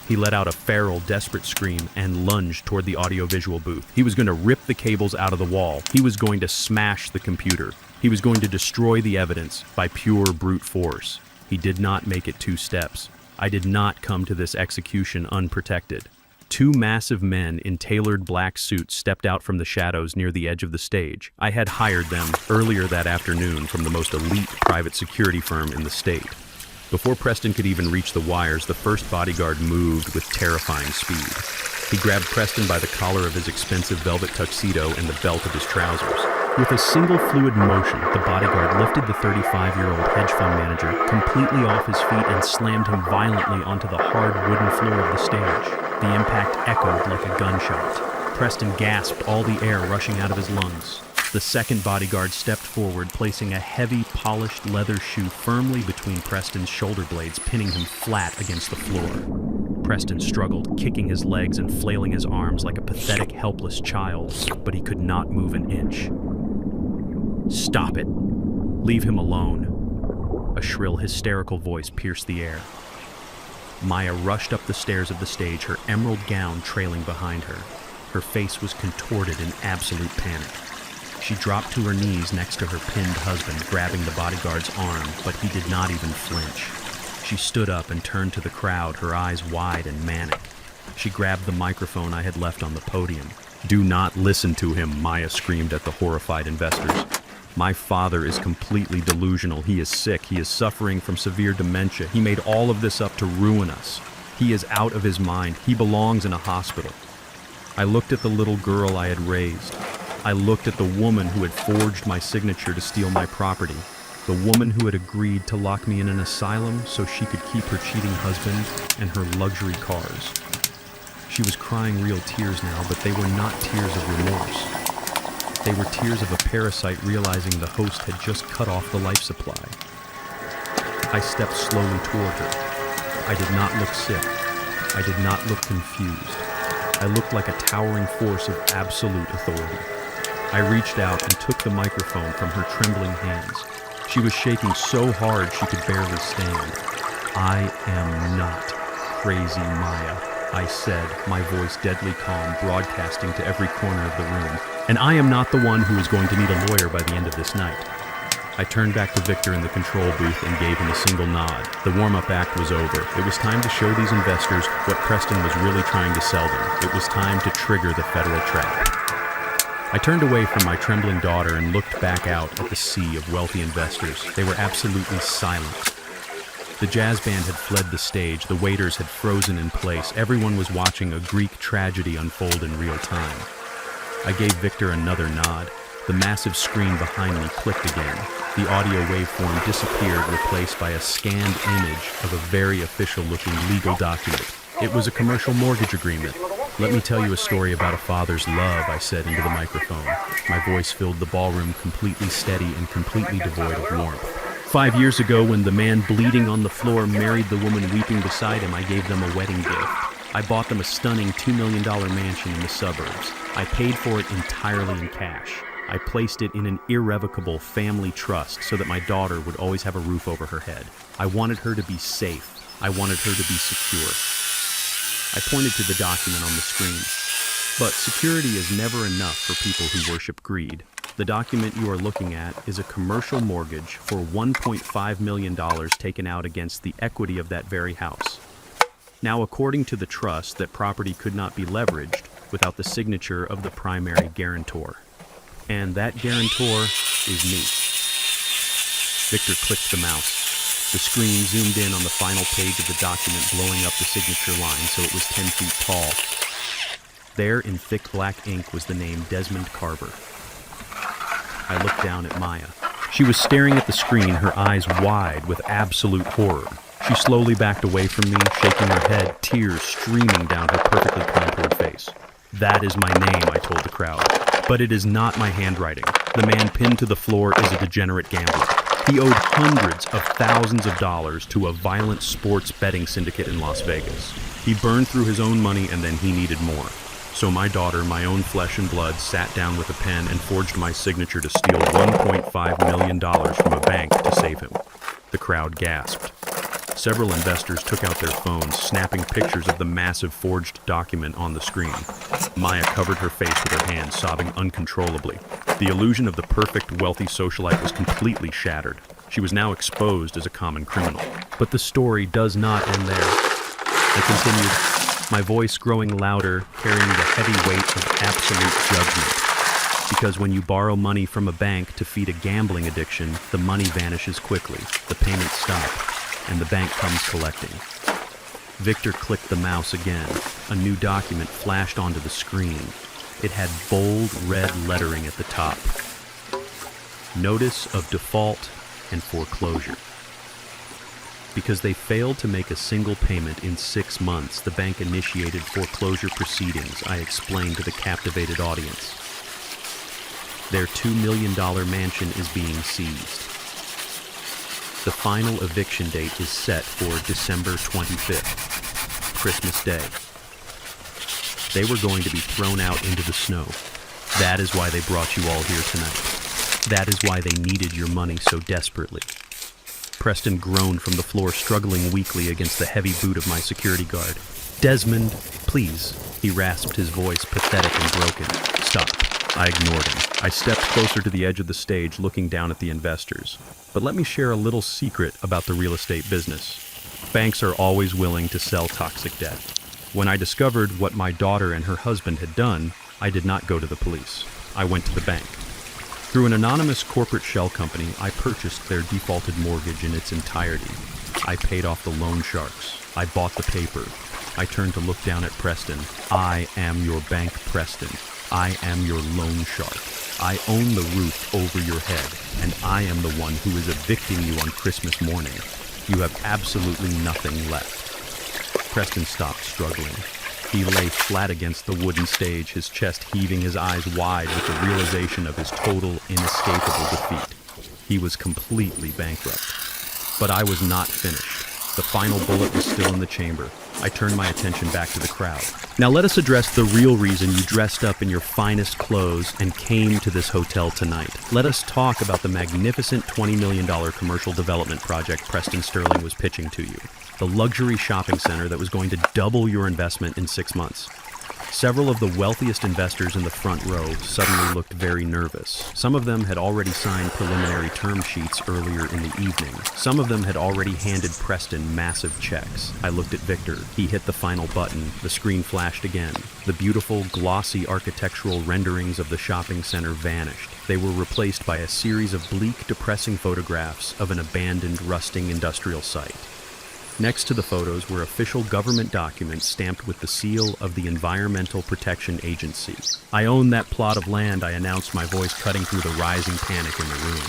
He let out a feral, desperate scream and lunged toward the audiovisual booth. He was going to rip the cables out of the wall. He was going to smash the computer. He was going to destroy the evidence by pure brute force. He did not make it 2 steps. I did not come to this execution unprotected. 2 massive men in tailored black suits stepped out from the shadows near the edge of the stage. I had hired them earlier that afternoon from the most elite private security firm in the state. Before Preston could even reach the wires, the first bodyguard moved with terrifying speed. He grabbed Preston by the collar of his expensive velvet tuxedo and the belt of his trousers. With a single fluid motion, the bodyguard lifted the 35-year-old hedge fund manager completely off his feet and slammed him violently onto the hard wooden floor of the stage. The impact echoed like a gunshot. Preston gasped, all the air rushing out of his lungs. The second bodyguard stepped forward, placing a heavy, polished leather shoe firmly between Preston's shoulder blades, pinning him flat against the floor. Preston struggled, kicking his legs and flailing his arms like a pathetic, helpless child, but he could not move an inch. "Stop it," "Leave him alone." A shrill, hysterical voice pierced the air. Maya rushed up the stairs of the stage, her emerald gown trailing behind her. Her face was contorted in absolute panic. She dropped to her knees next to her pinned husband, grabbing the bodyguard's arm, but he did not even flinch. She stood up and turned to the crowd, her eyes wide and manic. She grabbed the microphone I had left on the podium. "Do not listen to him," Maya screamed at the horrified investors. "My father is completely delusional. He is sick. He is suffering from severe dementia. He made all of this up to ruin us. He is out of his mind. He belongs in a hospital." I looked at the little girl I had raised. I looked at the woman who had forged my signature to steal my property. The woman who had agreed to lock me in an asylum so she could keep her cheating husband and her luxury cars. She was crying real tears now, but they were not tears of remorse. They were tears of a parasite realizing the host had just cut off the life supply. I stepped slowly toward her. I did not look sick. I did not look confused. I looked like a towering force of absolute authority. I reached out and took the microphone from her trembling hands. She was shaking so hard she could barely stand. "I am not crazy, Maya," I said, my voice deadly calm, broadcasting to every corner of the room. "And I am not the one who is going to need a lawyer by the end of this night." I turned back to Victor in the control booth and gave him a single nod. The warm-up act was over. It was time to show these investors what Preston was really trying to sell them. It was time to trigger the federal trap. I turned away from my trembling daughter and looked back out at the sea of wealthy investors. They were absolutely silent. The jazz band had fled the stage. The waiters had frozen in place. Everyone was watching a Greek tragedy unfold in real time. I gave Victor another nod. The massive screen behind me clicked again. The audio waveform disappeared, replaced by a scanned image of a very official-looking legal document. It was a commercial mortgage agreement. "Let me tell you a story about a father's love," I said into the microphone. My voice filled the ballroom, completely steady and completely devoid of warmth. 5 years ago, when the man bleeding on the floor married the woman weeping beside him, I gave them a wedding gift. I bought them a stunning $2 million mansion in the suburbs. I paid for it entirely in cash. I placed it in an irrevocable family trust so that my daughter would always have a roof over her head. I wanted her to be safe. I wanted her to be secure. I pointed to the document on the screen. But security is never enough for people who worship greed. The document you are looking at is a commercial mortgage for $1.5 million taken out against the equity of that very house. Now, according to the trust, that property could not be leveraged without the signature of the primary guarantor. And that guarantor is me. Victor clicked the mouse. The screen zoomed in on the final page of the document, blowing up the signature line so it was 10 feet tall. There, in thick black ink, was the name Desmond Carver. I looked down at Maya. She was staring at the screen, her eyes wide with absolute horror. She slowly backed away from me, shaking her head, tears streaming down her perfectly contoured face. "That is my name," I told the crowd. "But it is not my handwriting. The man pinned to the floor is a degenerate gambler. He owed hundreds of thousands of dollars to a violent sports betting syndicate in Las Vegas. He burned through his own money and then he needed more. So my daughter, my own flesh and blood, sat down with a pen and forged my signature to steal $1.5 million from a bank to save him." The crowd gasped. Several investors took out their phones, snapping pictures of the massive forged document on the screen. Maya covered her face with her hands, sobbing uncontrollably. The illusion of the perfect, wealthy socialite was completely shattered. She was now exposed as a common criminal. But the story does not end there. I continued, my voice growing louder, carrying the heavy weight of absolute judgment. Because when you borrow money from a bank to feed a gambling addiction, the money vanishes quickly, the payments stop, and the bank comes collecting. Victor clicked the mouse again. A new document flashed onto the screen. It had bold red lettering at the top. Notice of default and foreclosure. Because they failed to make a single payment in 6 months, the bank initiated foreclosure proceedings, I explained to the captivated audience. Their $2 million mansion is being seized. The final eviction date is set for December 25th, Christmas Day. They were going to be thrown out into the snow. That is why they brought you all here tonight. That is why they needed your money so desperately. Preston groaned from the floor, struggling weakly against the heavy boot of my security guard. Desmond, please. He rasped, his voice pathetic and broken. Stop. I ignored him. I stepped closer to the edge of the stage, looking down at the investors. But let me share a little secret about the real estate business. Banks are always willing to sell toxic debt. When I discovered what my daughter and her husband had done, I did not go to the police. I went to the bank. Through an anonymous corporate shell company, I purchased their defaulted mortgage in its entirety. I paid off the loan sharks. I bought the paper. I turned to look down at Preston. I am your bank, Preston. I am your loan shark. I own the roof over your head, and I am the one who is evicting you on Christmas morning. You have absolutely nothing left. Preston stopped struggling. He lay flat against the wooden stage, his chest heaving, his eyes wide with the realization of his total, inescapable defeat. He was completely bankrupt. But I was not finished. The final bullet was still in the chamber. I turned my attention back to the crowd. Now let us address the real reason you dressed up in your finest clothes and came to this hotel tonight. Let us talk about the magnificent $20 million commercial development project Preston Sterling was pitching to you. The luxury shopping center that was going to double your investment in 6 months. Several of the wealthiest investors in the front row suddenly looked very nervous. Some of them had already signed preliminary term sheets earlier in the evening. Some of them had already handed Preston massive checks. I looked at Victor. He hit the final button. The screen flashed again. The beautiful, glossy architectural renderings of the shopping center vanished. They were replaced by a series of bleak, depressing photographs of an abandoned, rusting industrial site. Next to the photos were official government documents stamped with the seal of the Environmental Protection Agency. I own that plot of land, I announced, my voice cutting through the rising panic in the room.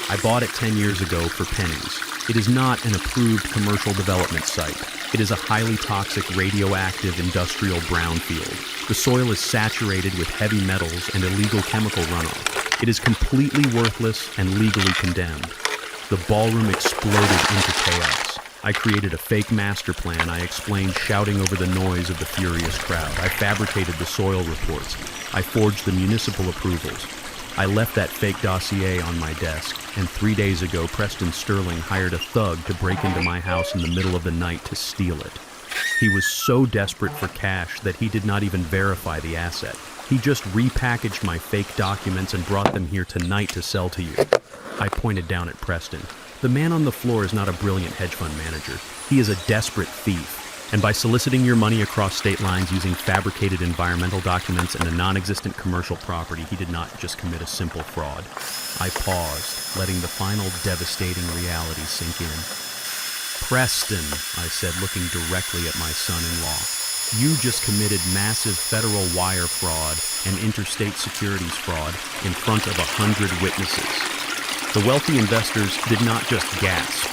I bought it 10 years ago for pennies. It is not an approved commercial development site. It is a highly toxic, radioactive industrial brownfield. The soil is saturated with heavy metals and illegal chemical runoff. It is completely worthless and legally condemned. The ballroom exploded into chaos. I created a fake master plan, I explained, shouting over the noise of the furious crowd. I fabricated the soil reports. I forged the municipal approvals. I left that fake dossier on my desk, and 3 days ago, Preston Sterling hired a thug to break into my house in the middle of the night to steal it. He was so desperate for cash that he did not even verify the asset. He just repackaged my fake documents and brought them here tonight to sell to you. I pointed down at Preston. The man on the floor is not a brilliant hedge fund manager. He is a desperate thief. And by soliciting your money across state lines using fabricated environmental documents and a non-existent commercial property, he did not just commit a simple fraud. I paused, letting the final devastating reality sink in. Preston, I said, looking directly at my son-in-law. You just committed massive federal wire fraud and interstate securities fraud in front of 100 witnesses. The wealthy investors did not just gasp,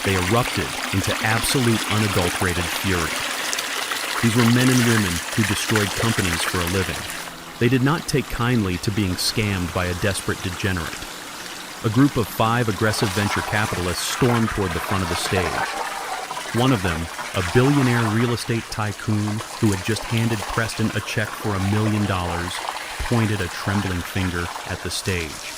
they erupted into absolute unadulterated fury. These were men and women who destroyed companies for a living. They did not take kindly to being scammed by a desperate degenerate. A group of 5 aggressive venture capitalists stormed toward the front of the stage. One of them, a billionaire real estate tycoon who had just handed Preston a check for $1 million, pointed a trembling finger at the stage.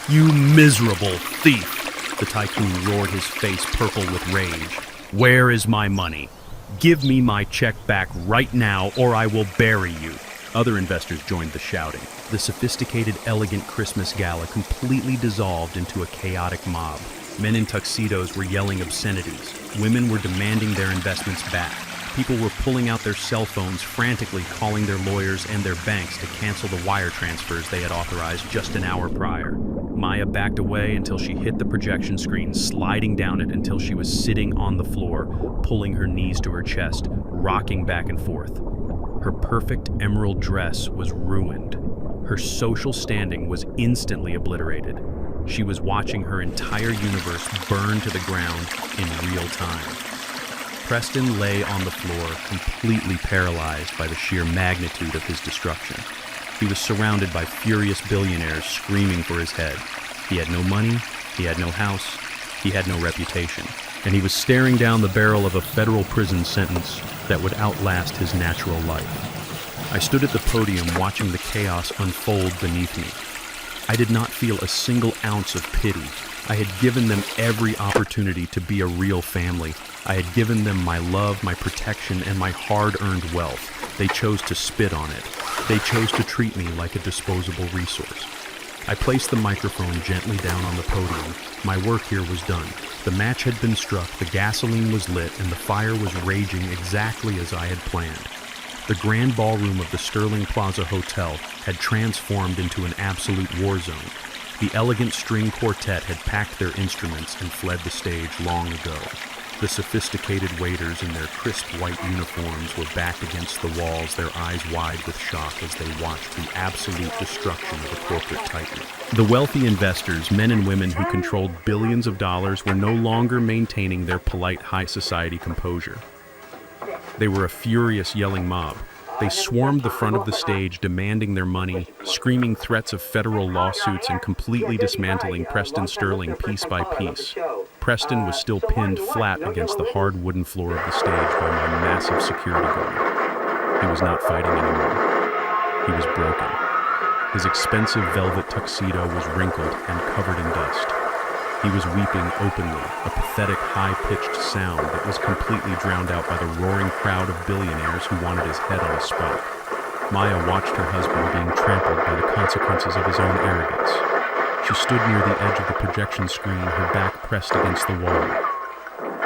"You miserable thief!" The tycoon roared, his face purple with rage. "Where is my money? Give me my check back right now, or I will bury you." Other investors joined the shouting. The sophisticated, elegant Christmas gala completely dissolved into a chaotic mob. Men in tuxedos were yelling obscenities. Women were demanding their investments back. People were pulling out their cell phones, frantically calling their lawyers and their banks to cancel the wire transfers they had authorized just an hour prior. Maya backed away until she hit the projection screen, sliding down it until she was sitting on the floor, pulling her knees to her chest, rocking back and forth. Her perfect emerald dress was ruined. Her social standing was instantly obliterated. She was watching her entire universe burn to the ground in real time. Preston lay on the floor, completely paralyzed by the sheer magnitude of his destruction. He was surrounded by furious billionaires screaming for his head. He had no money, he had no house, he had no reputation, and he was staring down the barrel of a federal prison sentence that would outlast his natural life. I stood at the podium watching the chaos unfold beneath me. I did not feel a single ounce of pity. I had given them every opportunity to be a real family. I had given them my love, my protection, and my hard-earned wealth. They chose to spit on it. They chose to treat me like a disposable resource. I placed the microphone gently down on the podium. My work here was done. The match had been struck, the gasoline was lit, and the fire was raging exactly as I had planned. The grand ballroom of the Sterling Plaza Hotel had transformed into an absolute war zone. The elegant string quartet had packed their instruments and fled the stage long ago. The sophisticated waiters in their crisp white uniforms were back against the walls, their eyes wide with shock as they watched the absolute destruction of a corporate titan. The wealthy investors, men and women who controlled billions of dollars, were no longer maintaining their polite high society composure. They were a furious, yelling mob. They swarmed the front of the stage, demanding their money, screaming threats of federal lawsuits, and completely dismantling Preston Sterling piece by piece. Preston was still pinned flat against the hard wooden floor of the stage by my massive security guard. He was not fighting anymore. He was broken. His expensive velvet tuxedo was wrinkled and covered in dust. He was weeping openly, a pathetic, high-pitched sound that was completely drowned out by the roaring crowd of billionaires who wanted his head on a spike. Maya watched her husband being trampled by the consequences of his own arrogance. She stood near the edge of the projection screen, her back pressed against the wall.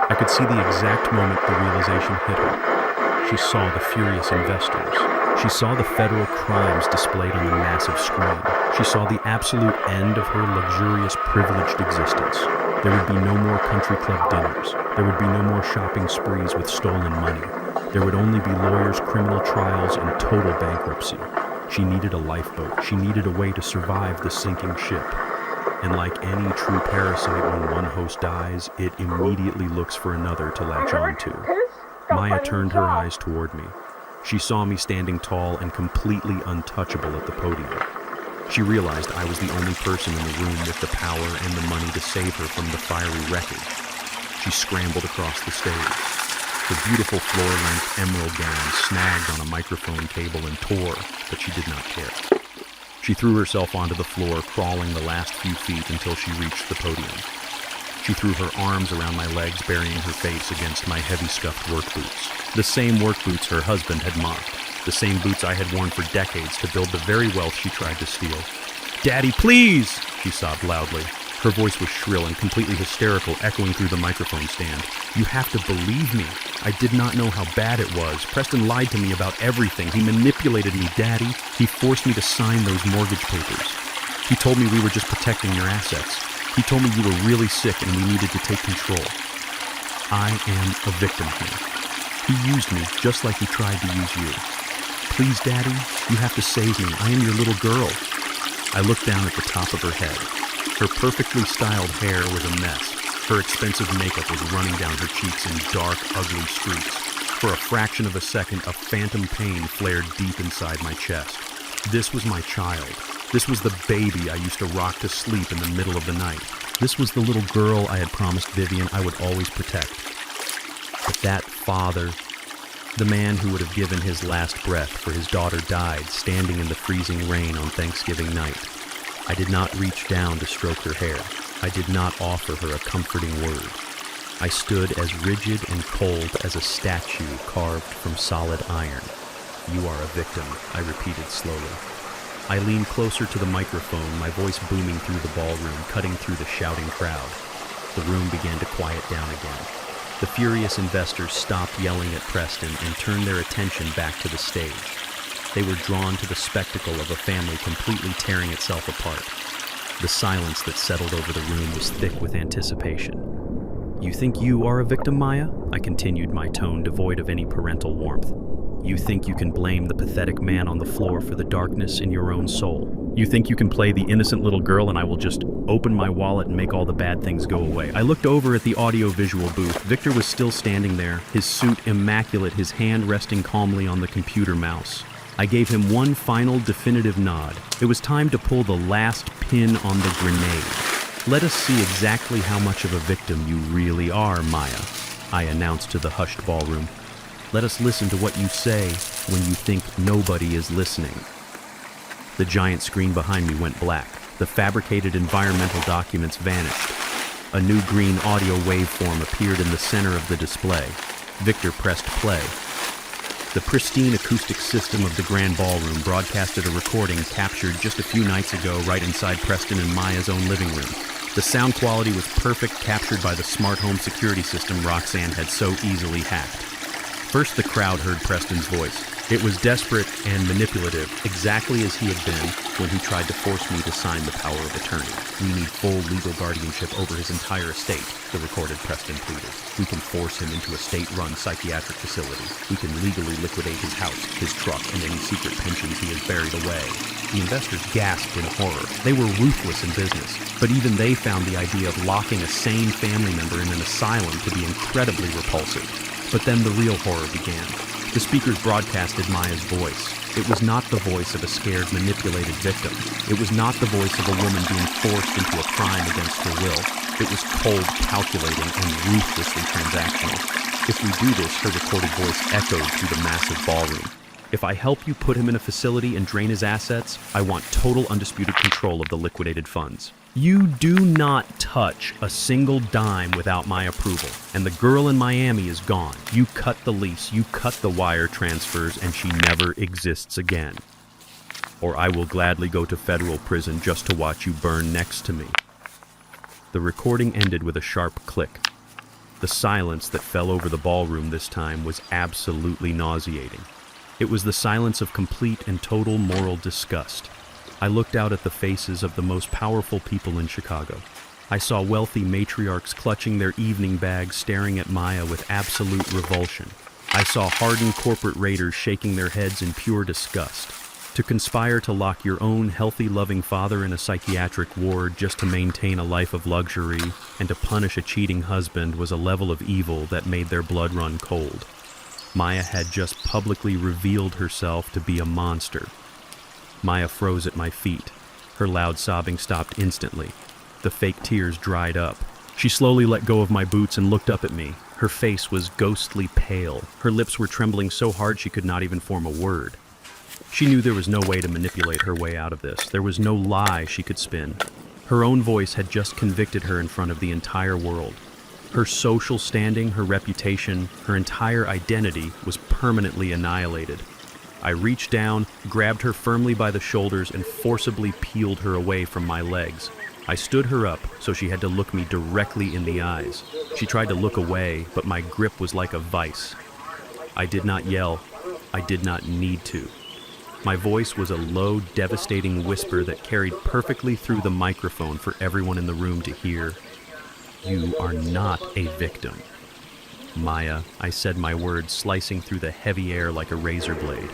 I could see the exact moment the realization hit her. She saw the furious investors. She saw the federal crimes displayed on the massive screen. She saw the absolute end of her luxurious, privileged existence. There would be no more country club dinners. There would be no more shopping sprees with stolen money. There would only be lawyers, criminal trials, and total bankruptcy. She needed a lifeboat. She needed a way to survive the sinking ship. And like any true parasite, when one host dies, it immediately looks for another to latch onto. Maya turned her eyes toward me. She saw me standing tall and completely untouchable at the podium. She realized I was the only person in the room with the power and the money to save her from the fiery wreckage. She scrambled across the stage. Her beautiful floor-length emerald gown snagged on a microphone cable and tore, but she did not care. She threw herself onto the floor, crawling the last few feet until she reached the podium. She threw her arms around my legs, burying her face against my heavy scuffed work boots. The same work boots her husband had mocked. The same boots I had worn for decades to build the very wealth she tried to steal. "Daddy, please!" she sobbed loudly. Her voice was shrill and completely hysterical, echoing through the microphone stand. "You have to believe me. I did not know how bad it was. Preston lied to me about everything. He manipulated me, Daddy. He forced me to sign those mortgage papers. He told me we were just protecting your assets. He told me you were really sick and we needed to take control. I am a victim here. He used me just like he tried to use you. Please, Daddy, you have to save me. I am your little girl." I looked down at the top of her head. Her perfectly styled hair was a mess. Her expensive makeup was running down her cheeks in dark, ugly streaks. For a fraction of a second, a phantom pain flared deep inside my chest. This was my child. This was the baby I used to rock to sleep in the middle of the night. This was the little girl I had promised Vivian I would always protect. But that father, the man who would have given his last breath for his daughter, died standing in the freezing rain on Thanksgiving night. I did not reach down to stroke her hair. I did not offer her a comforting word. I stood as rigid and cold as a statue carved from solid iron. "You are a victim," I repeated slowly. I leaned closer to the microphone, my voice booming through the ballroom, cutting through the shouting crowd. The room began to quiet down again. The furious investors stopped yelling at Preston and turned their attention back to the stage. They were drawn to the spectacle of a family completely tearing itself apart. The silence that settled over the room was thick with anticipation. "You think you are a victim, Maya?" I continued, my tone devoid of any parental warmth. "You think you can blame the pathetic man on the floor for the darkness in your own soul? You think you can play the innocent little girl and I will just open my wallet and make all the bad things go away?" I looked over at the audio-visual booth. Victor was still standing there, his suit immaculate, his hand resting calmly on the computer mouse. I gave him one final definitive nod. It was time to pull the last pin on the grenade. "Let us see exactly how much of a victim you really are, Maya," I announced to the hushed ballroom. "Let us listen to what you say when you think nobody is listening." The giant screen behind me went black. The fabricated environmental documents vanished. A new green audio waveform appeared in the center of the display. Victor pressed play. The pristine acoustic system of the grand ballroom broadcasted a recording captured just a few nights ago right inside Preston and Maya's own living room. The sound quality was perfect, captured by the smart home security system Roxanne had so easily hacked. First, the crowd heard Preston's voice. It was desperate and manipulative, exactly as he had been when he tried to force me to sign the power of attorney. "We need full legal guardianship over his entire estate," the recorded Preston pleaded. "We can force him into a state-run psychiatric facility. We can legally liquidate his house, his truck, and any secret pensions he has buried away." The investors gasped in horror. They were ruthless in business, but even they found the idea of locking a sane family member in an asylum to be incredibly repulsive. But then the real horror began. The speakers broadcasted Maya's voice. It was not the voice of a scared, manipulated victim. It was not the voice of a woman being forced into a crime against her will. It was cold, calculating, and ruthlessly transactional. If we do this, her recorded voice echoed through the massive ballroom. "If I help you put him in a facility and drain his assets, I want total undisputed control of the liquidated funds. You do not touch a single dime without my approval, and the girl in Miami is gone. You cut the lease, you cut the wire transfers, and she never exists again. Or I will gladly go to federal prison just to watch you burn next to me." The recording ended with a sharp click. The silence that fell over the ballroom this time was absolutely nauseating. It was the silence of complete and total moral disgust. I looked out at the faces of the most powerful people in Chicago. I saw wealthy matriarchs clutching their evening bags, staring at Maya with absolute revulsion. I saw hardened corporate raiders shaking their heads in pure disgust. To conspire to lock your own healthy, loving father in a psychiatric ward just to maintain a life of luxury and to punish a cheating husband was a level of evil that made their blood run cold. Maya had just publicly revealed herself to be a monster. Maya froze at my feet. Her loud sobbing stopped instantly. The fake tears dried up. She slowly let go of my boots and looked up at me. Her face was ghostly pale. Her lips were trembling so hard she could not even form a word. She knew there was no way to manipulate her way out of this. There was no lie she could spin. Her own voice had just convicted her in front of the entire world. Her social standing, her reputation, her entire identity was permanently annihilated. I reached down, grabbed her firmly by the shoulders, and forcibly peeled her away from my legs. I stood her up, so she had to look me directly in the eyes. She tried to look away, but my grip was like a vice. I did not yell. I did not need to. My voice was a low, devastating whisper that carried perfectly through the microphone for everyone in the room to hear. "You are not a victim." "Maya," I said, my words slicing through the heavy air like a razor blade.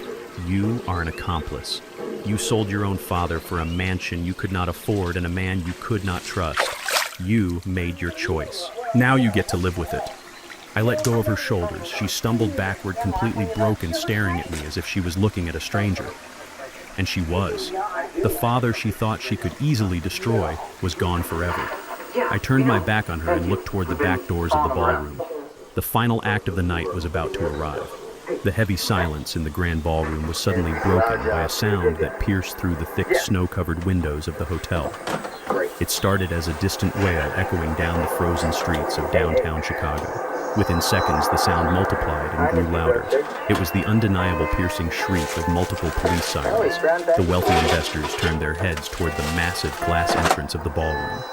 "You are an accomplice. You sold your own father for a mansion you could not afford and a man you could not trust. You made your choice. Now you get to live with it." I let go of her shoulders. She stumbled backward, completely broken, staring at me as if she was looking at a stranger. And she was. The father she thought she could easily destroy was gone forever. I turned my back on her and looked toward the back doors of the ballroom. The final act of the night was about to arrive. The heavy silence in the grand ballroom was suddenly broken by a sound that pierced through the thick snow-covered windows of the hotel. It started as a distant wail echoing down the frozen streets of downtown Chicago. Within seconds, the sound multiplied and grew louder. It was the undeniable piercing shriek of multiple police sirens. The wealthy investors turned their heads toward the massive glass entrance of the ballroom.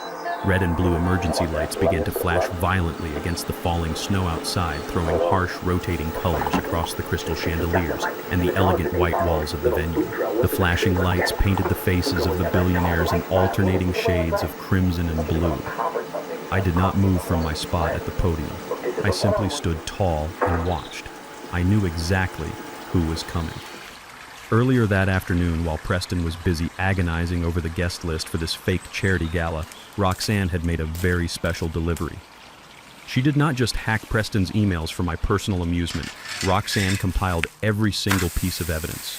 Red and blue emergency lights began to flash violently against the falling snow outside, throwing harsh, rotating colors across the crystal chandeliers and the elegant white walls of the venue. The flashing lights painted the faces of the billionaires in alternating shades of crimson and blue. I did not move from my spot at the podium. I simply stood tall and watched. I knew exactly who was coming. Earlier that afternoon, while Preston was busy agonizing over the guest list for this fake charity gala, Roxanne had made a very special delivery. She did not just hack Preston's emails for my personal amusement. Roxanne compiled every single piece of evidence.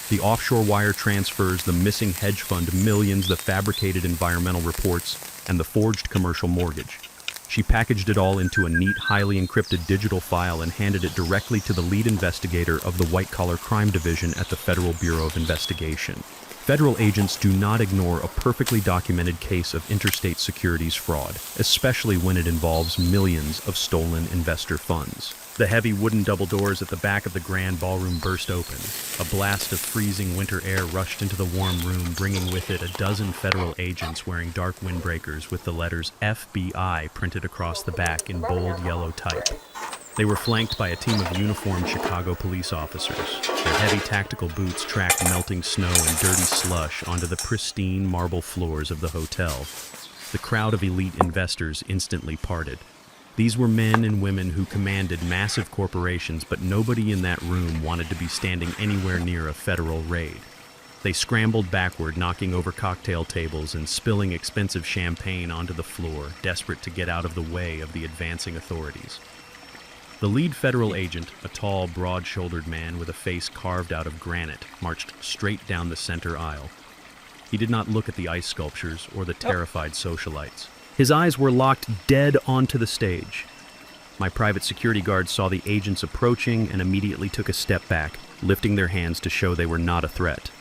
The offshore wire transfers, the missing hedge fund millions, the fabricated environmental reports, and the forged commercial mortgage. She packaged it all into a neat, highly encrypted digital file and handed it directly to the lead investigator of the white-collar crime division at the Federal Bureau of Investigation. Federal agents do not ignore a perfectly documented case of interstate securities fraud, especially when it involves millions of stolen investor funds. The heavy wooden double doors at the back of the grand ballroom burst open. A blast of freezing winter air rushed into the warm room, bringing with it a dozen federal agents wearing dark windbreakers with the letters FBI printed across the back in bold yellow type. They were flanked by a team of uniformed Chicago police officers. Their heavy tactical boots tracked melting snow and dirty slush onto the pristine marble floors of the hotel. The crowd of elite investors instantly parted. These were men and women who commanded massive corporations, but nobody in that room wanted to be standing anywhere near a federal raid. They scrambled backward, knocking over cocktail tables and spilling expensive champagne onto the floor, desperate to get out of the way of the advancing authorities. The lead federal agent, a tall, broad-shouldered man with a face carved out of granite, marched straight down the center aisle. He did not look at the ice sculptures or the terrified socialites. His eyes were locked dead onto the stage. My private security guards saw the agents approaching and immediately took a step back, lifting their hands to show they were not a threat.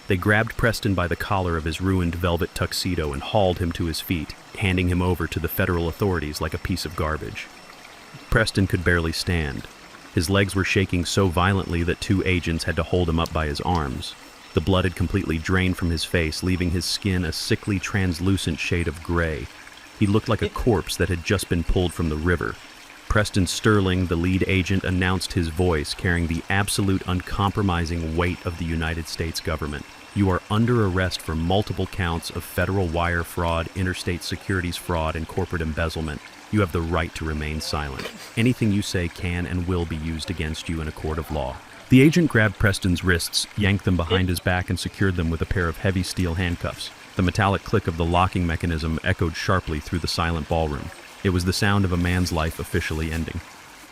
They grabbed Preston by the collar of his ruined velvet tuxedo and hauled him to his feet, handing him over to the federal authorities like a piece of garbage. Preston could barely stand. His legs were shaking so violently that two agents had to hold him up by his arms. The blood had completely drained from his face, leaving his skin a sickly, translucent shade of gray. He looked like a corpse that had just been pulled from the river. Preston Sterling, the lead agent, announced his voice, carrying the absolute uncompromising weight of the United States government. You are under arrest for multiple counts of federal wire fraud, interstate securities fraud, and corporate embezzlement. You have the right to remain silent. Anything you say can and will be used against you in a court of law. The agent grabbed Preston's wrists, yanked them behind his back, and secured them with a pair of heavy steel handcuffs. The metallic click of the locking mechanism echoed sharply through the silent ballroom. It was the sound of a man's life officially ending.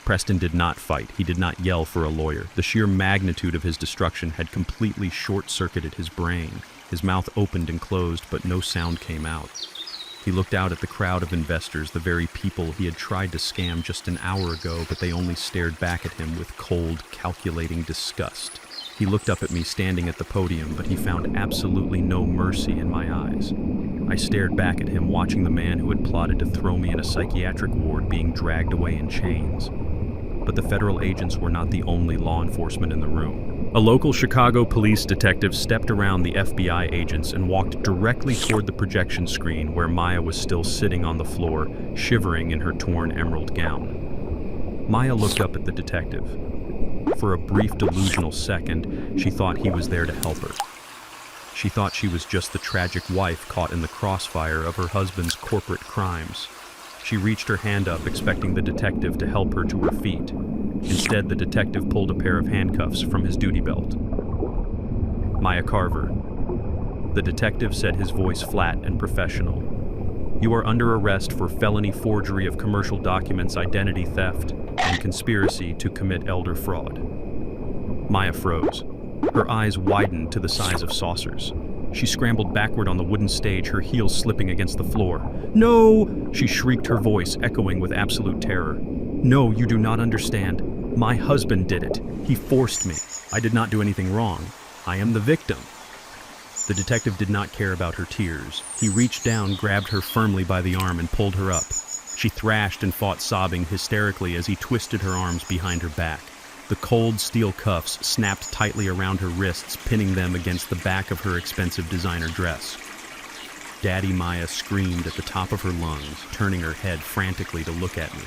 Preston did not fight. He did not yell for a lawyer. The sheer magnitude of his destruction had completely short-circuited his brain. His mouth opened and closed, but no sound came out. He looked out at the crowd of investors, the very people he had tried to scam just an hour ago, but they only stared back at him with cold, calculating disgust. He looked up at me standing at the podium, but he found absolutely no mercy in my eyes. I stared back at him, watching the man who had plotted to throw me in a psychiatric ward being dragged away in chains. But the federal agents were not the only law enforcement in the room. A local Chicago police detective stepped around the FBI agents and walked directly toward the projection screen where Maya was still sitting on the floor, shivering in her torn emerald gown. Maya looked up at the detective. For a brief delusional second, she thought he was there to help her. She thought she was just the tragic wife caught in the crossfire of her husband's corporate crimes. She reached her hand up, expecting the detective to help her to her feet. Instead, the detective pulled a pair of handcuffs from his duty belt. Maya Carver. The detective said, his voice flat and professional. You are under arrest for felony forgery of commercial documents, identity theft, and conspiracy to commit elder fraud. Maya froze. Her eyes widened to the size of saucers. She scrambled backward on the wooden stage, her heels slipping against the floor. No! She shrieked, her voice echoing with absolute terror. No, you do not understand. My husband did it. He forced me. I did not do anything wrong. I am the victim. The detective did not care about her tears. He reached down, grabbed her firmly by the arm, and pulled her up. She thrashed and fought, sobbing hysterically as he twisted her arms behind her back. The cold steel cuffs snapped tightly around her wrists, pinning them against the back of her expensive designer dress. Daddy Maya screamed at the top of her lungs, turning her head frantically to look at me.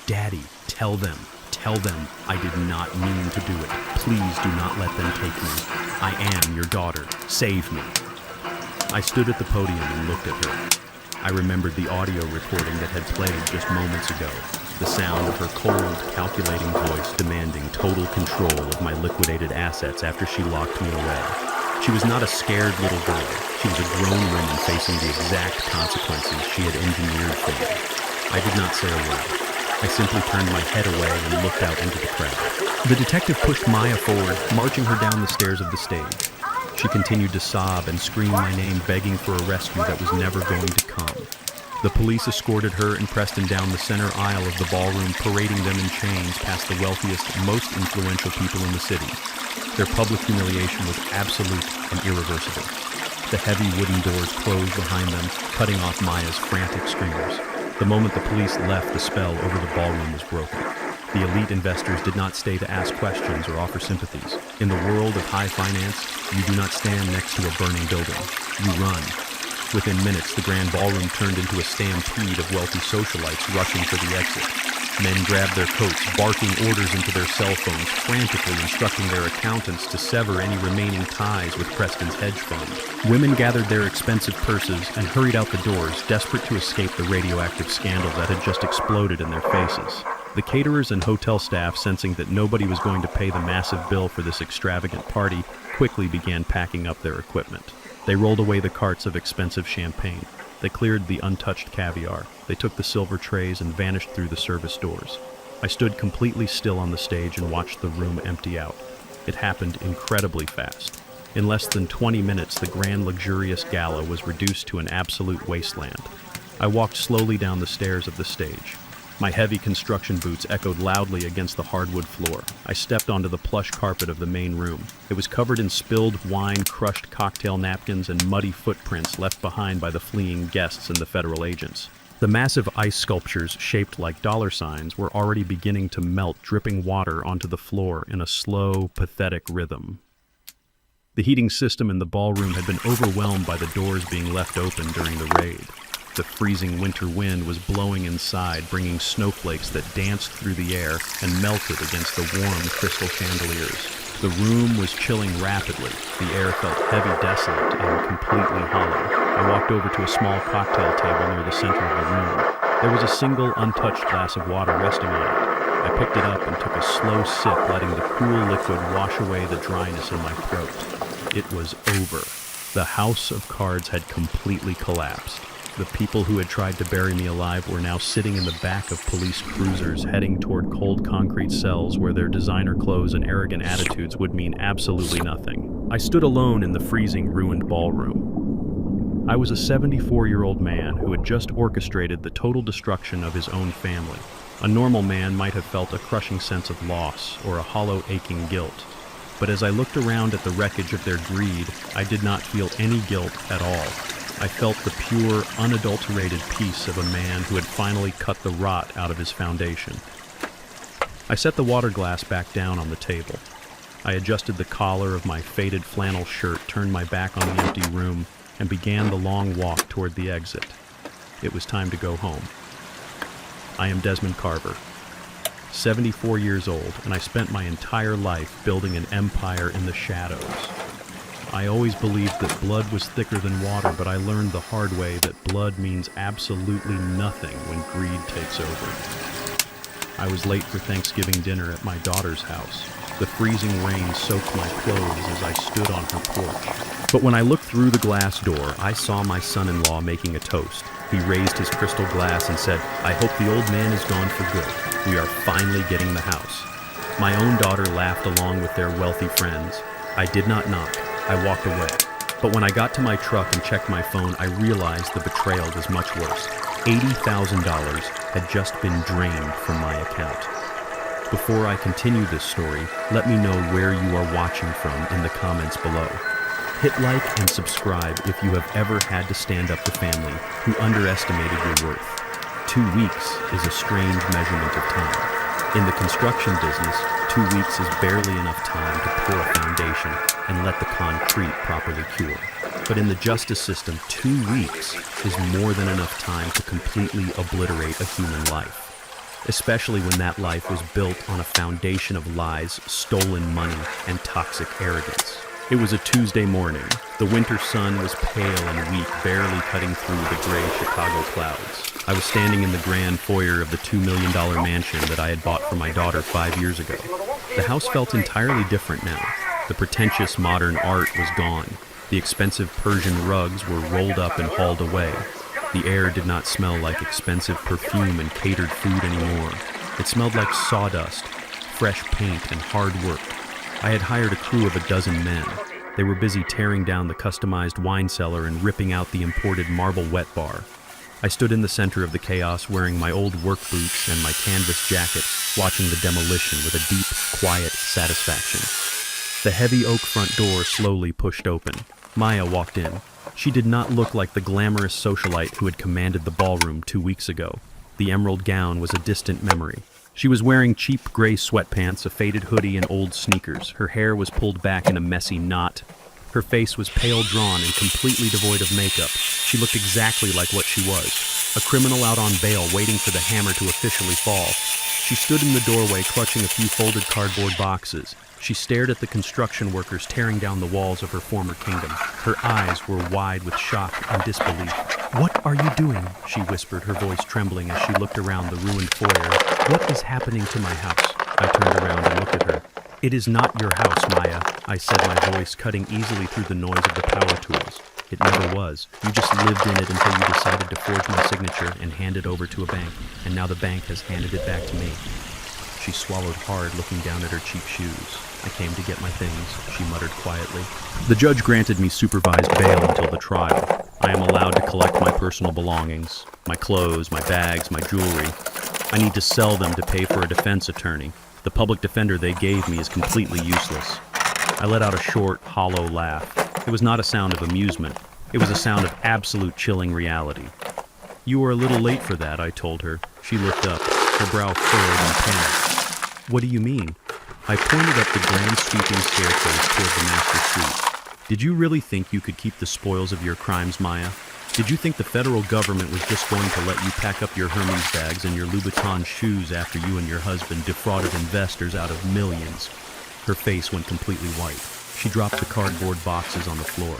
Daddy, tell them, I did not mean to do it. Please do not let them take me. I am your daughter. Save me. I stood at the podium and looked at her. I remembered the audio recording that had played just moments ago, the sound of her cold, calculating voice demanding total control of my liquidated assets after she locked me away. She was not a scared little girl. She was a grown woman facing the exact consequences she had engineered for me. I did not say a word. I simply turned my head away and looked out into the crowd. The detective pushed Maya forward, marching her down the stairs of the stage. She continued to sob and scream my name, begging for a rescue that was never going to come. The police escorted her and Preston down the center aisle of the ballroom, parading them in chains past the wealthiest, most influential people in the city. Their public humiliation was absolute and irreversible. The heavy wooden doors closed behind them, cutting off Maya's frantic screamers. The moment the police left, the spell over the ballroom was broken. The elite investors did not stay to ask questions or offer sympathies. In the world of high finance, you do not stand next to a burning building. You run. Within minutes, the grand ballroom turned into a stampede of wealthy socialites rushing for the exit. Men grabbed their coats, barking orders into their cell phones, frantically instructing their accountants to sever any remaining ties with Preston's hedge fund. Women gathered their expensive purses and hurried out the doors, desperate to escape the radioactive scandal that had just exploded in their faces. The caterers and hotel staff, sensing that nobody was going to pay the massive bill for this extravagant party, quickly began packing up their equipment. They rolled away the carts of expensive champagne. They cleared the untouched caviar. They took the silver trays and vanished through the service doors. I stood completely still on the stage and watched the room empty out. It happened incredibly fast. In less than 20 minutes, the grand luxurious gala was reduced to an absolute wasteland. I walked slowly down the stairs of the stage. My heavy construction boots echoed loudly against the hardwood floor. I stepped onto the plush carpet of the main room. It was covered in spilled wine, crushed cocktail napkins, and muddy footprints left behind by the fleeing guests and the federal agents. The massive ice sculptures, shaped like dollar signs, were already beginning to melt, dripping water onto the floor in a slow, pathetic rhythm. The heating system in the ballroom had been overwhelmed by the doors being left open during the raid. The freezing winter wind was blowing inside, bringing snowflakes that danced through the air and melted against the warm crystal chandeliers. The room was chilling rapidly. The air felt heavy, desolate, and completely hollow. I walked over to a small cocktail table near the center of the room. There was a single untouched glass of water resting on it. I picked it up and took a slow sip, letting the cool liquid wash away the dryness in my throat. It was over. The house of cards had completely collapsed. The people who had tried to bury me alive were now sitting in the back of police cruisers, heading toward cold concrete cells where their designer clothes and arrogant attitudes would mean absolutely nothing. I stood alone in the freezing, ruined ballroom. I was a 74-year-old man who had just orchestrated the total destruction of his own family. A normal man might have felt a crushing sense of loss or a hollow, aching guilt. But as I looked around at the wreckage of their greed, I did not feel any guilt at all. I felt the pure, unadulterated peace of a man who had finally cut the rot out of his foundation. I set the water glass back down on the table. I adjusted the collar of my faded flannel shirt, turned my back on the empty room, and began the long walk toward the exit. It was time to go home. I am Desmond Carver, 74 years old, and I spent my entire life building an empire in the shadows. I always believed that blood was thicker than water, but I learned the hard way that blood means absolutely nothing when greed takes over. I was late for Thanksgiving dinner at my daughter's house. The freezing rain soaked my clothes as I stood on her porch. But when I looked through the glass door, I saw my son-in-law making a toast. He raised his crystal glass and said, "I hope the old man is gone for good. We are finally getting the house." My own daughter laughed along with their wealthy friends. I did not knock. I walked away. But when I got to my truck and checked my phone, I realized the betrayal was much worse. $80,000 had just been drained from my account. Before I continue this story, let me know where you are watching from in the comments below. Hit like and subscribe if you have ever had to stand up to family who underestimated your worth. 2 weeks is a strange measurement of time. In the construction business, 2 weeks is barely enough time to pour a foundation and let the concrete properly cure. But in the justice system, 2 weeks is more than enough time to completely obliterate a human life, especially when that life was built on a foundation of lies, stolen money, and toxic arrogance. It was a Tuesday morning. The winter sun was pale and weak, barely cutting through the gray Chicago clouds. I was standing in the grand foyer of the $2 million mansion that I had bought for my daughter 5 years ago. The house felt entirely different now. The pretentious modern art was gone. The expensive Persian rugs were rolled up and hauled away. The air did not smell like expensive perfume and catered food anymore. It smelled like sawdust, fresh paint, and hard work. I had hired a crew of a dozen men. They were busy tearing down the customized wine cellar and ripping out the imported marble wet bar. I stood in the center of the chaos wearing my old work boots and my canvas jacket, watching the demolition with a deep, quiet satisfaction. The heavy oak front door slowly pushed open. Maya walked in. She did not look like the glamorous socialite who had commanded the ballroom 2 weeks ago. The emerald gown was a distant memory. She was wearing cheap gray sweatpants, a faded hoodie, and old sneakers. Her hair was pulled back in a messy knot. Her face was pale drawn and completely devoid of makeup. She looked exactly like what she was, a criminal out on bail waiting for the hammer to officially fall. She stood in the doorway clutching a few folded cardboard boxes. She stared at the construction workers tearing down the walls of her former kingdom. Her eyes were wide with shock and disbelief. "What are you doing?" she whispered, her voice trembling as she looked around the ruined foyer. "What is happening to my house?" I turned around and looked at her. "It is not your house, Maya," I said, my voice cutting easily through the noise of the power tools. "It never was. You just lived in it until you decided to forge my signature and hand it over to a bank, and now the bank has handed it back to me." She swallowed hard, looking down at her cheap shoes. "I came to get my things," she muttered quietly. "The judge granted me supervised bail until the trial. I am allowed to collect my personal belongings, my clothes, my bags, my jewelry. I need to sell them to pay for a defense attorney. The public defender they gave me is completely useless." I let out a short, hollow laugh. It was not a sound of amusement. It was a sound of absolute chilling reality. "You were a little late for that," I told her. She looked up, her brow furrowed in panic. "What do you mean?" I pointed up the grand sweeping staircase toward the master suite. "Did you really think you could keep the spoils of your crimes, Maya? Did you think the federal government was just going to let you pack up your Hermes bags and your Louboutin shoes after you and your husband defrauded investors out of millions?" Her face went completely white. She dropped the cardboard boxes on the floor.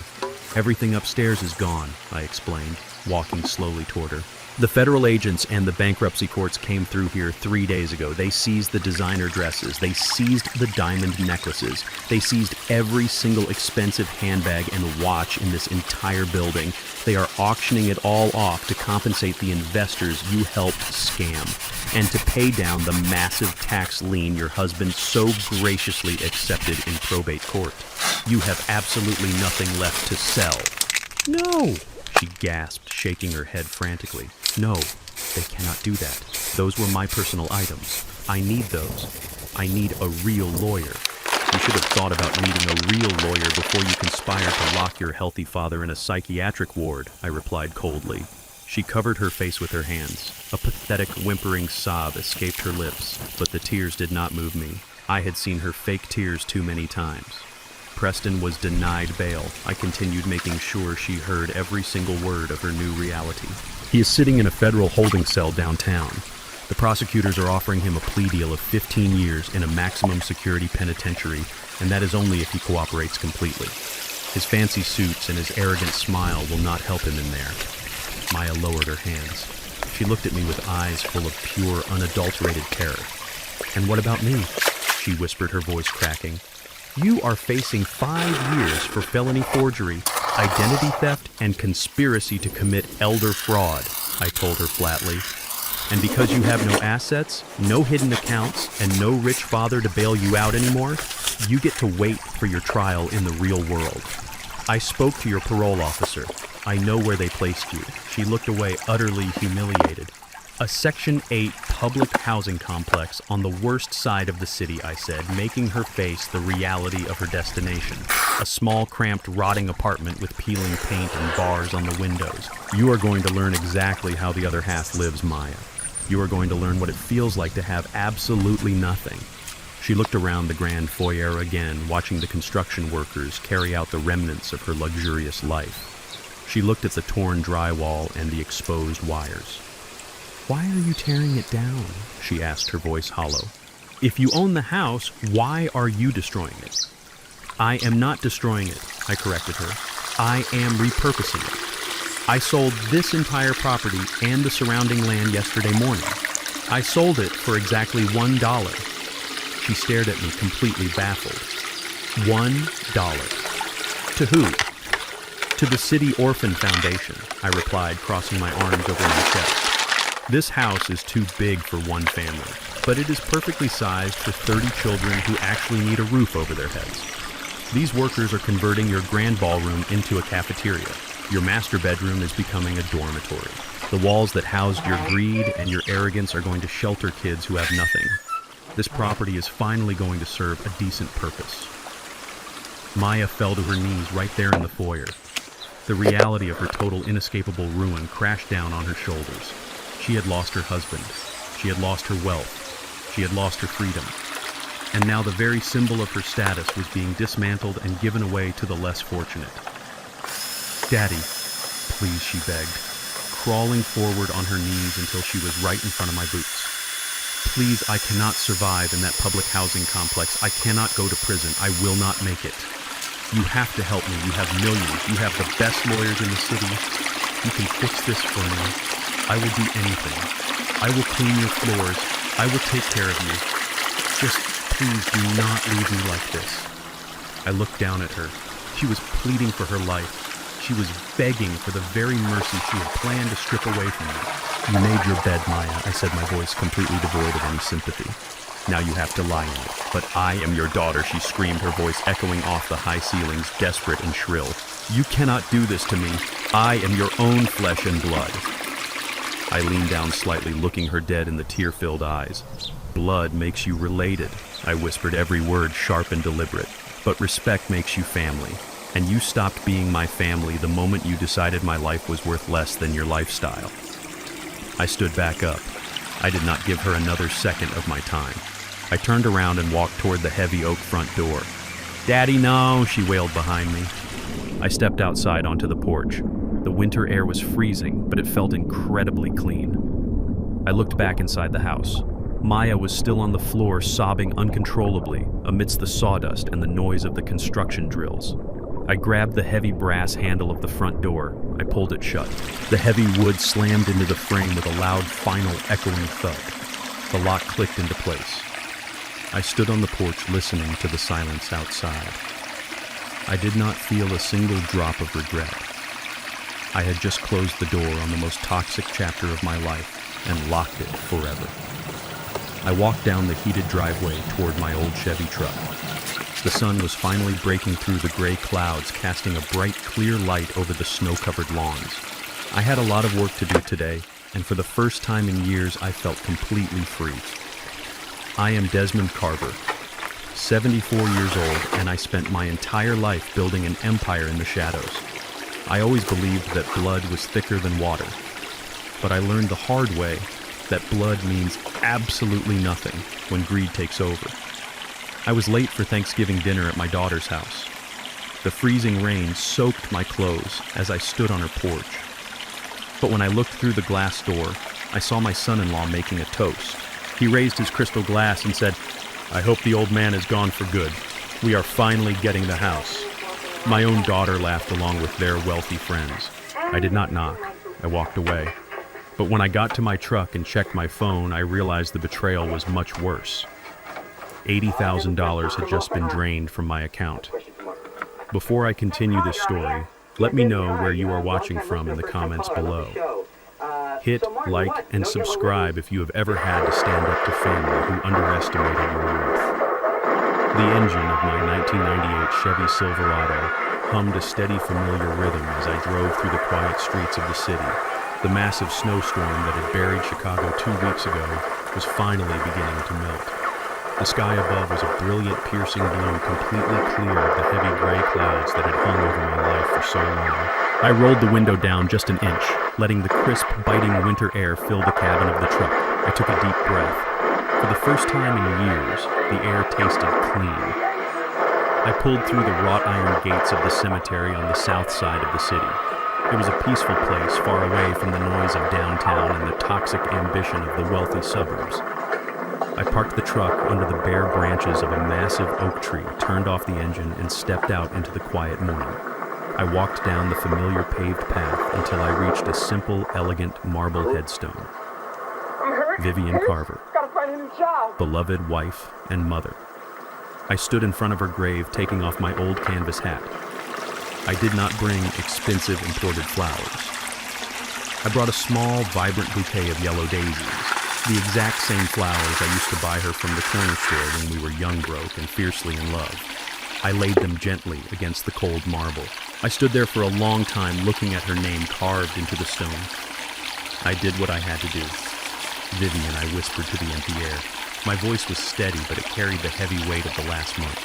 "Everything upstairs is gone," I explained, walking slowly toward her. "The federal agents and the bankruptcy courts came through here 3 days ago. They seized the designer dresses. They seized the diamond necklaces. They seized every single expensive handbag and watch in this entire building. They are auctioning it all off to compensate the investors you helped scam and to pay down the massive tax lien your husband so graciously accepted in probate court. You have absolutely nothing left to sell." "No!" she gasped, shaking her head frantically. "No, they cannot do that. Those were my personal items. I need those. I need a real lawyer." "You should have thought about needing a real lawyer before you conspired to lock your healthy father in a psychiatric ward," I replied coldly. She covered her face with her hands. A pathetic, whimpering sob escaped her lips, but the tears did not move me. I had seen her fake tears too many times. Preston was denied bail. I continued, making sure she heard every single word of her new reality. "He is sitting in a federal holding cell downtown. The prosecutors are offering him a plea deal of 15 years in a maximum security penitentiary, and that is only if he cooperates completely. His fancy suits and his arrogant smile will not help him in there." Maya lowered her hands. She looked at me with eyes full of pure, unadulterated terror. "And what about me?" she whispered, her voice cracking. "You are facing 5 years for felony forgery, identity theft, and conspiracy to commit elder fraud," I told her flatly. "And because you have no assets, no hidden accounts, and no rich father to bail you out anymore, you get to wait for your trial in the real world. I spoke to your parole officer. I know where they placed you." She looked away, utterly humiliated. "A Section 8 public housing complex on the worst side of the city," I said, making her face the reality of her destination. "A small, cramped, rotting apartment with peeling paint and bars on the windows. You are going to learn exactly how the other half lives, Maya. You are going to learn what it feels like to have absolutely nothing." She looked around the grand foyer again, watching the construction workers carry out the remnants of her luxurious life. She looked at the torn drywall and the exposed wires. "Why are you tearing it down?" she asked, her voice hollow. "If you own the house, why are you destroying it?" "I am not destroying it," I corrected her. "I am repurposing it. I sold this entire property and the surrounding land yesterday morning. I sold it for exactly $1. She stared at me, completely baffled. $1. To who? "To the City Orphan Foundation," I replied, crossing my arms over my chest. "This house is too big for one family, but it is perfectly sized for 30 children who actually need a roof over their heads. These workers are converting your grand ballroom into a cafeteria. Your master bedroom is becoming a dormitory. The walls that housed your greed and your arrogance are going to shelter kids who have nothing. This property is finally going to serve a decent purpose." Maya fell to her knees right there in the foyer. The reality of her total inescapable ruin crashed down on her shoulders. She had lost her husband. She had lost her wealth. She had lost her freedom. And now the very symbol of her status was being dismantled and given away to the less fortunate. "Daddy, please," she begged, crawling forward on her knees until she was right in front of my boots. "Please, I cannot survive in that public housing complex. I cannot go to prison. I will not make it. You have to help me. You have millions. You have the best lawyers in the city. You can fix this for me. I will do anything. I will clean your floors. I will take care of you. Just please do not leave me like this." I looked down at her. She was pleading for her life. She was begging for the very mercy she had planned to strip away from me. "You made your bed, Maya," I said, my voice completely devoid of any sympathy. "Now you have to lie in it." "But I am your daughter," she screamed, her voice echoing off the high ceilings, desperate and shrill. "You cannot do this to me. I am your own flesh and blood." I leaned down slightly, looking her dead in the tear-filled eyes. "Blood makes you related," I whispered, every word sharp and deliberate. "But respect makes you family. And you stopped being my family the moment you decided my life was worth less than your lifestyle." I stood back up. I did not give her another second of my time. I turned around and walked toward the heavy oak front door. "Daddy, no," she wailed behind me. I stepped outside onto the porch. The winter air was freezing, but it felt incredibly clean. I looked back inside the house. Maya was still on the floor, sobbing uncontrollably amidst the sawdust and the noise of the construction drills. I grabbed the heavy brass handle of the front door. I pulled it shut. The heavy wood slammed into the frame with a loud, final, echoing thud. The lock clicked into place. I stood on the porch listening to the silence outside. I did not feel a single drop of regret. I had just closed the door on the most toxic chapter of my life and locked it forever. I walked down the heated driveway toward my old Chevy truck. The sun was finally breaking through the gray clouds, casting a bright, clear light over the snow-covered lawns. I had a lot of work to do today, and for the first time in years, I felt completely free. I am Desmond Carver, 74 years old, and I spent my entire life building an empire in the shadows. I always believed that blood was thicker than water, but I learned the hard way that blood means absolutely nothing when greed takes over. I was late for Thanksgiving dinner at my daughter's house. The freezing rain soaked my clothes as I stood on her porch. But when I looked through the glass door, I saw my son-in-law making a toast. He raised his crystal glass and said, "I hope the old man is gone for good. We are finally getting the house." My own daughter laughed along with their wealthy friends. I did not knock. I walked away. But when I got to my truck and checked my phone, I realized the betrayal was much worse. $80,000 had just been drained from my account. Before I continue this story, let me know where you are watching from in the comments below. Hit like and subscribe if you have ever had to stand up to family who underestimated your worth. The engine of my 1998 Chevy Silverado hummed a steady, familiar rhythm as I drove through the quiet streets of the city. The massive snowstorm that had buried Chicago 2 weeks ago was finally beginning to melt. The sky above was a brilliant, piercing blue, completely clear of the heavy gray clouds that had hung over my life for so long. I rolled the window down just an inch, letting the crisp, biting winter air fill the cabin of the truck. I took a deep breath. For the first time in years, the air tasted clean. I pulled through the wrought iron gates of the cemetery on the south side of the city. It was a peaceful place, far away from the noise of downtown and the toxic ambition of the wealthy suburbs. I parked the truck under the bare branches of a massive oak tree, turned off the engine, and stepped out into the quiet morning. I walked down the familiar paved path until I reached a simple, elegant marble headstone. Vivian Carver, beloved wife and mother. I stood in front of her grave, taking off my old canvas hat. I did not bring expensive imported flowers. I brought a small, vibrant bouquet of yellow daisies, the exact same flowers I used to buy her from the corner store when we were young, broke, and fiercely in love. I laid them gently against the cold marble. I stood there for a long time looking at her name carved into the stone. I did what I had to do. Vivian, I whispered to the empty air. My voice was steady, but it carried the heavy weight of the last month.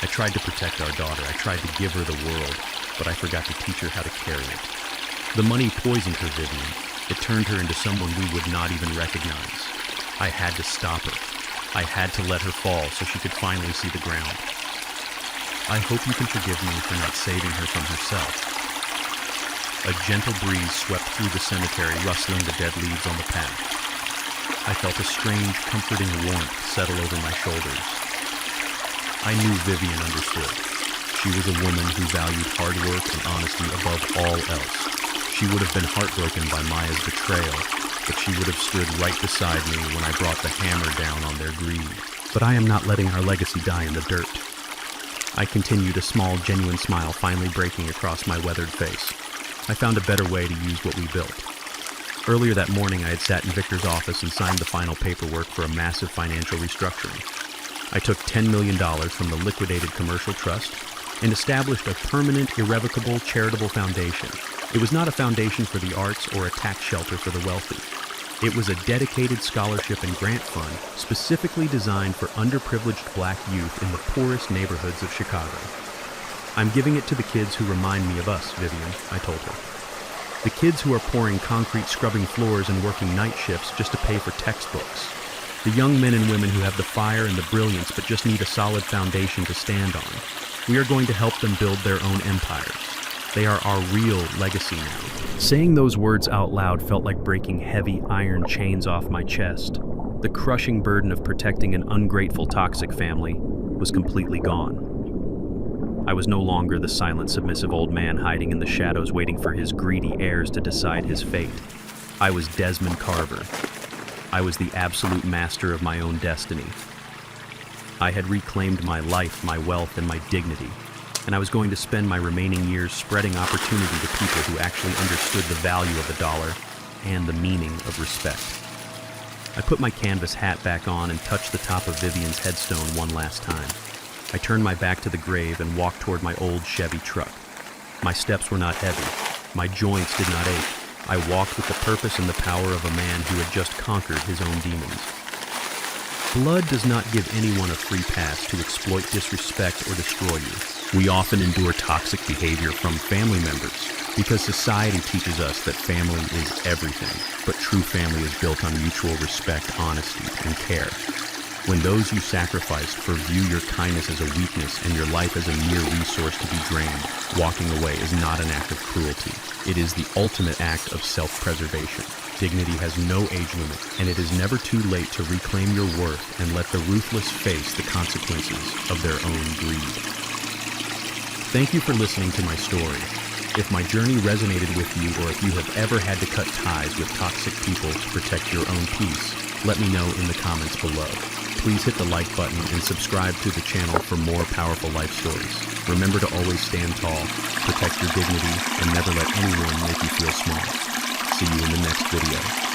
I tried to protect our daughter. I tried to give her the world, but I forgot to teach her how to carry it. The money poisoned her, Vivian. It turned her into someone we would not even recognize. I had to stop her. I had to let her fall so she could finally see the ground. I hope you can forgive me for not saving her from herself. A gentle breeze swept through the cemetery, rustling the dead leaves on the path. I felt a strange, comforting warmth settle over my shoulders. I knew Vivian understood. She was a woman who valued hard work and honesty above all else. She would have been heartbroken by Maya's betrayal, but she would have stood right beside me when I brought the hammer down on their greed. But I am not letting our legacy die in the dirt. I continued, a small, genuine smile finally breaking across my weathered face. I found a better way to use what we built. Earlier that morning, I had sat in Victor's office and signed the final paperwork for a massive financial restructuring. I took $10 million from the liquidated commercial trust and established a permanent, irrevocable, charitable foundation. It was not a foundation for the arts or a tax shelter for the wealthy. It was a dedicated scholarship and grant fund specifically designed for underprivileged black youth in the poorest neighborhoods of Chicago. I'm giving it to the kids who remind me of us, Vivian, I told her. The kids who are pouring concrete, scrubbing floors, and working night shifts just to pay for textbooks. The young men and women who have the fire and the brilliance but just need a solid foundation to stand on. We are going to help them build their own empires. They are our real legacy now. Saying those words out loud felt like breaking heavy iron chains off my chest. The crushing burden of protecting an ungrateful, toxic family was completely gone. I was no longer the silent, submissive old man hiding in the shadows waiting for his greedy heirs to decide his fate. I was Desmond Carver. I was the absolute master of my own destiny. I had reclaimed my life, my wealth, and my dignity, and I was going to spend my remaining years spreading opportunity to people who actually understood the value of the dollar and the meaning of respect. I put my canvas hat back on and touched the top of Vivian's headstone one last time. I turned my back to the grave and walked toward my old Chevy truck. My steps were not heavy. My joints did not ache. I walked with the purpose and the power of a man who had just conquered his own demons. Blood does not give anyone a free pass to exploit, disrespect, or destroy you. We often endure toxic behavior from family members because society teaches us that family is everything, but true family is built on mutual respect, honesty, and care. When those you sacrificed for view your kindness as a weakness and your life as a mere resource to be drained, walking away is not an act of cruelty. It is the ultimate act of self-preservation. Dignity has no age limit, and it is never too late to reclaim your worth and let the ruthless face the consequences of their own greed. Thank you for listening to my story. If my journey resonated with you, or if you have ever had to cut ties with toxic people to protect your own peace, let me know in the comments below. Please hit the like button and subscribe to the channel for more powerful life stories. Remember to always stand tall, protect your dignity, and never let anyone make you feel small. See you in the next video.